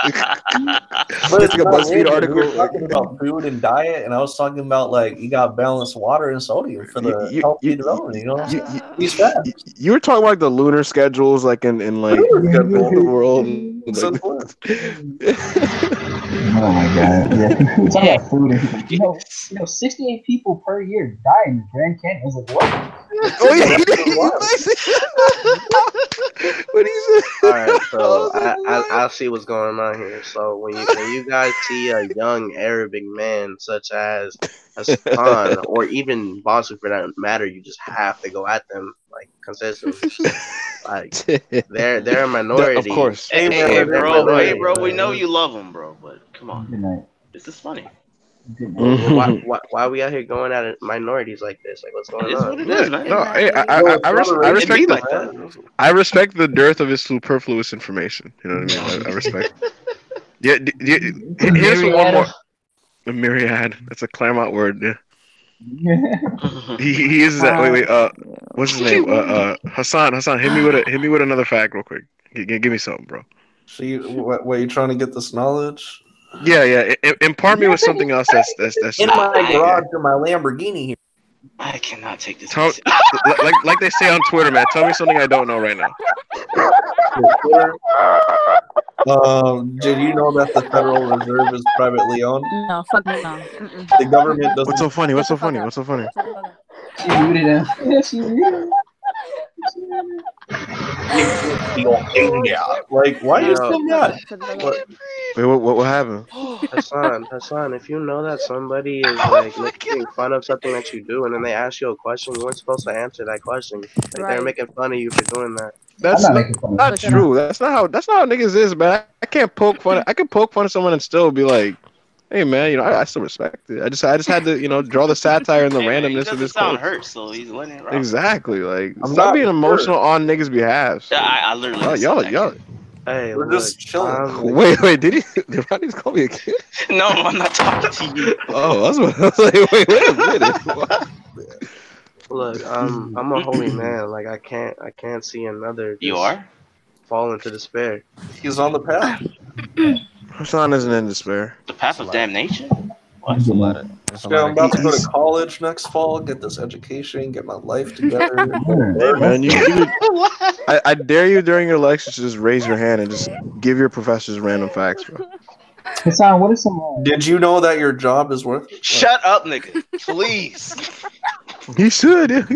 S1: like a BuzzFeed article.
S7: We were talking about food and diet, and I was talking about like you got balanced water and sodium for the healthy development. You know, these facts.
S1: You were talking about the lunar schedules, like in like the world. Like,
S3: oh my god! Yeah, we talk about food and you know, 68 people per year die in the Grand Canyon. I was like, what?
S1: Oh yeah, what do you say?
S10: All right, so I'll see what's going on here. So when you guys see a young Arabic man such as Hassan or even Bossu for that matter, you just have to go at them like consistently. Like they're a minority.
S1: Of course.
S8: Hey, bro, we know you love them, bro, but come on.
S3: Good night.
S8: This is funny.
S10: Why are we out here going at minorities like this? Like, what's going on?
S8: What it is, man.
S1: No, hey, I respect the dearth of his superfluous information. You know what I mean? I respect. Yeah, here's one more. A myriad. That's a Claremont word. Yeah. he uses that. Wait. What's his name? Hassan. Hit me with another fact real quick. Give me something, bro.
S7: So what you trying to get this knowledge?
S1: Yeah. Impart me with something else that's
S7: in my garage or my Lamborghini here.
S8: I cannot take this.
S1: Like they say on Twitter, man. Tell me something I don't know right now.
S7: Did you know that the Federal Reserve is privately owned?
S6: No, fuck no.
S7: The government doesn't.
S1: What's so funny? What's so funny?
S3: She muted him. She muted him.
S7: Like, why are you still mad?
S1: Wait, what happened?
S10: Hassan, if you know that somebody is like making fun of something that you do, and then they ask you a question, you weren't supposed to answer that question. Like they're making fun of you for doing that.
S1: That's not true. That's not how niggas is, man. I can't poke fun. I can poke fun at someone and still be like, "Hey, man, you know, I still respect it." I just had to, you know, draw the satire and the randomness of this.
S8: Sound hurt, so he's letting it rock.
S1: Exactly. Like, stop being emotional on niggas' behalf. So.
S8: Yeah, I literally.
S1: Y'all.
S10: Hey,
S7: we're just chilling.
S1: Wait, did Ronnie just call me a kid?
S8: No, I'm not talking to you.
S1: Oh, I was like, wait a minute.
S10: Look, I'm a holy man. Like I can't see another.
S8: You are?
S10: Fall into despair.
S7: He's on the path.
S1: Hassan isn't in despair.
S8: The path of damnation? What?
S7: Yeah, I'm about to go to college next fall, get this education, get my life together.
S1: Hey, man, I dare you during your lectures to just raise your hand and just give your professors random facts, bro.
S3: Hassan, what is some?
S7: Did you know that your job is worth it?
S8: Shut up, nigga. Please.
S1: You should. Did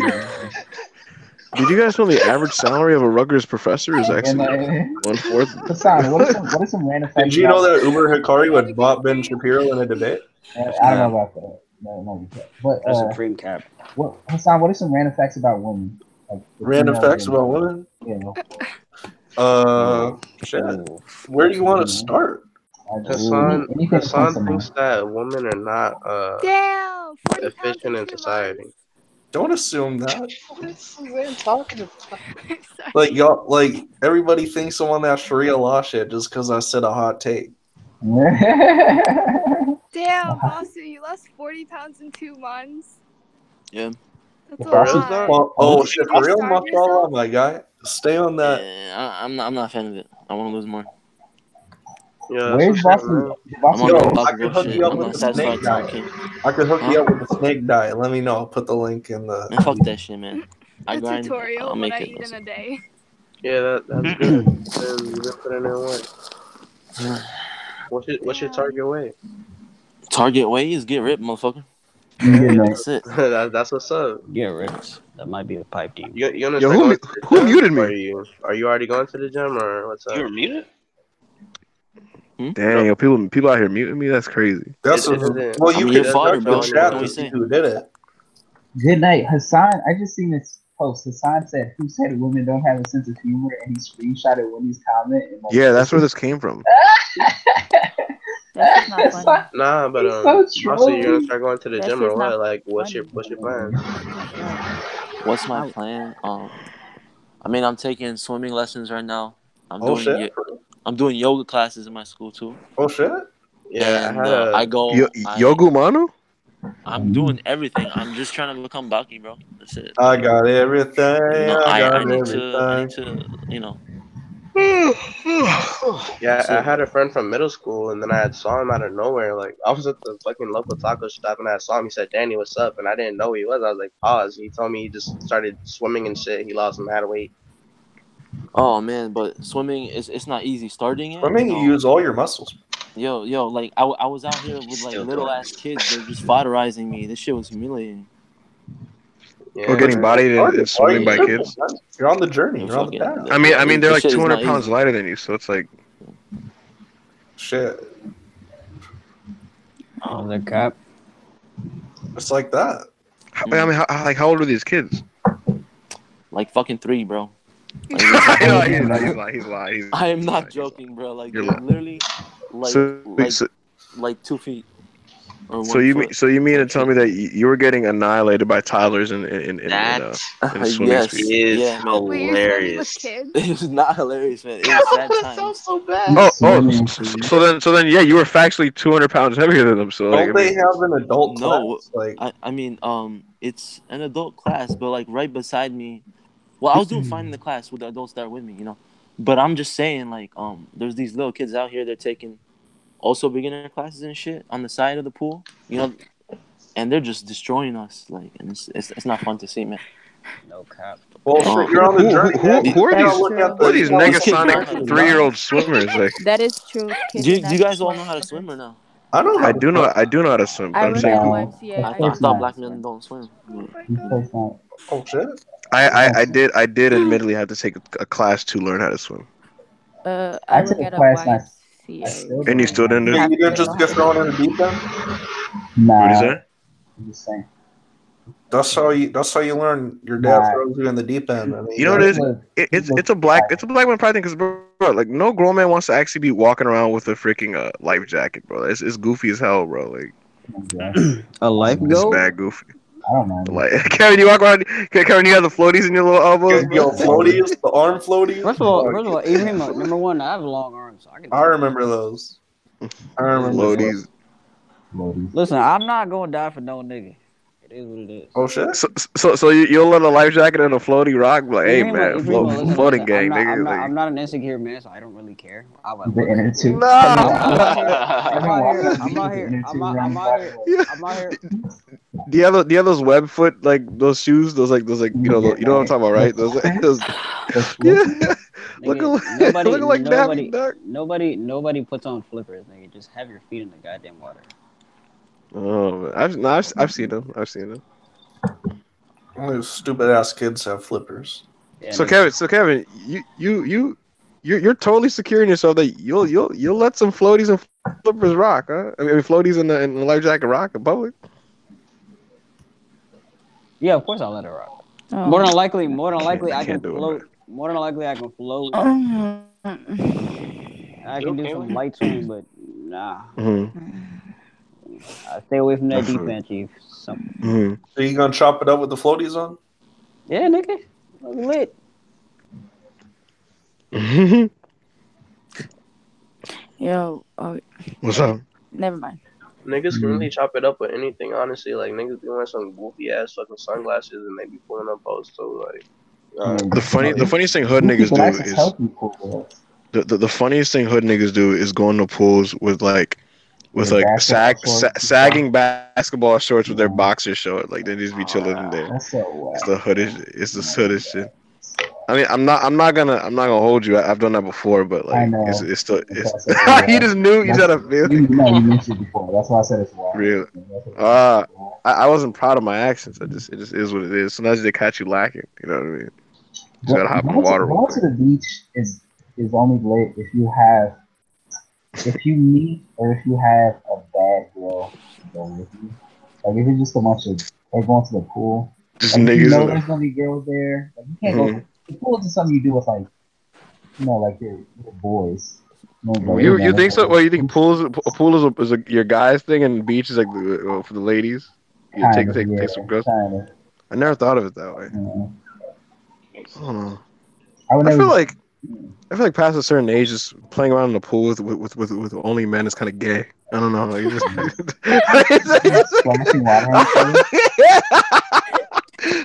S1: you guys know the average salary of a Rutgers professor is actually 1/4?
S3: Hassan, what is some random facts?
S7: Did you know that Uber Hikari would bought Ben Shapiro in a debate?
S3: I don't know about that. No, but
S12: that's a cream cap.
S3: Hassan, what are some random facts about women? Like,
S7: random facts about women?
S3: Yeah.
S7: Shit. Where do you want to start?
S10: Hassan thinks that women are not efficient in society.
S7: Don't assume that. Like y'all, like everybody thinks I'm on that Sharia law shit just because I said a hot take.
S5: Damn, Bossu, you lost 40 pounds in 2 months.
S11: Yeah.
S5: That's a lot.
S7: Oh shit, for real, mashallah, my guy. Stay on that.
S11: Yeah, I'm not a fan of it. I want to lose more.
S10: Yeah,
S3: where's Bossu?
S7: I could hook you up with the snake dye. I could hook you up with the snake dye. Let me know. I'll put the link in the.
S11: Man, fuck that shit, man. I grind.
S5: Tutorial
S11: I'll make
S5: what I
S11: it.
S5: eat in a day.
S10: Yeah, that's good. You've been putting in work. What's your target weight?
S11: Target weight is get ripped, motherfucker.
S3: That's
S11: it.
S10: That's what's up.
S12: Get ripped. That might be a pipe dream.
S10: You understand?
S1: Yo, who muted me?
S10: Are you already going to the gym or what's up?
S8: You were muted?
S1: Dang, yo, people out here muting me. That's crazy.
S7: That's well, you can
S11: fodder, bro.
S7: chat to see who did it.
S3: Good night, Hassan. I just seen this post. Hassan said, "Who said women don't have a sense of humor?" And he screenshotted Wendy's comment. And like,
S1: yeah, that's where this came from.
S6: That's not funny.
S10: Nah, but
S3: so
S10: also you're gonna start going to the gym or what? Like, what's your plan?
S11: What's my plan? I mean, I'm taking swimming lessons right now.
S2: I'm doing yoga classes in my school too.
S7: Oh shit!
S10: Yeah,
S2: and I go.
S1: Yogu Manu?
S2: I'm doing everything. I'm just trying to become Baki, bro. That's it.
S7: I got everything.
S2: I need to,
S10: Yeah, I had a friend from middle school, and then I had saw him out of nowhere. Like, I was at the fucking local taco shop, and I saw him. He said, "Danny, what's up?" And I didn't know who he was. I was like, "Pause." He told me he just started swimming and shit. He lost some mad weight.
S2: Oh man, but swimming it's not easy starting it.
S7: Swimming, you use all your muscles.
S2: Yo, like I was out here with like little ass kids. They're just fodderizing me. This shit was humiliating.
S1: Yeah, or getting bodied and swimming by kids.
S7: You're on the journey. You're on the path.
S1: I mean, they're like 200 pounds lighter than you, so it's like
S7: shit.
S12: Oh, the cap.
S7: It's like that.
S1: I mean, how old are these kids?
S2: Like fucking 3, bro. Like,
S1: he's lying.
S2: I am not joking, bro. Like literally, like 2 feet.
S1: So you mean to tell me that you were getting annihilated by toddlers in swimming?
S8: Yes, is hilarious.
S2: It was not hilarious, man. It was sad times.
S8: That sounds so bad.
S1: So then, yeah, you were factually 200 pounds heavier than them. So
S7: don't they have an adult class?
S2: Like, I mean, it's an adult class, but like right beside me. Well, I was doing fine in the class with the adults that were with me, you know. But I'm just saying, like, there's these little kids out here. They're taking also beginner classes and shit on the side of the pool, you know, and they're just destroying us. Like, and it's not fun to see, man.
S12: No cap.
S7: Well, you're on the journey.
S1: Who are these Negasonic 3-year-old swimmers? Like,
S6: that is true.
S2: Do you guys all know how to swim or no?
S7: I know.
S1: I do know how to swim.
S6: I
S2: thought black men don't swim.
S7: Oh shit.
S1: I did admittedly have to take a class to learn how to swim.
S6: I took a class.
S1: And you still didn't do it?
S7: You didn't just get thrown in the deep end?
S3: Nah.
S1: What is that?
S3: I'm just saying.
S7: That's how you learn. Your dad throws you in the deep end. I mean,
S1: you know what it is? It's a black man pride thing because bro, like no grown man wants to actually be walking around with a freaking life jacket, bro. It's goofy as hell, bro. Like
S12: a life
S1: goat?
S12: goat?
S1: It's bad goofy.
S3: I don't know.
S1: Like Kevin, you walk around. Kevin, you have the floaties in your little elbows.
S7: Yo, floaties, the arm floaties.
S12: First of all, even number one, I have long arms, so
S7: I remember those. I remember
S1: floaties.
S12: Listen, I'm not gonna die for no nigga. It is what it is.
S7: Oh shit.
S1: So you'll let a life jacket and a floaty rock? Like, hey man, floating gang, nigga.
S12: I'm not an insecure man, so I don't really care. I'm out here.
S1: Do you have those web foot like those shoes? Those like you know what I'm talking about, right? Those yeah. Looking like Daffy Duck.
S12: Nobody puts on flippers, nigga. Just have your feet in the goddamn water.
S1: Oh, I've seen them.
S7: Those stupid ass kids have flippers.
S12: Yeah,
S1: so Kevin, you're totally secure in yourself that you'll let some floaties and flippers rock, huh? I mean floaties and the life jacket rock in public.
S12: Yeah, of course I'll let it rock. Oh. More than likely I can float. More than likely I can float. I can do some light swimming, but nah. I stay away from that deep end, Chief.
S7: So you gonna chop it up with the floaties on?
S12: Yeah, nigga. Lit.
S6: Yo.
S1: What's up?
S6: Never mind.
S10: Niggas can really chop it up with anything, honestly. Like, niggas be wearing some goofy ass fucking sunglasses and they be pulling up posts, so like.
S1: The funniest thing hood niggas do is the funniest thing hood niggas do is go into pools with sagging basketball shorts with their boxers short. Like they just be chilling in there. It's the hoodish shit. I mean, I'm not gonna hold you. I've done that before, but like it's still he just knew you had a feeling.
S3: You mentioned it before. That's why I said it's wild.
S1: Really? I wasn't proud of my actions. It just is what it is. Sometimes they catch you lacking. You know what I mean? You gotta hop in the water.
S3: Going to the beach is only lit if you meet or if you have a bad girl go with you. Like if it's just a bunch of they're going to the pool.
S1: Just
S3: like,
S1: niggas.
S3: You know there's gonna be girls there. Like you can't go. The pool is something you do with like like your boys.
S1: You think so? Well, you think a pool is your guys thing, and beach is like for the ladies? You take some girls. I never thought of it that way. I feel I feel like past a certain age, just playing around in the pool with only men is kind of gay. I don't know. Like,
S3: Splashing water on each other.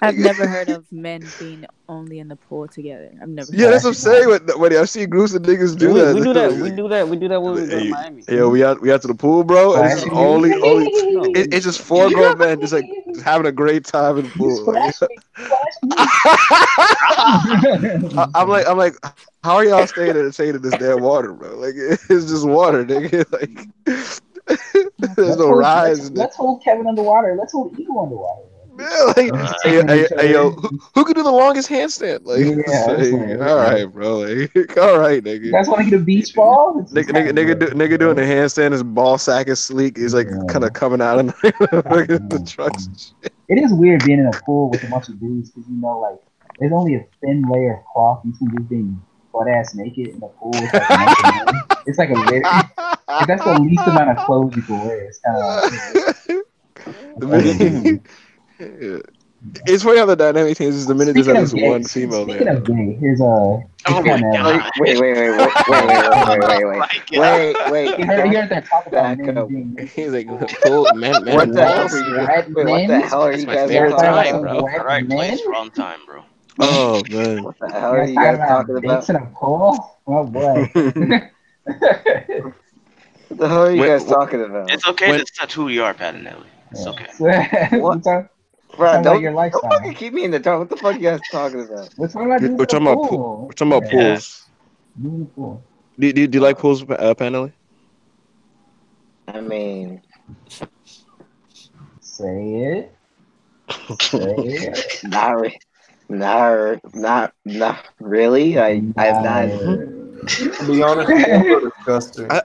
S6: I've never heard of men being only in the pool together. I've never.
S1: Yeah, that's what I'm saying. When I see groups of niggas do that.
S12: We do that. We do that when we go to Miami.
S1: Yeah, we out to the pool, bro. And it's only it's just 4 grown men just like having a great time in the pool. Like, I'm like, how are y'all staying in this damn water, bro? Like, it's just water, nigga. Like, there's no rise.
S3: Let's hold Kevin underwater. Let's hold Eagle underwater.
S1: Yeah, like, hey, yo, who can do the longest handstand? Like, all right, bro. Like, all right, nigga.
S3: You guys want to get a beach ball?
S1: Nigga doing the handstand. His ball sack is sleek. He's like kind of coming out of the trucks.
S3: It is weird being in a pool with a bunch of dudes because like there's only a thin layer of cloth between just being butt ass naked in a pool. With, like, it's like a layer. That's the least amount of clothes you can wear. It's kind of.
S1: It's funny how the dynamic changes the minute there's at least one female there.
S3: Speaking of gay, here's
S8: Oh my god! Wait!
S3: You heard that talk about men being.
S1: He's like, cool, man.
S8: What the hell are you guys talking about, bro?
S4: Right place, wrong time, bro.
S1: Oh man!
S8: What the hell are you guys talking about?
S3: In a pool? Oh boy!
S8: What the hell are you guys talking about?
S4: It's okay. That's who we are, Patinelli. It's okay.
S8: What? Bro, don't fucking keep me in the dark. What the fuck are you guys talking about?
S3: We're talking about
S1: pools. Do you like pools, Patinelli?
S8: I mean,
S3: say it.
S8: Not really. I've not.
S7: To be honest, it's disgusting.
S1: I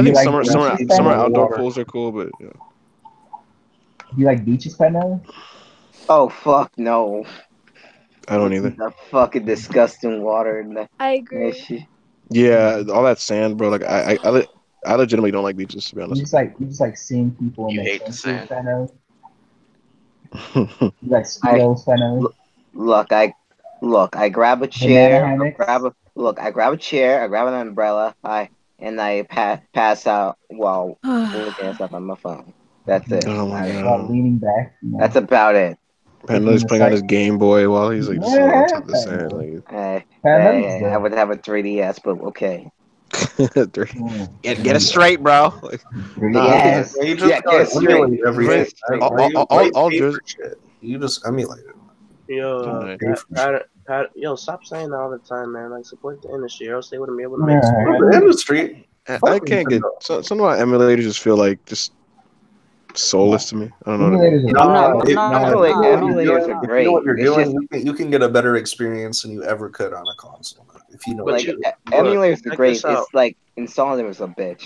S1: think summer outdoor pools are cool, but yeah.
S3: You like beaches, Patinelli?
S8: Oh fuck no!
S1: I don't either.
S8: The fucking disgusting water.
S5: I agree.
S1: Yeah, all that sand, bro. Like I legitimately don't like beaches, to be honest.
S3: You just like seeing people in
S4: You
S3: the
S4: hate the sand.
S3: You like speedos, Patinelli?
S8: Look, I grab a chair. I grab a chair. I grab an umbrella. And I pass out while looking at stuff on my phone. That's it.
S1: Oh my god!
S3: Leaning back.
S8: That's about it.
S1: Patinelli's playing on his Game Boy while he's like just on top of the sand. Like,
S8: I would have a 3DS, but okay.
S1: Get it straight, bro. Like,
S8: yes.
S7: You just emulate everything. You just emulate it.
S10: Yo, stop saying that all the time, man. Like, support the industry, or else they wouldn't be able to make
S7: the industry.
S1: I can't get some of my emulators just feel like just soulless to me. I don't know.
S8: Emulators are great.
S7: You know what you're doing? You can get a better experience than you ever could on a console. If you know
S8: what you're doing. Emulators are great. It's like installing them is a bitch.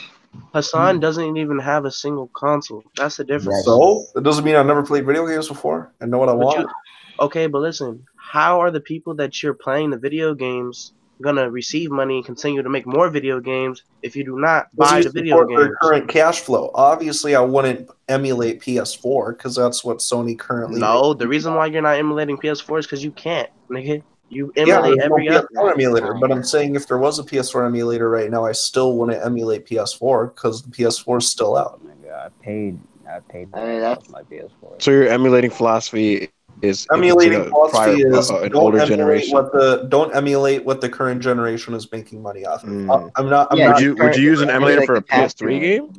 S10: Hassan doesn't even have a single console. That's the difference.
S7: So that doesn't mean I've never played video games before and know what I want.
S10: Okay, but listen, how are the people that you're playing the video games gonna receive money and continue to make more video games if you do not buy the video games?
S7: Their current cash flow. Obviously, I wouldn't emulate PS4 because that's what Sony currently.
S10: No, the reason why you're not emulating PS4 is because you can't, nigga. You emulate every other
S7: emulator, but I'm saying if there was a PS4 emulator right now, I still wouldn't emulate PS4 because the PS4 is still out.
S12: Oh my god, I paid.
S8: I mean, that's
S12: my PS4.
S1: So your emulating philosophy is
S7: emulating philosophy is
S1: an older generation.
S7: Don't emulate what the current generation is making money off of.
S1: Would you use an emulator for a PS3 game?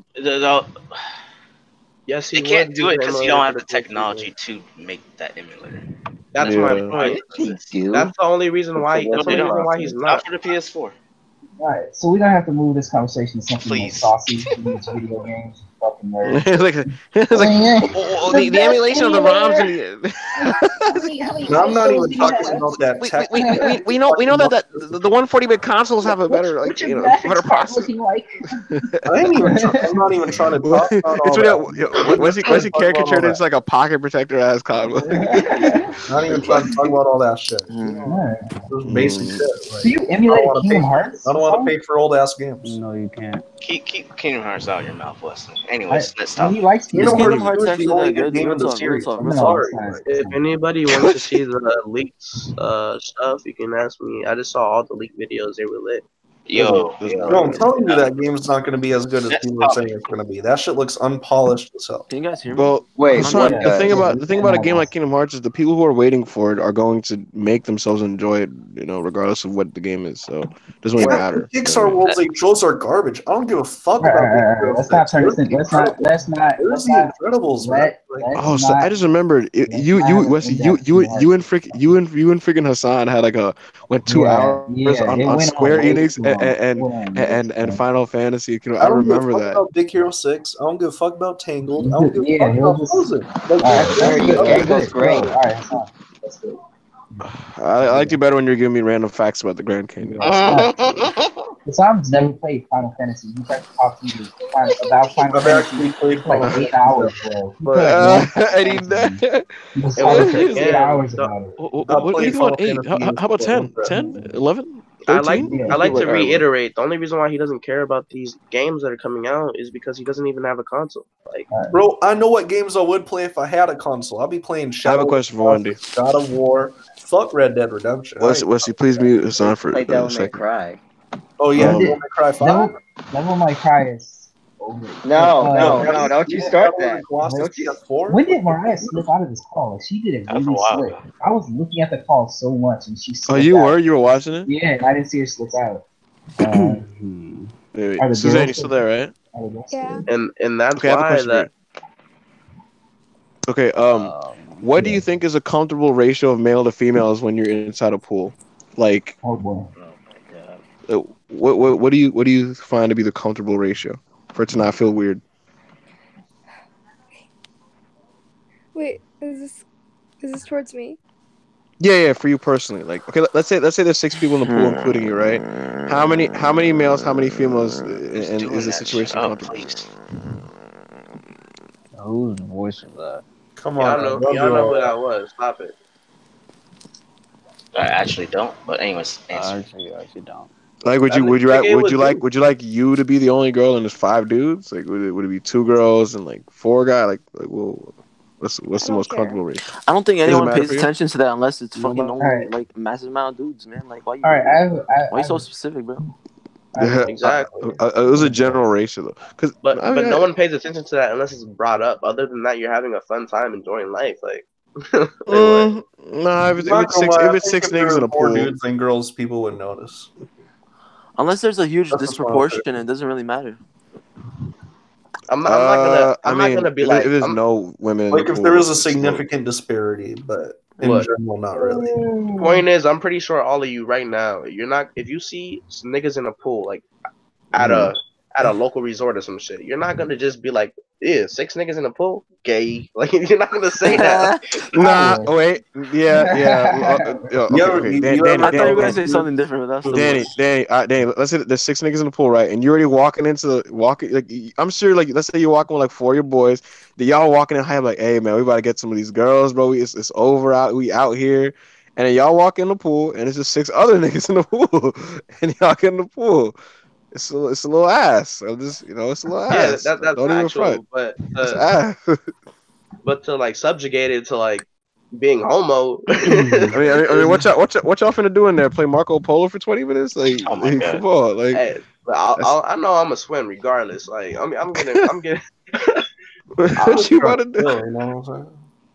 S10: Yes,
S4: you can't do it because you don't have the technology to make that emulator.
S10: That's my point. That's the only reason why. That's the only reason why he's not
S4: for the PS4.
S3: All right, so we're gonna have to move this conversation to something more saucy. These video games, fucking nerds.
S1: the emulation of the ROMs.
S7: I'm not even talking about that.
S1: We know that the 140-bit consoles have a better better processor.
S7: I'm not even trying to talk about all that.
S1: What's he caricatured? It's like a pocket protector ass combo.
S7: Not even trying to talk about all that shit. Just basic shit.
S3: Do you emulate Kingdom Hearts?
S7: I don't want to pay for old ass games.
S12: No, you can't.
S4: Keep Kingdom Hearts out of your mouth, Wesley. Anyways, let's stop.
S3: He likes
S10: Kingdom Hearts actually that good. If anybody anybody wants to see the leaked stuff, you can ask me. I just saw all the leaked videos; they were lit.
S7: Yo, I'm telling you that game's not going to be as good as people are saying it's going to be. That shit looks unpolished as hell.
S2: Can you guys hear me?
S1: Well,
S8: Wait,
S1: Hassan, the thing about a game like Kingdom Hearts is the people who are waiting for it are going to make themselves enjoy it, regardless of what the game is. So it doesn't really matter.
S7: Pixar World's shows are garbage. I don't give a fuck about
S3: Let's not turn this into. Let's not.
S7: The Incredibles, man.
S1: So I just remembered you and freaking Hassan had went 2 hours on Square Enix and Final Fantasy. I remember that.
S7: I don't give a fuck about Big Hero 6. I don't give a fuck about Tangled. I don't give a fuck about Frozen.
S8: That's great.
S3: All right, that's good.
S1: I liked you better when you're giving me random facts about the Grand Canyon.
S3: Sam's never played Final Fantasy. He tried to talk to you about Final Fantasy for like 8 hours, bro. He was talking for 8 hours about it.
S1: What do you want? 8? How about 10? 10? 11?
S10: I like to reiterate, the only reason why he doesn't care about these games that are coming out is because he doesn't even have a console. Like,
S7: bro, I know what games I would play if I had a console. I'll be playing
S1: I have a question for Wendy.
S7: God of War. Fuck Red Dead Redemption.
S1: Wesley, please mute Hassan for
S8: like
S1: a second.
S8: Cry.
S7: Oh yeah, Devil May Cry 5.
S3: Devil May Cry is over.
S8: No, don't you start that.
S3: When did Mariah slip out of this call? She did it really slick. I was looking at the call so much, and she slipped
S1: you
S3: out.
S1: were watching it?
S3: Yeah, and I didn't see her slip out.
S1: Suzanne, you still there, right?
S5: Yeah.
S10: And that's why that.
S1: Okay. What do you think is a comfortable ratio of male to females when you're inside a pool? Like,
S3: oh boy.
S1: What do you find to be the comfortable ratio for it to not feel weird?
S5: Wait, is this towards me?
S1: Yeah, for you personally. Like, okay, let's say there's 6 people in the pool, including you, right? How many males, how many females, and is the situation comfortable?
S12: Whose voice is that?
S10: Come on, y'all know who that was. Stop it.
S4: I actually don't. But anyways,
S12: I actually don't.
S1: Like, would you like you to be the only girl and there's 5 dudes? Like, would it be 2 girls and like 4 guys? Like, well, what's the most comfortable ratio?
S2: I don't think anyone pays attention to that unless it's fucking only like massive amount of dudes, man. Like, why you? Why you so specific, bro?
S10: Exactly.
S1: It was a general ratio though,
S10: but no one pays attention to that unless it's brought up. Other than that, you're having a fun time enjoying life. Like,
S1: if it's 6 niggas in a pool,
S7: dudes and girls, people would notice.
S2: Unless there's a huge disproportion, it doesn't really matter.
S10: I'm not gonna be like
S1: if there's no women.
S7: Like if there is a significant disparity, but in general, not really.
S10: Point is, I'm pretty sure all of you right now, you're not. If you see niggas in a pool, like at a local resort or some shit, you're not gonna just be like, "Yeah, 6 niggas in a pool, gay." Like you're not gonna say that.
S1: Nah, wait, yeah.
S2: I thought you were gonna say something different. But that's
S1: Danny. Let's say there's 6 niggas in the pool, right? And you're already walking like I'm sure, like let's say you're walking with like 4 of your boys. That y'all walking in high, like, hey man, we about to get some of these girls, bro. It's over we out here. And then y'all walk in the pool, and it's just 6 other niggas in the pool, and y'all get in the pool. It's a little ass. I'm just, it's a little ass.
S10: Yeah, that's
S1: don't
S10: actual,
S1: even front.
S10: But to like subjugate it to like being homo.
S1: I mean, what y'all finna do in there? Play Marco Polo for 20 minutes? Like, come on, like.
S10: Hey, I know I'm a swim regardless. Like, I'm getting.
S1: What you want to do?
S7: You know what I'm saying?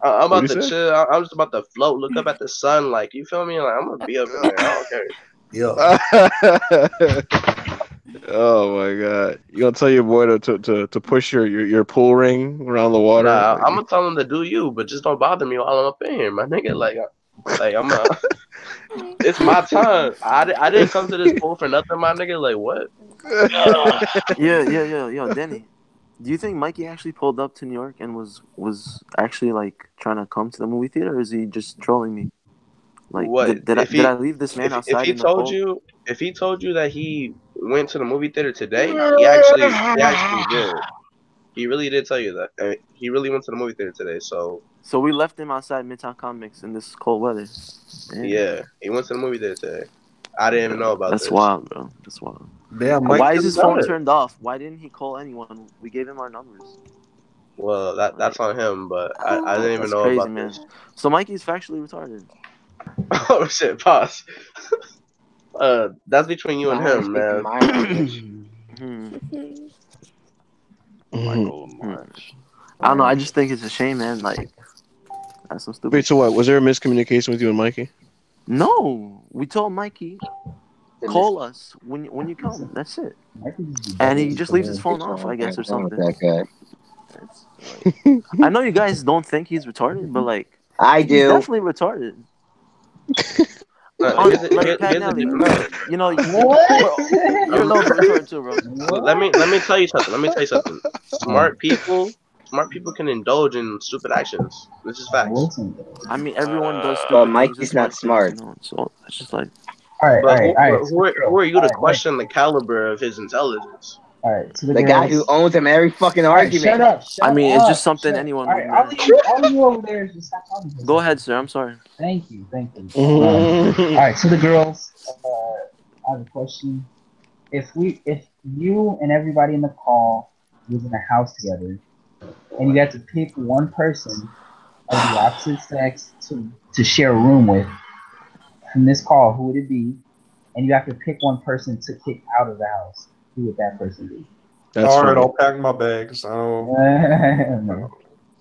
S10: I'm about to chill. I'm just about to float, look up at the sun. Like, you feel me? Like, I'm gonna be up in there. I don't care.
S7: Yeah.
S1: Oh my god! You gonna tell your boy to push your pool ring around the water?
S10: Nah, I'm gonna tell him to do you, but just don't bother me while I'm up in here, my nigga. Like I'm it's my time. I didn't come to this pool for nothing, my nigga. Like what?
S2: Yo, Danny. Do you think Mikey actually pulled up to New York and was actually like trying to come to the movie theater, or is he just trolling me? Like,
S10: what?
S2: Did I leave this man outside?
S10: If he told you that he went to the movie theater today, he actually did. He really did tell you that. He really went to the movie theater today. So
S2: we left him outside Midtown Comics in this cold weather. Damn.
S10: Yeah, he went to the movie theater today. I didn't even know about this.
S2: That's wild, bro. That's wild.
S7: Damn,
S2: why is his phone turned off? Why didn't he call anyone? We gave him our numbers.
S10: Well, that's on him, but I didn't even know
S2: crazy,
S10: about
S2: man.
S10: this.
S2: So Mikey's factually retarded.
S10: Oh shit, pause. That's between you and him, man.
S12: Michael March.
S2: I don't know. I just think it's a shame, man. Like, that's so stupid.
S1: Wait, so what? Was there a miscommunication with you and Mikey?
S2: No, we told Mikey, call us when you come. That's it. And he just leaves his phone off, I guess, or something. I know you guys don't think he's retarded, but like,
S8: I do.
S2: He's definitely retarded. You know, you're a little bit retarded too, bro.
S10: Let me tell you something. Smart people can indulge in stupid actions. This is facts.
S2: I mean, everyone does stupid
S8: But
S2: things.
S8: Mikey's not smart.
S2: Things, you know? So it's just like.
S10: Who are you to question the caliber of his intelligence?
S3: All right, so
S8: the guy who owns him every fucking argument.
S3: Shut up.
S2: I mean, it's just something anyone would
S3: all you over there is just stop talking.
S2: Go ahead, sir. I'm sorry.
S3: Thank you. All right, so the girls, I have a question. If you and everybody in the call was in a house together, and you had to pick one person of the opposite sex to share a room with, from this call, who would it be? And you have to pick one person to kick out of the house. Who would that person be?
S13: All right, I'll pack my bags. I ain't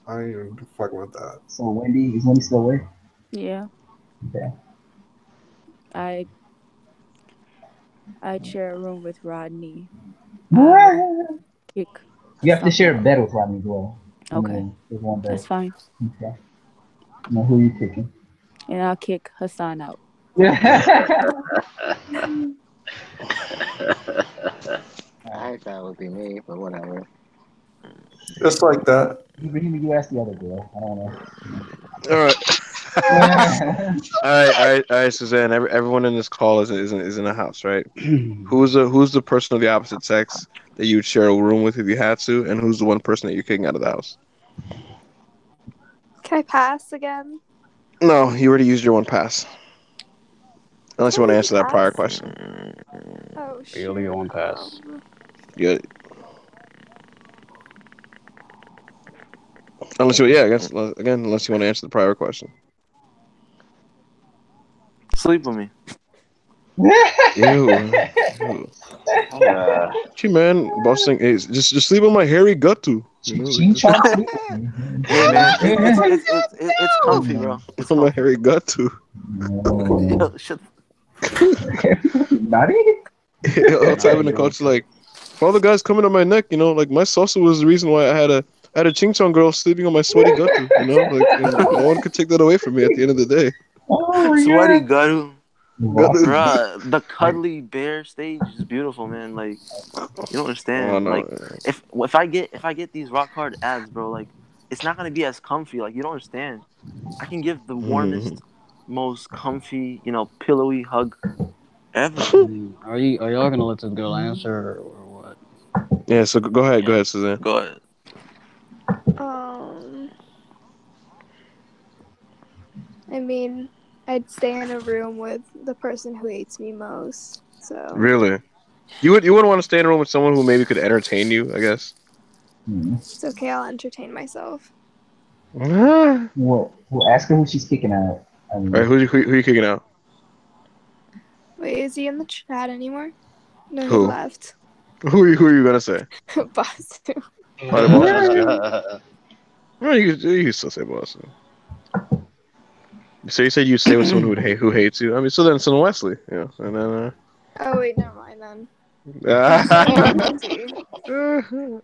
S13: even fucking with that.
S3: So is Wendy still away?
S6: Yeah.
S3: Okay.
S6: I'd share a room with Rodney.
S3: You have to share a bed with Rodney as well.
S6: Okay.
S3: There's one bed.
S6: That's fine.
S3: Okay. Now who are you picking?
S6: And I'll kick Hassan out.
S8: I thought it would be me, but whatever.
S13: Just like that.
S3: You asked the other girl. I don't know.
S1: All right, Suzanne. Everyone in this call is in a house, right? Who's the person of the opposite sex that you would share a room with if you had to, and who's the one person that you're kicking out of the house?
S5: Can I pass again?
S1: No, you already used your one pass. Unless you want to answer that prior question.
S5: Oh shit.
S12: You only get one pass.
S1: Yeah. Unless you want to answer the prior question.
S2: Sleep with me.
S1: Ew. Gee, man, boss thing is just sleep on my hairy gut too.
S2: Hey man, it's comfy, bro.
S1: It's on my hairy gut too.
S2: Yo, shut.
S3: Nani?
S1: All the time in the culture, like, for all the guys coming on my neck, you know, like my salsa was the reason why I had a ching chong girl sleeping on my sweaty gut too. You know, like no one could take that away from me at the end of the day.
S2: Sweaty guttu. Bruh, the cuddly bear stage is beautiful, man. Like, you don't understand.
S1: Oh, no.
S2: Like, if I get these rock hard abs, bro, like, it's not gonna be as comfy. Like, you don't understand. I can give the warmest, most comfy, you know, pillowy hug ever.
S12: Are y'all gonna let this girl answer or what?
S1: Yeah. So go ahead, Suzanne.
S2: Go ahead.
S5: I mean, I'd stay in a room with the person who hates me most. So
S1: Really, you wouldn't want to stay in a room with someone who maybe could entertain you, I guess.
S5: It's okay. I'll entertain myself.
S3: Well, ask her who she's kicking out.
S1: Right, who you kicking out?
S5: Wait, is he in the chat anymore? No,
S1: Who?
S5: he left.
S1: Who are you gonna say?
S5: Bossu.
S1: No, you can still say Bossu. So you said you'd stay with someone who hates you. I mean, so then Wesley, yeah, and then.
S5: Oh wait, never mind then.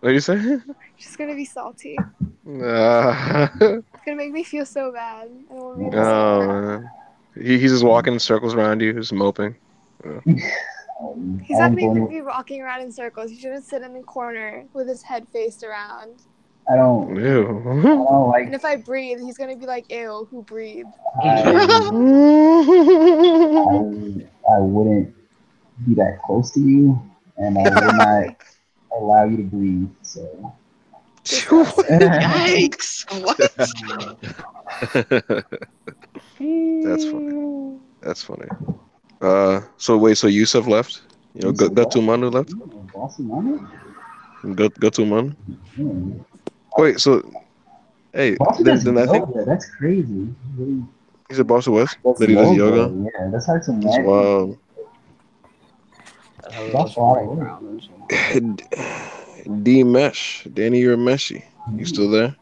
S1: What do you say?
S5: She's gonna be salty. It's gonna make me feel so bad. I don't want to be
S1: Man. He's just walking in circles around you, just moping. Yeah.
S5: He's not gonna even be walking around in circles. He's gonna sit in the corner with his head faced around.
S3: I don't like.
S5: And if I breathe, he's gonna be like, "Ew, who breathed?"
S3: I wouldn't be that close to you, and I would not allow you to breathe. So.
S10: Yikes! What?
S1: That's funny. So wait, so Yusuf left? You know, Bossu Manu left?
S3: Bossu Manu?
S1: Bossu Manu? Wait, so hey, then I think
S3: that's crazy.
S1: he said Bossu was
S3: That's
S1: that he does
S3: yoga.
S1: yoga.
S3: Yeah, that's hard to
S1: That's
S3: imagine.
S1: wild.
S3: That's a lot of work.
S1: D Mesh, Danny, you're a meshy. You still there?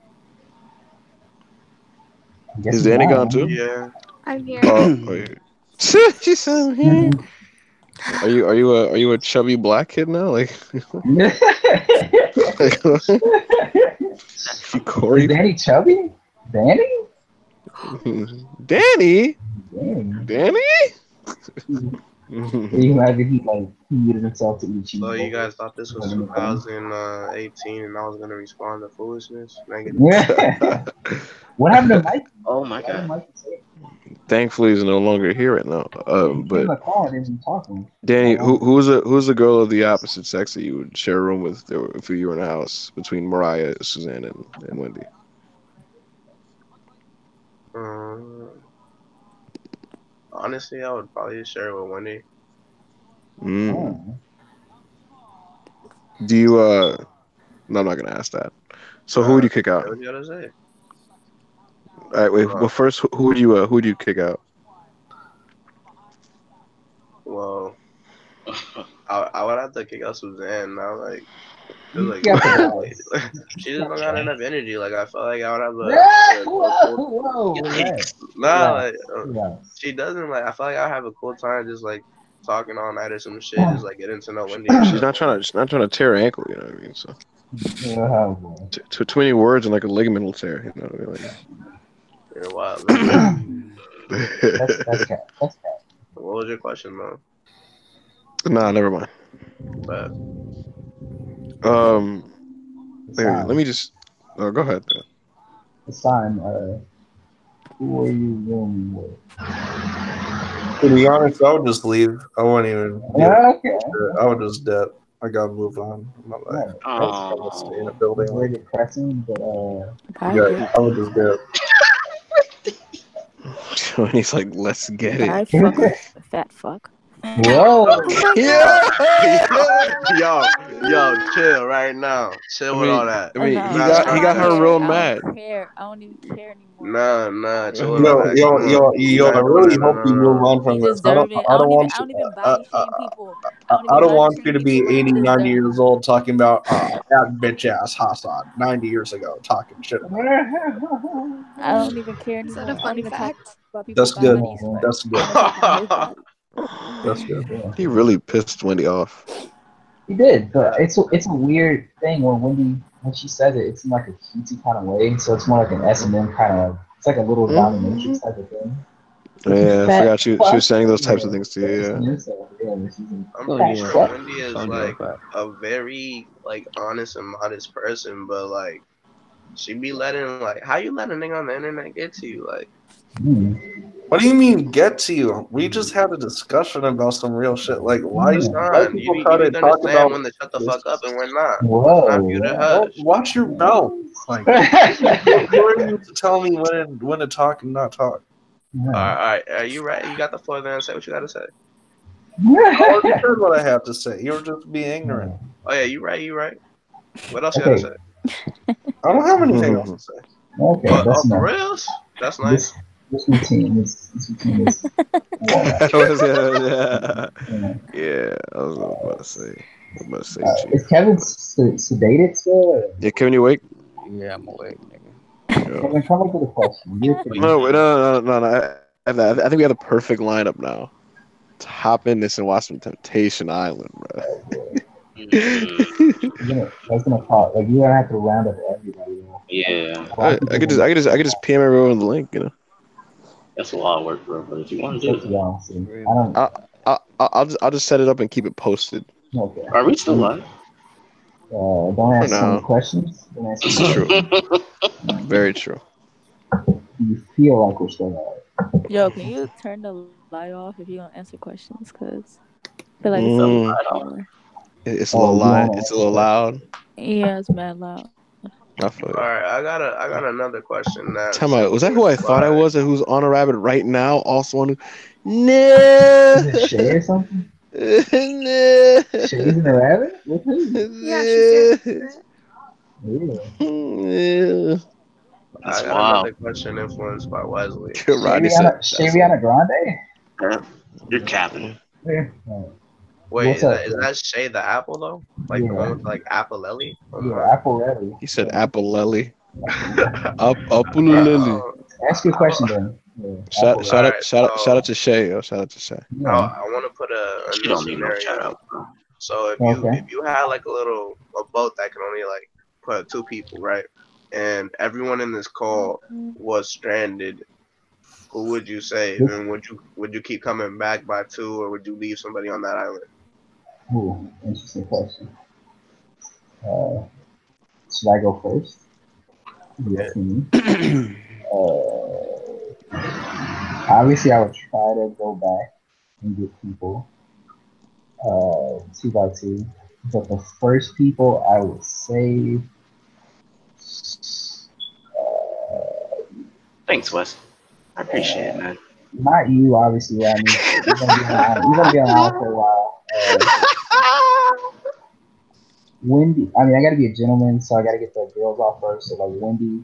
S1: Is Danny gone too?
S10: Yeah.
S5: I'm here.
S1: She said I'm here. Are you a chubby black kid now? Like Corey?
S3: Is Danny chubby? Danny?
S1: Danny?
S3: Dang.
S1: Danny?
S3: He muted himself to eat cheese.
S10: So you guys thought this was 2018 and I was gonna respond to foolishness?
S3: What happened to Mike?
S4: Oh my god.
S1: Thankfully, he's no longer here right now. But
S3: talking.
S1: Danny, who's a girl of the opposite sex that you would share a room with if you were in a house between Mariah, Suzanne, and Wendy?
S10: Honestly, I would probably share it with Wendy.
S1: Do you No, I'm not gonna ask that. So who would you kick out?
S10: What you gotta say?
S1: All right, wait. Well, first, who would you kick out?
S10: Well, I would have to kick out Suzanne. Now, like, she just don't got enough energy. Like, I felt like I would have she doesn't. Like, I feel like I have a cool time just like talking all night or some shit, just like getting to know Wendy.
S1: She's not trying to tear her ankle. You know what I mean? So too many words and like a ligament will tear. You know what I mean? Like,
S10: you're wild.
S3: That's cat.
S10: What was your question, though?
S1: Nah, never mind.
S10: But
S1: let me just. Oh, go ahead.
S3: Hassan, who are you rooming with?
S13: To be honest, I would just leave. I wouldn't even. I would just dip. I gotta move on. Stay in a building.
S3: It's very depressing, but
S13: yeah, I would just dip.
S1: And he's like, let's get it.
S6: Fat fuck.
S3: Whoa.
S10: Yo, chill right now. Chill with all that.
S1: I mean, he got her real mad.
S6: I don't even care anymore.
S10: Nah. Chill with all that.
S13: Yo, I really hope you move on from this. I don't
S6: even body shame people.
S13: I don't want you to be 80, 90 years old talking about that bitch ass Hassan 90 years ago talking shit.
S6: I don't even care anymore.
S5: Is that a fun fact?
S13: That's good. That's good. That's good.
S3: Yeah.
S1: He really pissed Wendy off.
S3: He did, but it's a weird thing when she says it, it's in like a cutesy kind of way. So it's more like an S&M kind of. It's like a little dominatrix type of thing.
S1: Yeah, I forgot she was saying those types of things to you. Yeah.
S10: I'm pretty sure Wendy is like a very like honest and modest person, but like she be letting like how you let a nigga on the internet get to you like.
S13: What do you mean get to you? We just had a discussion about some real shit. Like why people try to talk about
S10: when to shut the fuck up and we're not.
S3: Whoa.
S13: Watch your mouth. Like, who are you to tell me when to talk and not talk?
S10: All right. Are you right? You got the floor there and say what you got to say.
S13: I already heard what I have to say. You're just being ignorant.
S10: Oh yeah, you right. What else you got to say?
S13: I don't have anything else to say.
S3: Okay, that's nice.
S10: For reals? That's nice.
S3: This routine is.
S1: Yeah, I was about to say.
S3: Is Kevin sedated still?
S1: Yeah, Kevin, you awake?
S12: Yeah, I'm awake, nigga.
S3: Kevin, come up with a question.
S1: No. I think we have the perfect lineup now. To hop in this and watch some Temptation Island, bro.
S3: That's gonna cost. Like, you're gonna have to round up everybody.
S4: Yeah.
S1: I could just PM everyone the link, you know.
S4: That's a lot of work, bro. But if you want to do
S1: it, I'll just set it up and keep it posted.
S3: Okay.
S4: Are we still live?
S3: Don't ask any questions.
S1: True. Very true.
S3: You feel like we're still live.
S6: Yo, can you turn the light off if you don't answer questions? Cause I feel like
S1: it's a little loud. It's a little loud.
S6: Yeah, it's mad loud.
S10: All right, I got another question now.
S1: Tell me, was that who I thought I was? And who's on a rabbit right now? Also, one who.
S3: Is it Shay or something? Shay's in a rabbit? With who?
S5: Yeah, she's
S1: Yeah.
S10: I got another question influenced by Wesley.
S3: Ariana Grande?
S4: You're capping.
S10: Wait, is that Shay the Apple though? Like the one with like Apple Lily?
S3: Apple Lily.
S1: He said Apple Lily. Apple Lily.
S3: Ask your question then.
S1: Shout out to Shay, yo. Shout out to Shay.
S10: I want to put a new scenario. So if you had like a boat that can only like put 2 people, right? And everyone in this call was stranded, who would you save? And would you keep coming back by 2, or would you leave somebody on that island?
S3: Ooh, interesting question. Should I go first? Yes, obviously, I would try to go back and get people 2 by 2. But the first people I would save.
S4: Thanks, Wes. I appreciate it, man.
S3: Not you, obviously, Rodney. You're gonna be on island for a while. Wendy. I mean, I gotta be a gentleman, so I gotta get the girls off first. So like Wendy,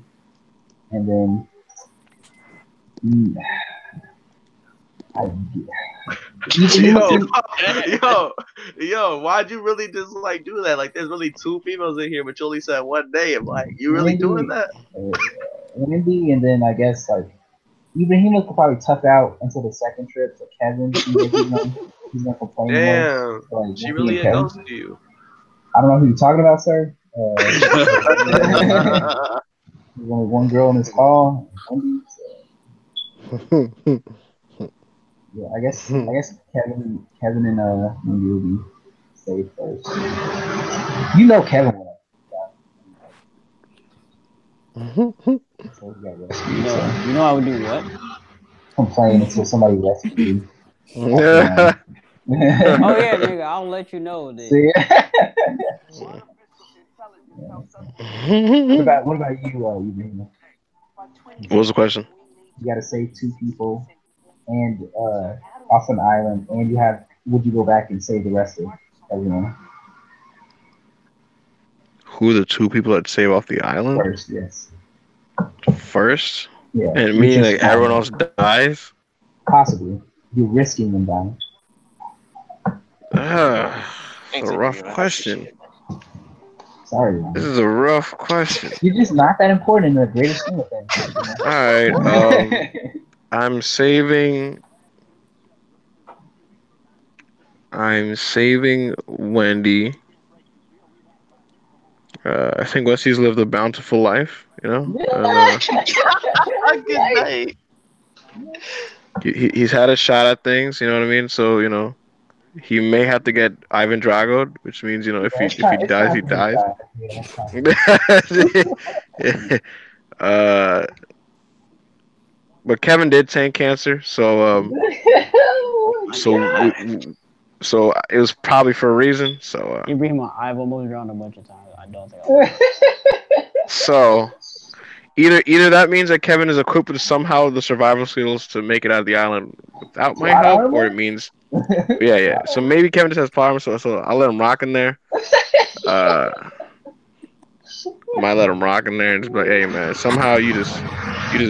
S3: and then
S10: Yo, why'd you really just like do that? Like, there's really 2 females in here, but you only said one name. Like, you really doing that?
S3: Wendy, and then I guess like Ibrahima could probably tough out until the second trip. So Kevin, he's gonna complain.
S10: Damn,
S3: more. Like,
S10: she really a ghost to you.
S3: I don't know who you're talking about, sir. There's only one girl in this call. Wendy, so. Yeah, I guess Kevin and Wendy will be saved first. You know Kevin will.
S12: You know I would do what?
S3: Complain until somebody rescues you.
S12: Oh yeah, nigga, I'll let you know.
S3: What about you, Ibrahima?
S1: What was the question?
S3: You got to save 2 people, and off an island, and would you go back and save the rest of everyone?
S1: Who are the 2 people that save off the island?
S3: First, yes.
S1: First?
S3: Yeah.
S1: And meaning like everyone else dies?
S3: Possibly. You're risking them dying.
S1: It's a rough question.
S3: Sorry.
S1: This is a rough question.
S3: You're just not that important in the greater scheme of things.
S1: Alright, I'm saving Wendy. I think Wesley's lived a bountiful life, you know.
S10: Good night.
S1: He's had a shot at things, you know what I mean. So you know, he may have to get Ivan Drago'd, which means if he dies, he dies. But Kevin did tank cancer, so so it was probably for a reason. So
S12: Ibrahima, I've almost drowned a bunch of times. I don't think.
S1: So either that means that Kevin is equipped with somehow the survival skills to make it out of the island without my help, or it means yeah. So maybe Kevin just has power, so I'll let him rock in there. Might let him rock in there and just be like, hey man, somehow you just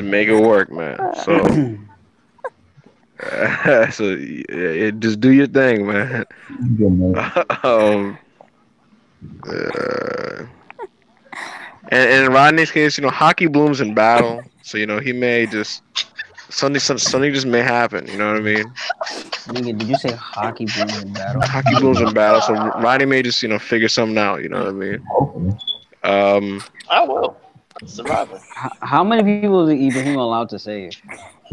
S1: make it work, man. So just do your thing, man. And in Rodney's case, hockey blooms in battle, so he may just something just may happen. You know what I mean?
S12: Nigga, did you say hockey blooms in battle?
S1: Hockey blooms in battle, so Rodney may just figure something out. You know what I mean?
S4: I will. Survivor.
S12: How many people is Ibrahim allowed to save?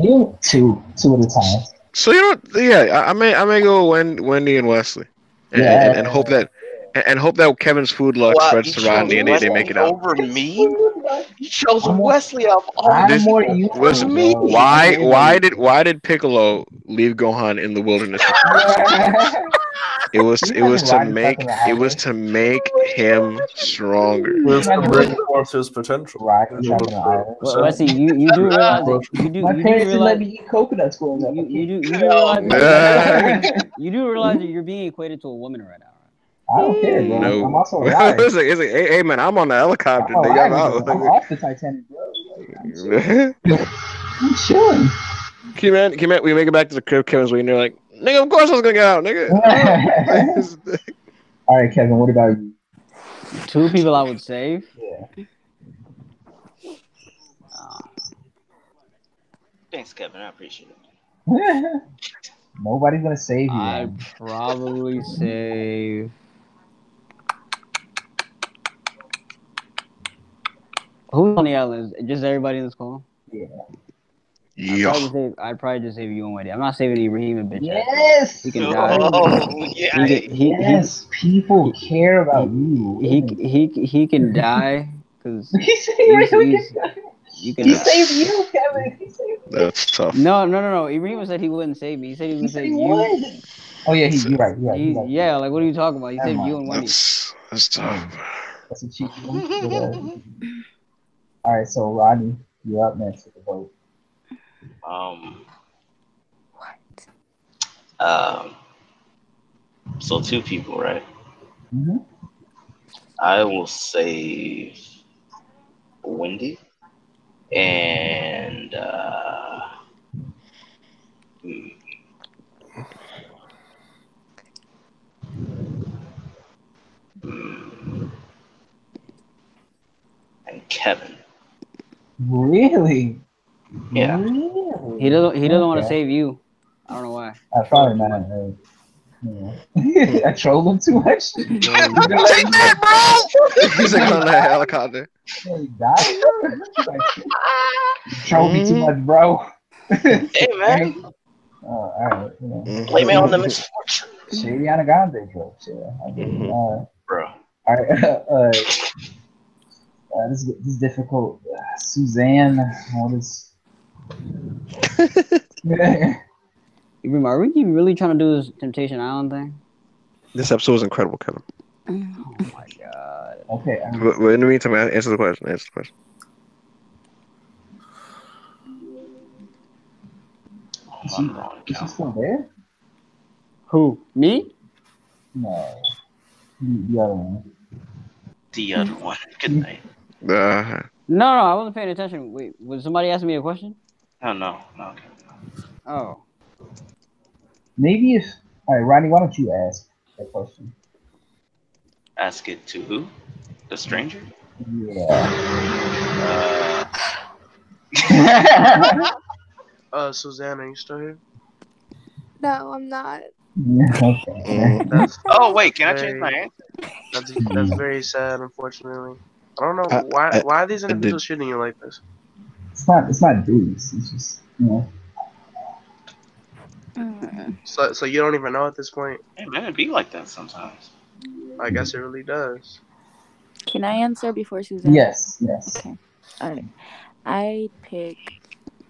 S3: Two at a time.
S1: So I may go Wendy and Wesley, and hope that Kevin's food luck spreads to Rodney and they make it out.
S4: Over me? You chose Wesley out of all
S1: me. Why did Piccolo leave Gohan in the wilderness? It was to make him stronger.
S13: It was to bring forth his potential.
S12: Wesley, you do realize
S3: my parents didn't let me eat coconuts growing up.
S12: You do realize that you're being equated to a woman right now.
S3: I don't care, bro.
S1: No.
S3: I'm also alive.
S1: It's like, hey man, I'm on the helicopter.
S3: I'm,
S1: Nigga, I'm out.
S3: I'm off the Titanic, bro. Like, I'm chilling.
S1: Key-man, we make it back to the crib. Kevin's waiting there like, nigga, of course I was gonna get out, nigga.
S3: All right, Kevin, what about you?
S12: 2 people I would save?
S3: Yeah.
S8: Thanks, Kevin. I appreciate it.
S3: Nobody's gonna save you.
S12: I'd probably save. Who's on the island? Just everybody in the school?
S3: Yeah.
S12: I'd probably just save you and Wendy. I'm not saving Ibrahim and bitch.
S3: Yes.
S12: He can die.
S3: Yes. People care about you.
S12: He can die because
S3: he saved you, Kevin.
S1: That's tough.
S12: No. Ibrahim said he wouldn't save me. He said he would save you.
S3: Oh yeah, you're right.
S12: Yeah, like what are you talking about? He said you and Wendy.
S1: That's tough.
S3: That's a cheap one. All right, so Rodney, you're up next with the vote.
S4: So 2 people, right?
S3: Mm-hmm.
S4: I will save Wendy and and Kevin.
S3: Really?
S4: Yeah.
S3: Really?
S12: He doesn't want to save you. I don't know why.
S3: I probably not. I trolled him too much.
S1: Take that, bro! He's like on the helicopter.
S3: Hey, die, bro. You trolled me too much, bro.
S4: Hey, man.
S3: All right.
S4: Play me on the misfortune.
S3: Ariana Grande joke.
S4: Bro.
S3: All right. This is difficult. Suzanne, what is?
S12: Are we really trying to do this Temptation Island thing?
S1: This episode was incredible, Kevin.
S12: Oh my god.
S3: Okay.
S1: But in the meantime, answer the question.
S3: Is she still there?
S12: Who? Me?
S3: No. The other one.
S4: The other one. Good night.
S12: No, I wasn't paying attention. Wait, was somebody asking me a question?
S4: Oh, no. Okay.
S12: Oh.
S3: Maybe if... All right, Ronnie, why don't you ask that question?
S4: Ask it to who? The stranger?
S3: Yeah.
S10: Suzanne, are you still here?
S5: No, I'm not.
S10: Oh,
S4: wait, can I change my answer?
S10: That's very sad, unfortunately. I don't know why are these individuals shooting you like this?
S3: It's not dudes. It's just
S10: So you don't even know at this point?
S4: Hey man, it be like that sometimes.
S10: I guess it really does.
S6: Can I answer before Suzanne?
S3: Yes.
S6: Okay. All right. I pick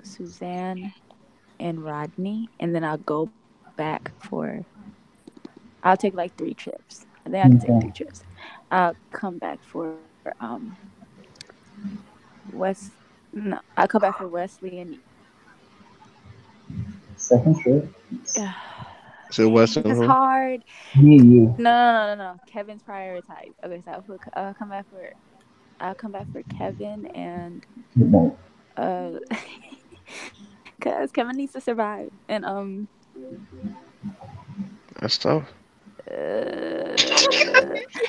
S6: Suzanne and Rodney, and then I'll go back for. I'll take like 3 trips. I think I can take 3 trips. I'll come back for I'll come back for Wesley and.
S3: Second trip.
S1: So Wesley.
S6: It's hard.
S3: You.
S6: No. Kevin's prioritized. Okay, so I'll come back for Kevin and because Kevin needs to survive and
S1: That's tough.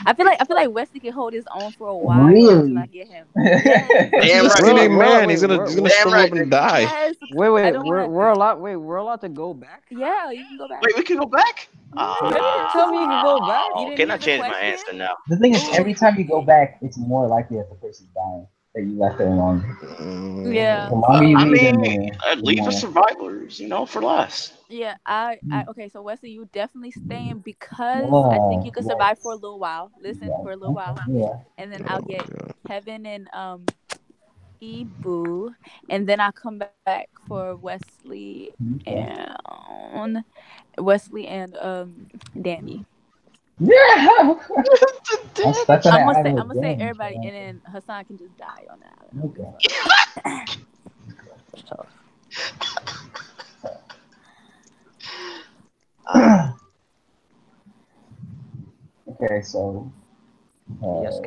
S6: I feel like Wesley can hold his own for a while.
S3: Really?
S6: Until I get him.
S1: Damn right. Man, he's gonna shrivel up and die.
S6: Yes.
S12: Wait, we're allowed to go back?
S6: Yeah, you can go back.
S4: Wait, we can go back?
S12: Tell me you can go back.
S4: Can I change my answer now?
S3: The thing is, every time you go back, it's more likely that the person's dying. That you left there longer.
S6: Yeah.
S3: The longer you leave them there,
S4: I'd leave the survivors, for last.
S6: Yeah, okay, so Wesley, you definitely staying because I think you could survive for a little while. Listen, for a little while.
S3: Yeah.
S6: And then I'll get Kevin and Ibu, and then I'll come back for Wesley and Danny.
S3: Yeah.
S6: I'm gonna say everybody, and then Hassan can just die on that.
S3: Okay.
S6: It's tough.
S3: Okay, so.
S12: Yes,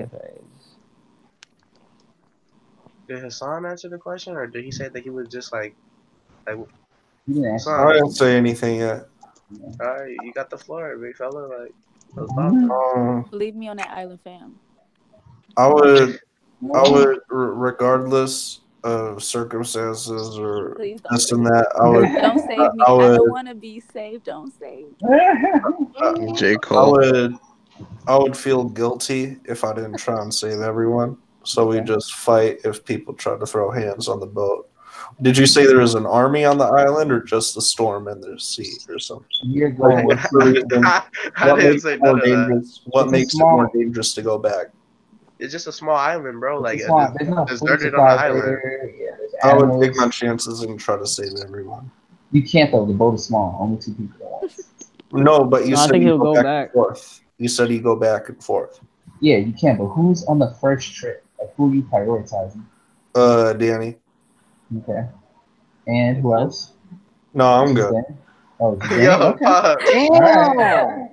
S10: Did Hassan answer the question, or did he say that he was just like
S13: I didn't say anything yet.
S10: Alright, you got the floor, big fella. Like,
S6: leave me on that island, fam.
S13: I would, regardless of circumstances or this and that, I would.
S6: Don't save me. I don't want to be saved. Don't save me.
S1: J. Cole.
S13: I would feel guilty if I didn't try and save everyone. So we just fight if people try to throw hands on the boat. Did you say there was an army on the island, or just the storm in the sea, or something? What makes it more dangerous? What makes it more dangerous to go back?
S10: It's just a small island, bro. Like
S3: deserted
S10: on the island.
S13: I would take my chances and try to save everyone.
S3: You can't though. The boat is small. Only 2 people.
S13: No, but you said
S12: he'll
S13: go
S12: go
S13: back and forth. You said you go back and forth.
S3: Yeah, you can. But who's on the first trip? Like, who are you prioritizing?
S13: Danny.
S3: Okay. And who else?
S13: No, I'm good.
S3: Oh, Danny?
S10: Yo,
S3: okay.
S10: Damn.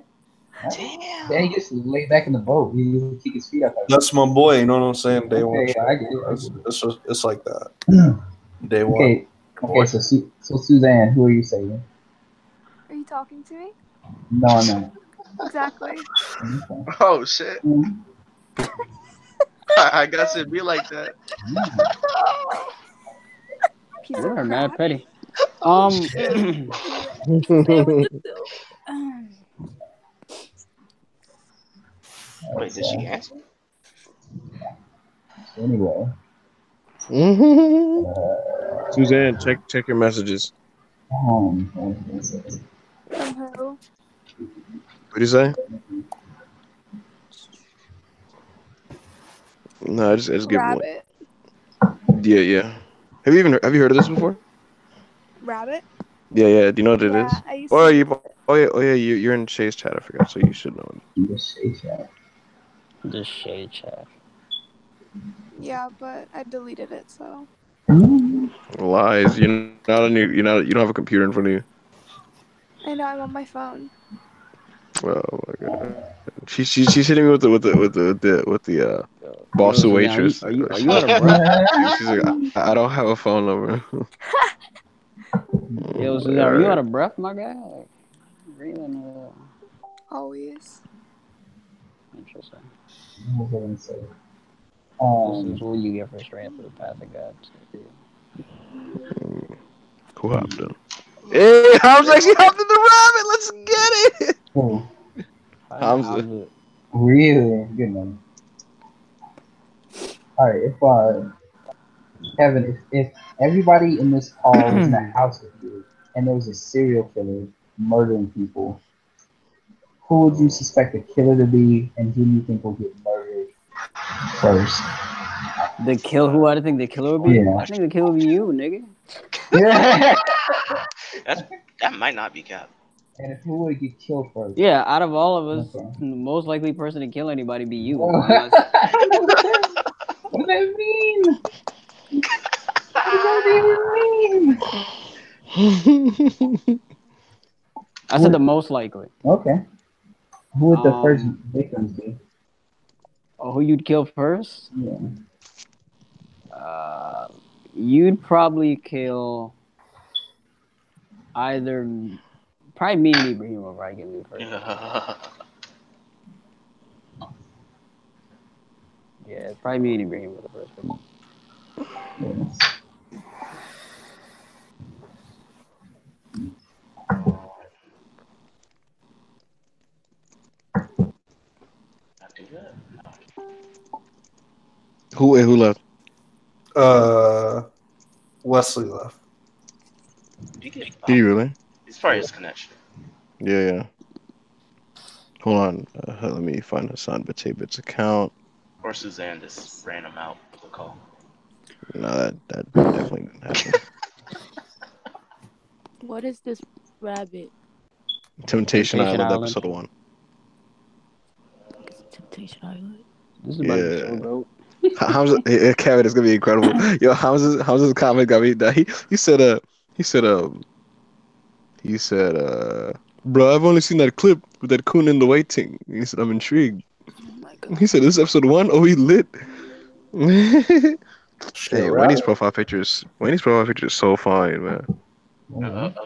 S3: Danny gets to lay back in the boat. He doesn't kick his feet up.
S13: That's my boy. You know what I'm saying? Day one.
S3: I get it.
S13: It's like that. Day one.
S3: Okay. So Suzanne, who are you saying?
S5: Are you talking to me?
S3: No.
S5: Exactly.
S3: Okay.
S10: Oh shit. I guess it'd be like that.
S12: You're mad petty.
S8: Wait, did she answer?
S3: Anyway.
S1: Suzanne, check your messages.
S5: Hello.
S1: What do you say? No, I just give
S5: Rabbit.
S1: Yeah. Have you heard of this before?
S5: Rabbit?
S1: Yeah. Do you know what it is?
S5: I used to
S1: You're in Shay's chat. I forgot, so you should know it.
S12: The Shay chat.
S5: Yeah, but I deleted it, so.
S1: Lies. You don't have a computer in front of you.
S5: I know, I'm on my phone.
S1: Oh my god. She's hitting me with the Bossu waitress.
S12: Are you out of breath?
S1: She's like, I don't have a phone number.
S12: Yo, Suzanne, are you out of breath, my guy? Like, breathing.
S5: Always.
S12: Interesting.
S3: What was I gonna say?
S12: This is what you get for straight for the path of God.
S1: Who hopped in? Hey, Hamza actually hopped in the rabbit. Let's get it.
S3: Who?
S1: Hamza.
S3: Really good man. All right, Kevin, if everybody in this call was in a house with you and there was a serial killer murdering people, who would you suspect the killer to be, and who do you think will get murdered first?
S12: Who I think the killer would be? Yeah. I think the killer would be you, nigga.
S3: Yeah.
S8: That might not be Cap.
S3: And who would get killed first?
S12: Yeah, out of all of us, the most likely person to kill anybody be you.
S3: What does that mean? What does that even mean?
S12: I said the most likely.
S3: Okay. Who would the first victims be?
S12: Oh, who you'd kill first?
S3: Yeah.
S12: You'd probably kill probably me and Ibrahim will probably get me first. Yeah, probably me and Ibrahim were the first one.
S1: Who left?
S13: Wesley left.
S1: Did you really?
S8: It's probably his connection.
S1: Yeah. Hold on. Let me find Hassan Batebit's account.
S8: Or Suzanne just ran him out of the call.
S1: No, that definitely didn't happen.
S6: What is this rabbit?
S1: Temptation Island, episode 1.
S6: Temptation Island.
S12: This is about to be so dope.
S1: Kevin, it's gonna be incredible. Yo, Hamza's comment got me. He said, bro, I've only seen that clip with that coon in the waiting. He said, I'm intrigued. He said, this is episode 1? Oh, he lit. Hey, Wendy's profile picture is so fine, man.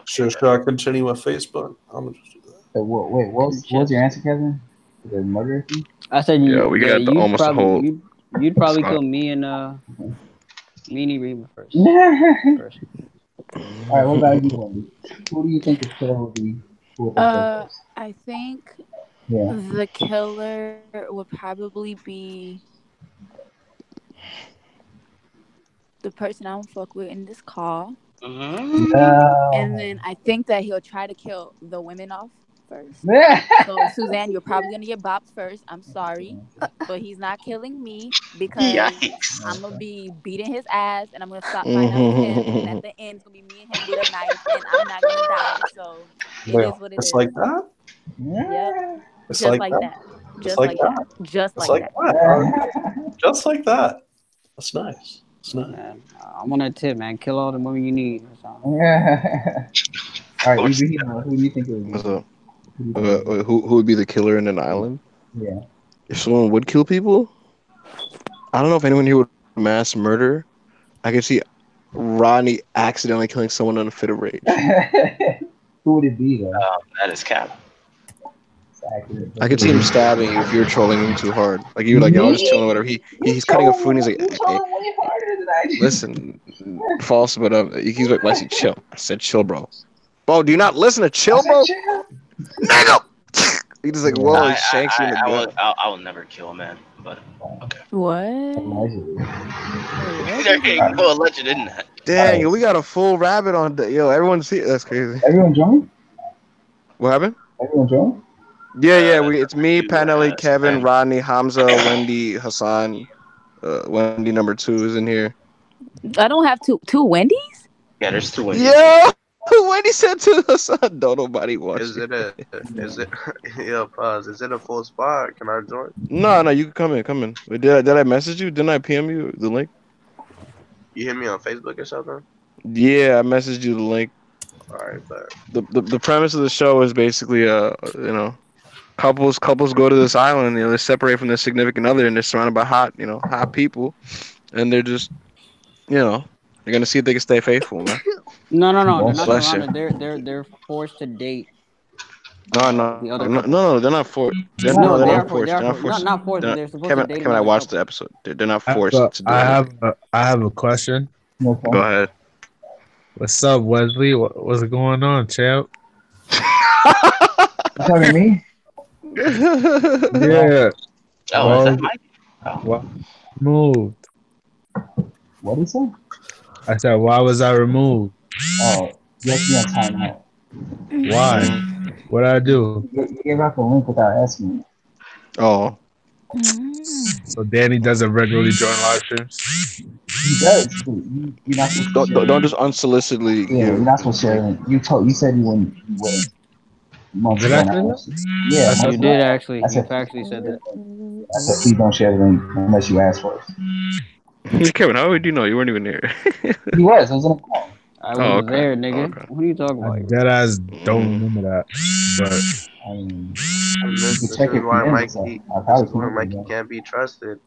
S13: Should I continue with Facebook? I'm gonna just do that.
S3: Wait, what was your answer, Kevin? The murder thing?
S12: I said,
S1: we got almost a whole.
S12: You'd probably kill me and Meanie Reba first.
S3: All right, what about you, Wendy? Who do you think the killer would be?
S6: I think
S3: Yeah.
S6: the killer would probably be the person I don't fuck with in this call. And then I think that he'll try to kill the women off first. So Suzanne, you're probably gonna get bopped first. I'm sorry, but he's not killing me because I'm gonna be beating his ass and I'm gonna stop finding out him. And at the end, it's gonna be me and him with a knife, and I'm not gonna die. So it is what it is.
S13: It's like that.
S6: Yep.
S13: It's
S6: Just
S13: like
S6: like
S13: that.
S6: that.
S13: Just like that.
S6: Just
S13: It's
S6: like
S13: like
S6: that.
S13: that. Just like that. That's nice. It's nice.
S12: Man, I'm on that tip, man. Kill all the women you need.
S3: All right, who do you think it would be?
S1: What's up? Who would be the killer in an island?
S3: Yeah.
S1: If someone would kill people, I don't know if anyone here would mass murder. I could see Ronnie accidentally killing someone in a fit of rage.
S3: Who would it be though?
S4: That is cap.
S1: I could see him stabbing you if you're trolling him too hard. Like you were like, yo, I'm just chilling, whatever. He's cutting a food and he's like, hey, listen, false, but he's like, Leslie, chill. I said chill, bro. Bro, do you not listen to chill, bro? Nigga! He just like, whoa, he shanks you in the gut.
S4: I will never kill a man, but okay.
S6: What?
S4: There you go, alleged, isn't that?
S1: Dang, yo, we got a full rabbit on. Yo, everyone see it. That's crazy.
S3: Everyone join?
S1: What happened?
S3: Everyone join?
S1: Yeah. It's me, Panelli, Kevin, Rodney, Hamza, Wendy, Hassan. Wendy number 2 is in here.
S6: I don't have two Wendy's?
S4: Yeah, there's 2 Wendy's.
S1: Yo! Wendy said to Hassan, don't nobody watch
S10: Is it yo, pause. Is it a full spot? Can I join?
S1: No, you can come in. Wait, did I message you? Didn't I PM you the link?
S10: You hit me on Facebook or something?
S1: Yeah, I messaged you the link.
S10: Alright, but
S1: the premise of the show is basically couples go to this island, they separate from their significant other and they're surrounded by hot people, and they're just they're gonna see if they can stay faithful, man.
S12: No. They're not surrounded. They're forced to date.
S1: No, they're not forced. They're not forced.
S12: Not forced. They're supposed to date.
S1: Kevin, I watched the episode. They're not forced to do it.
S9: I have a question.
S1: Go ahead.
S9: What's up, Wesley? What's going on, champ?
S3: You talking to me?
S9: Yeah.
S4: Oh, is that Mike?
S9: What moved?
S3: What did you say?
S9: I said, why was I removed?
S3: Oh, you have to be on timeout.
S9: Why? What did I do?
S3: You gave out the link without asking me.
S1: Oh.
S9: So Danny doesn't regularly join live streams?
S3: He does. You're not supposed to
S1: don't just unsolicitedly.
S3: Yeah, you're not supposed to share it. You said you wouldn't.
S9: Did I say that?
S3: Yeah,
S12: you did actually. You actually said that.
S3: I said please don't share the link unless you ask for it.
S1: Kevin, how would you know? You weren't even here.
S3: He was. I was on the call.
S12: I was there, nigga. Okay. What are you talking about?
S9: That ass don't remember that. But
S10: this is why Mikey can't be trusted.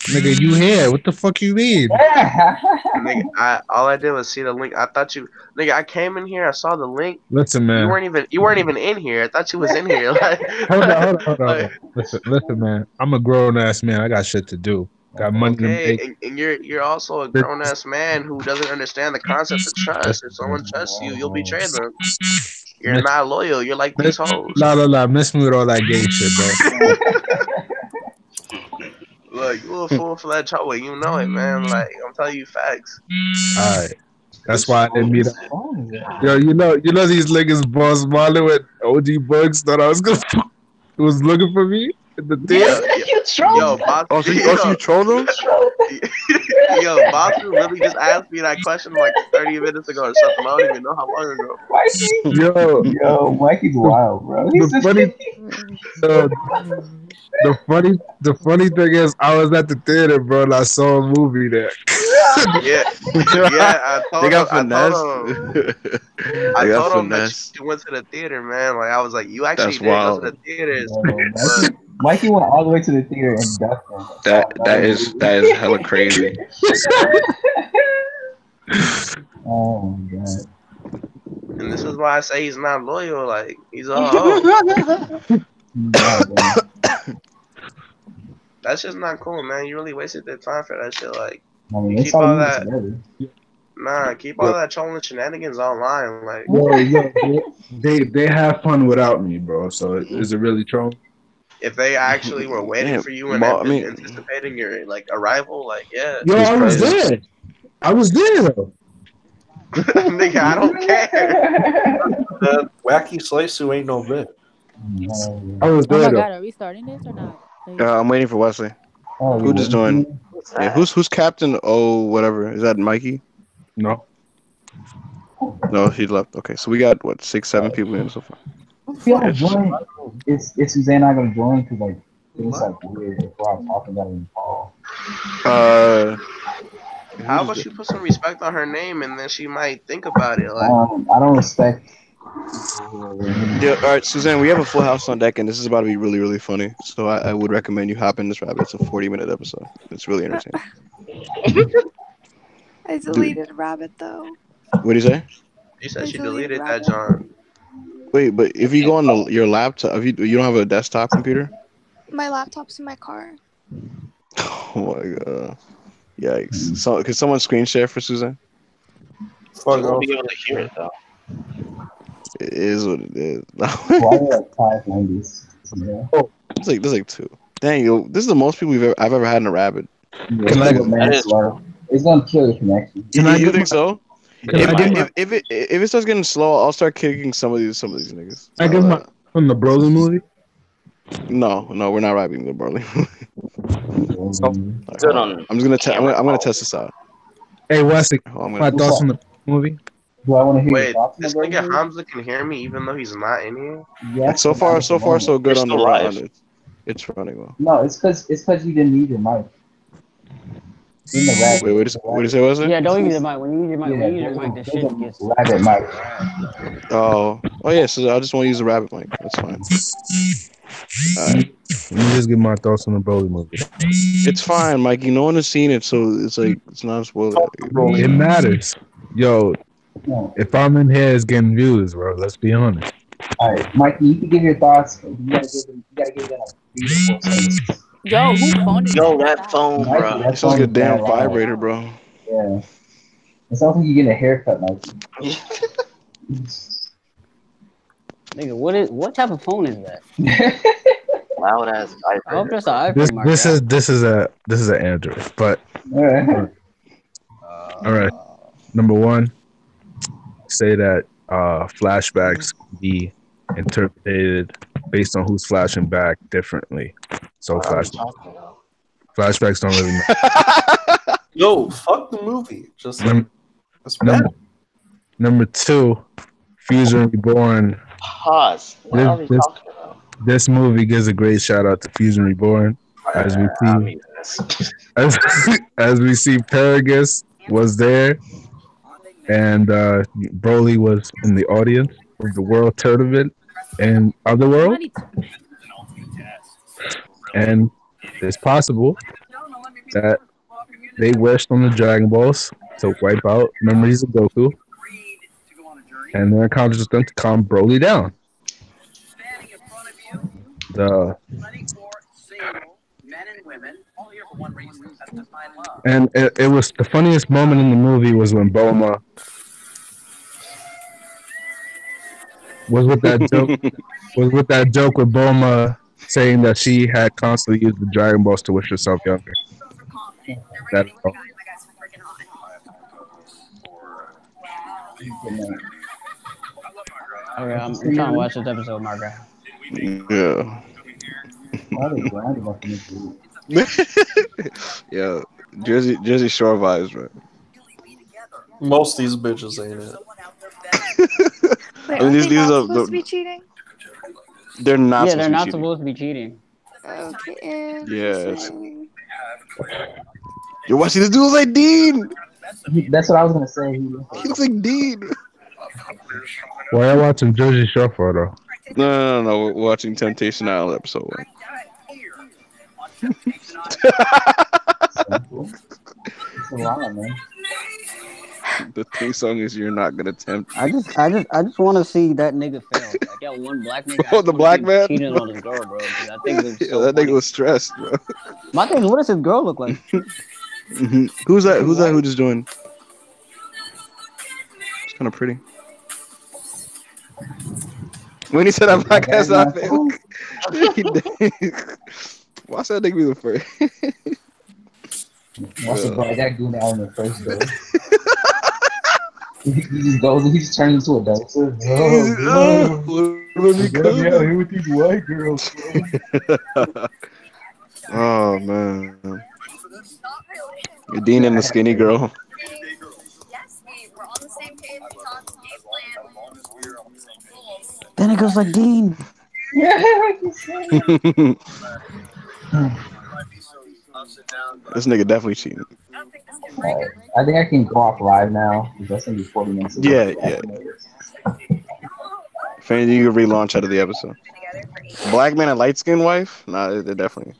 S9: Nigga, you here? What the fuck you mean?
S10: Nigga, all I did was see the link. I thought you, nigga. I came in here. I saw the link.
S9: Listen, man.
S10: You weren't even in here. I thought you was in here. Like,
S9: hold on. Listen, man. I'm a grown ass man. I got shit to do. Got money to make.
S10: And you're also a grown ass man who doesn't understand the concept of trust. If someone trusts you, you'll betray them. You're not loyal. You're like these hoes.
S9: No. Miss me with all that gay shit,
S10: bro. Look, you a full-fledged hoe. You know it, man. Like, I'm telling you facts.
S9: Alright. That's why I didn't meet up. Yo, you know these niggas Bossu Manu and OG Bugs thought I was looking for me in the theater.
S3: You trolled
S1: him. You trolled him?
S10: Yo, Bossu really just asked me that question like 30 minutes ago or something. I don't even know how long ago.
S3: Mikey? Yo, Mikey's wild, bro.
S9: The funny thing is, I was at the theater, bro, and I saw a movie there.
S10: Yeah, I told
S1: They got
S10: him. I
S1: got
S10: told him that
S1: finesse.
S10: you went to the theater, man. Like I was like, you actually
S1: That's
S10: did go
S1: wild.
S10: to the theaters.
S3: Mikey went all the way to the theater and Dustin.
S1: That is hella crazy.
S3: Oh my god.
S10: And this is why I say he's not loyal. Like he's a hoe. That's just not cool, man. You really wasted their time for that shit. Like you keep all that. Keep all that trolling shenanigans online. Like
S9: they have fun without me, bro. So is it really trolling?
S10: if they actually were waiting for you and anticipating your like arrival, like yeah.
S9: Yo, I was there. I was there though.
S10: Nigga, I don't care.
S13: The wacky slice who ain't no bitch.
S9: I was there.
S6: Oh my god, are we starting this or not?
S1: I'm waiting for Wesley. Who just joined? Yeah, who's captain? Oh, whatever. Is that Mikey?
S9: No.
S1: No, he left. Okay, so we got what 6, 7 people in so far.
S3: Is Suzanne not gonna join? Cause like it's like weird if we're talking about it in the call.
S10: How about you put some respect on her name and then she might think about it? Like
S3: I don't respect.
S1: Yeah, all right, Suzanne, we have a full house on deck, and this is about to be really, really funny. So I would recommend you hop in this rabbit. It's a 40-minute episode. It's really entertaining.
S5: I deleted Rabbit though.
S1: What do you say?
S10: She said she deleted that, John.
S1: Wait, but if you go on your laptop, if you don't have a desktop computer?
S5: My laptop's in my car.
S1: Oh my god. Yikes. So, could someone screen share for Suzanne?
S4: You won't be able to hear it though.
S1: It is what it is. There's like 2. Dang, yo, this is the most people I've ever had in a rabbit.
S3: It's gonna kill the connection.
S1: You think so? If it starts getting slow, I'll start kicking some of these niggas.
S9: I get my from the Broly movie.
S1: No, we're not rapping the Broly movie.
S4: Good on.
S1: I'm gonna test this out.
S9: Hey Wesley, my thoughts on the movie?
S3: Do I want to hear?
S10: Wait, this nigga Hamza can hear me even though he's not in here.
S3: Yeah.
S1: So far, so good on the live. It's running well.
S3: No, it's because you didn't need your mic.
S1: Wait, what did you say, Wesley?
S12: Yeah, don't use your mic. When you use your mic, the shit gets.
S3: Rabbit mic.
S1: Oh yeah. So I just want to use a rabbit mic. That's fine. Alright.
S9: Let me just get my thoughts on the Broly movie.
S1: It's fine, Mikey. No one has seen it, so it's like it's not a spoiler.
S9: It matters, yo. If I'm in here, it's getting views, bro. Let's be honest.
S3: All right, Mikey, you can give your thoughts. You gotta give them
S6: Yo, who phone is
S4: that phone, bro?
S1: It sounds like a damn vibrator, bro.
S3: Yeah. It sounds like you're getting a haircut, Mikey.
S12: Nigga, what type of phone is that?
S4: Loud ass vibrator.
S12: I hope that's an iPhone.
S9: This is an Android, but all right. Number 1, say that flashbacks can be interpreted based on who's flashing back differently. So flashbacks don't really matter.
S13: Yo, fuck the movie. Just
S9: number 2, Fusion Reborn.
S4: Pause. What are we talking about?
S9: This movie gives a great shout out to Fusion Reborn, as we see Paragus was there, and Broly was in the audience of the World Tournament and Otherworld, and it's possible that they wished on the Dragon Balls to wipe out memories of Goku, and their encounters with them to calm Broly down. And it was the funniest moment in the movie was when Bulma was with that joke with Bulma saying that she had constantly used the Dragon Balls to wish herself younger. That's all.
S12: Okay, I'm trying to watch this episode, Margaret.
S1: Yeah. Yeah, Jersey Shore vibes, right?
S13: Most of these bitches ain't it.
S5: Wait, are they not supposed to be cheating?
S1: They're not.
S12: Yeah, they're not supposed to be cheating.
S5: Okay.
S1: Yeah. Yo, watch this dude like Dean.
S3: That's what I was gonna say.
S1: He looks like Dean.
S9: Why are you watching Jersey Shore for though?
S1: No. We're watching Temptation Island episode 1. The theme song is "You're Not Gonna Tempt."
S12: I just want to see that nigga fail. Like, yeah, one black nigga.
S1: Oh, the black man
S12: cheating on his girl, bro. I think it's so
S1: that nigga was stressed, bro.
S12: My thing is, what does his girl look like?
S1: Who's that? Who just joined? It's kind of pretty. When he said that black ass not fail, why said that nigga be the first?
S3: What's the black guy doing that on the first though? He just goes and he just turns into a dancer.
S1: Let me come
S3: out here with these white girls.
S1: Oh man, Dean and the skinny girl.
S12: Then it goes like Dean.
S1: This nigga definitely cheating.
S3: I think I can go off live now. That's gonna be 40 minutes.
S1: Yeah. If anything, you can relaunch out of the episode. Black man and light skinned wife? Nah, they're definitely.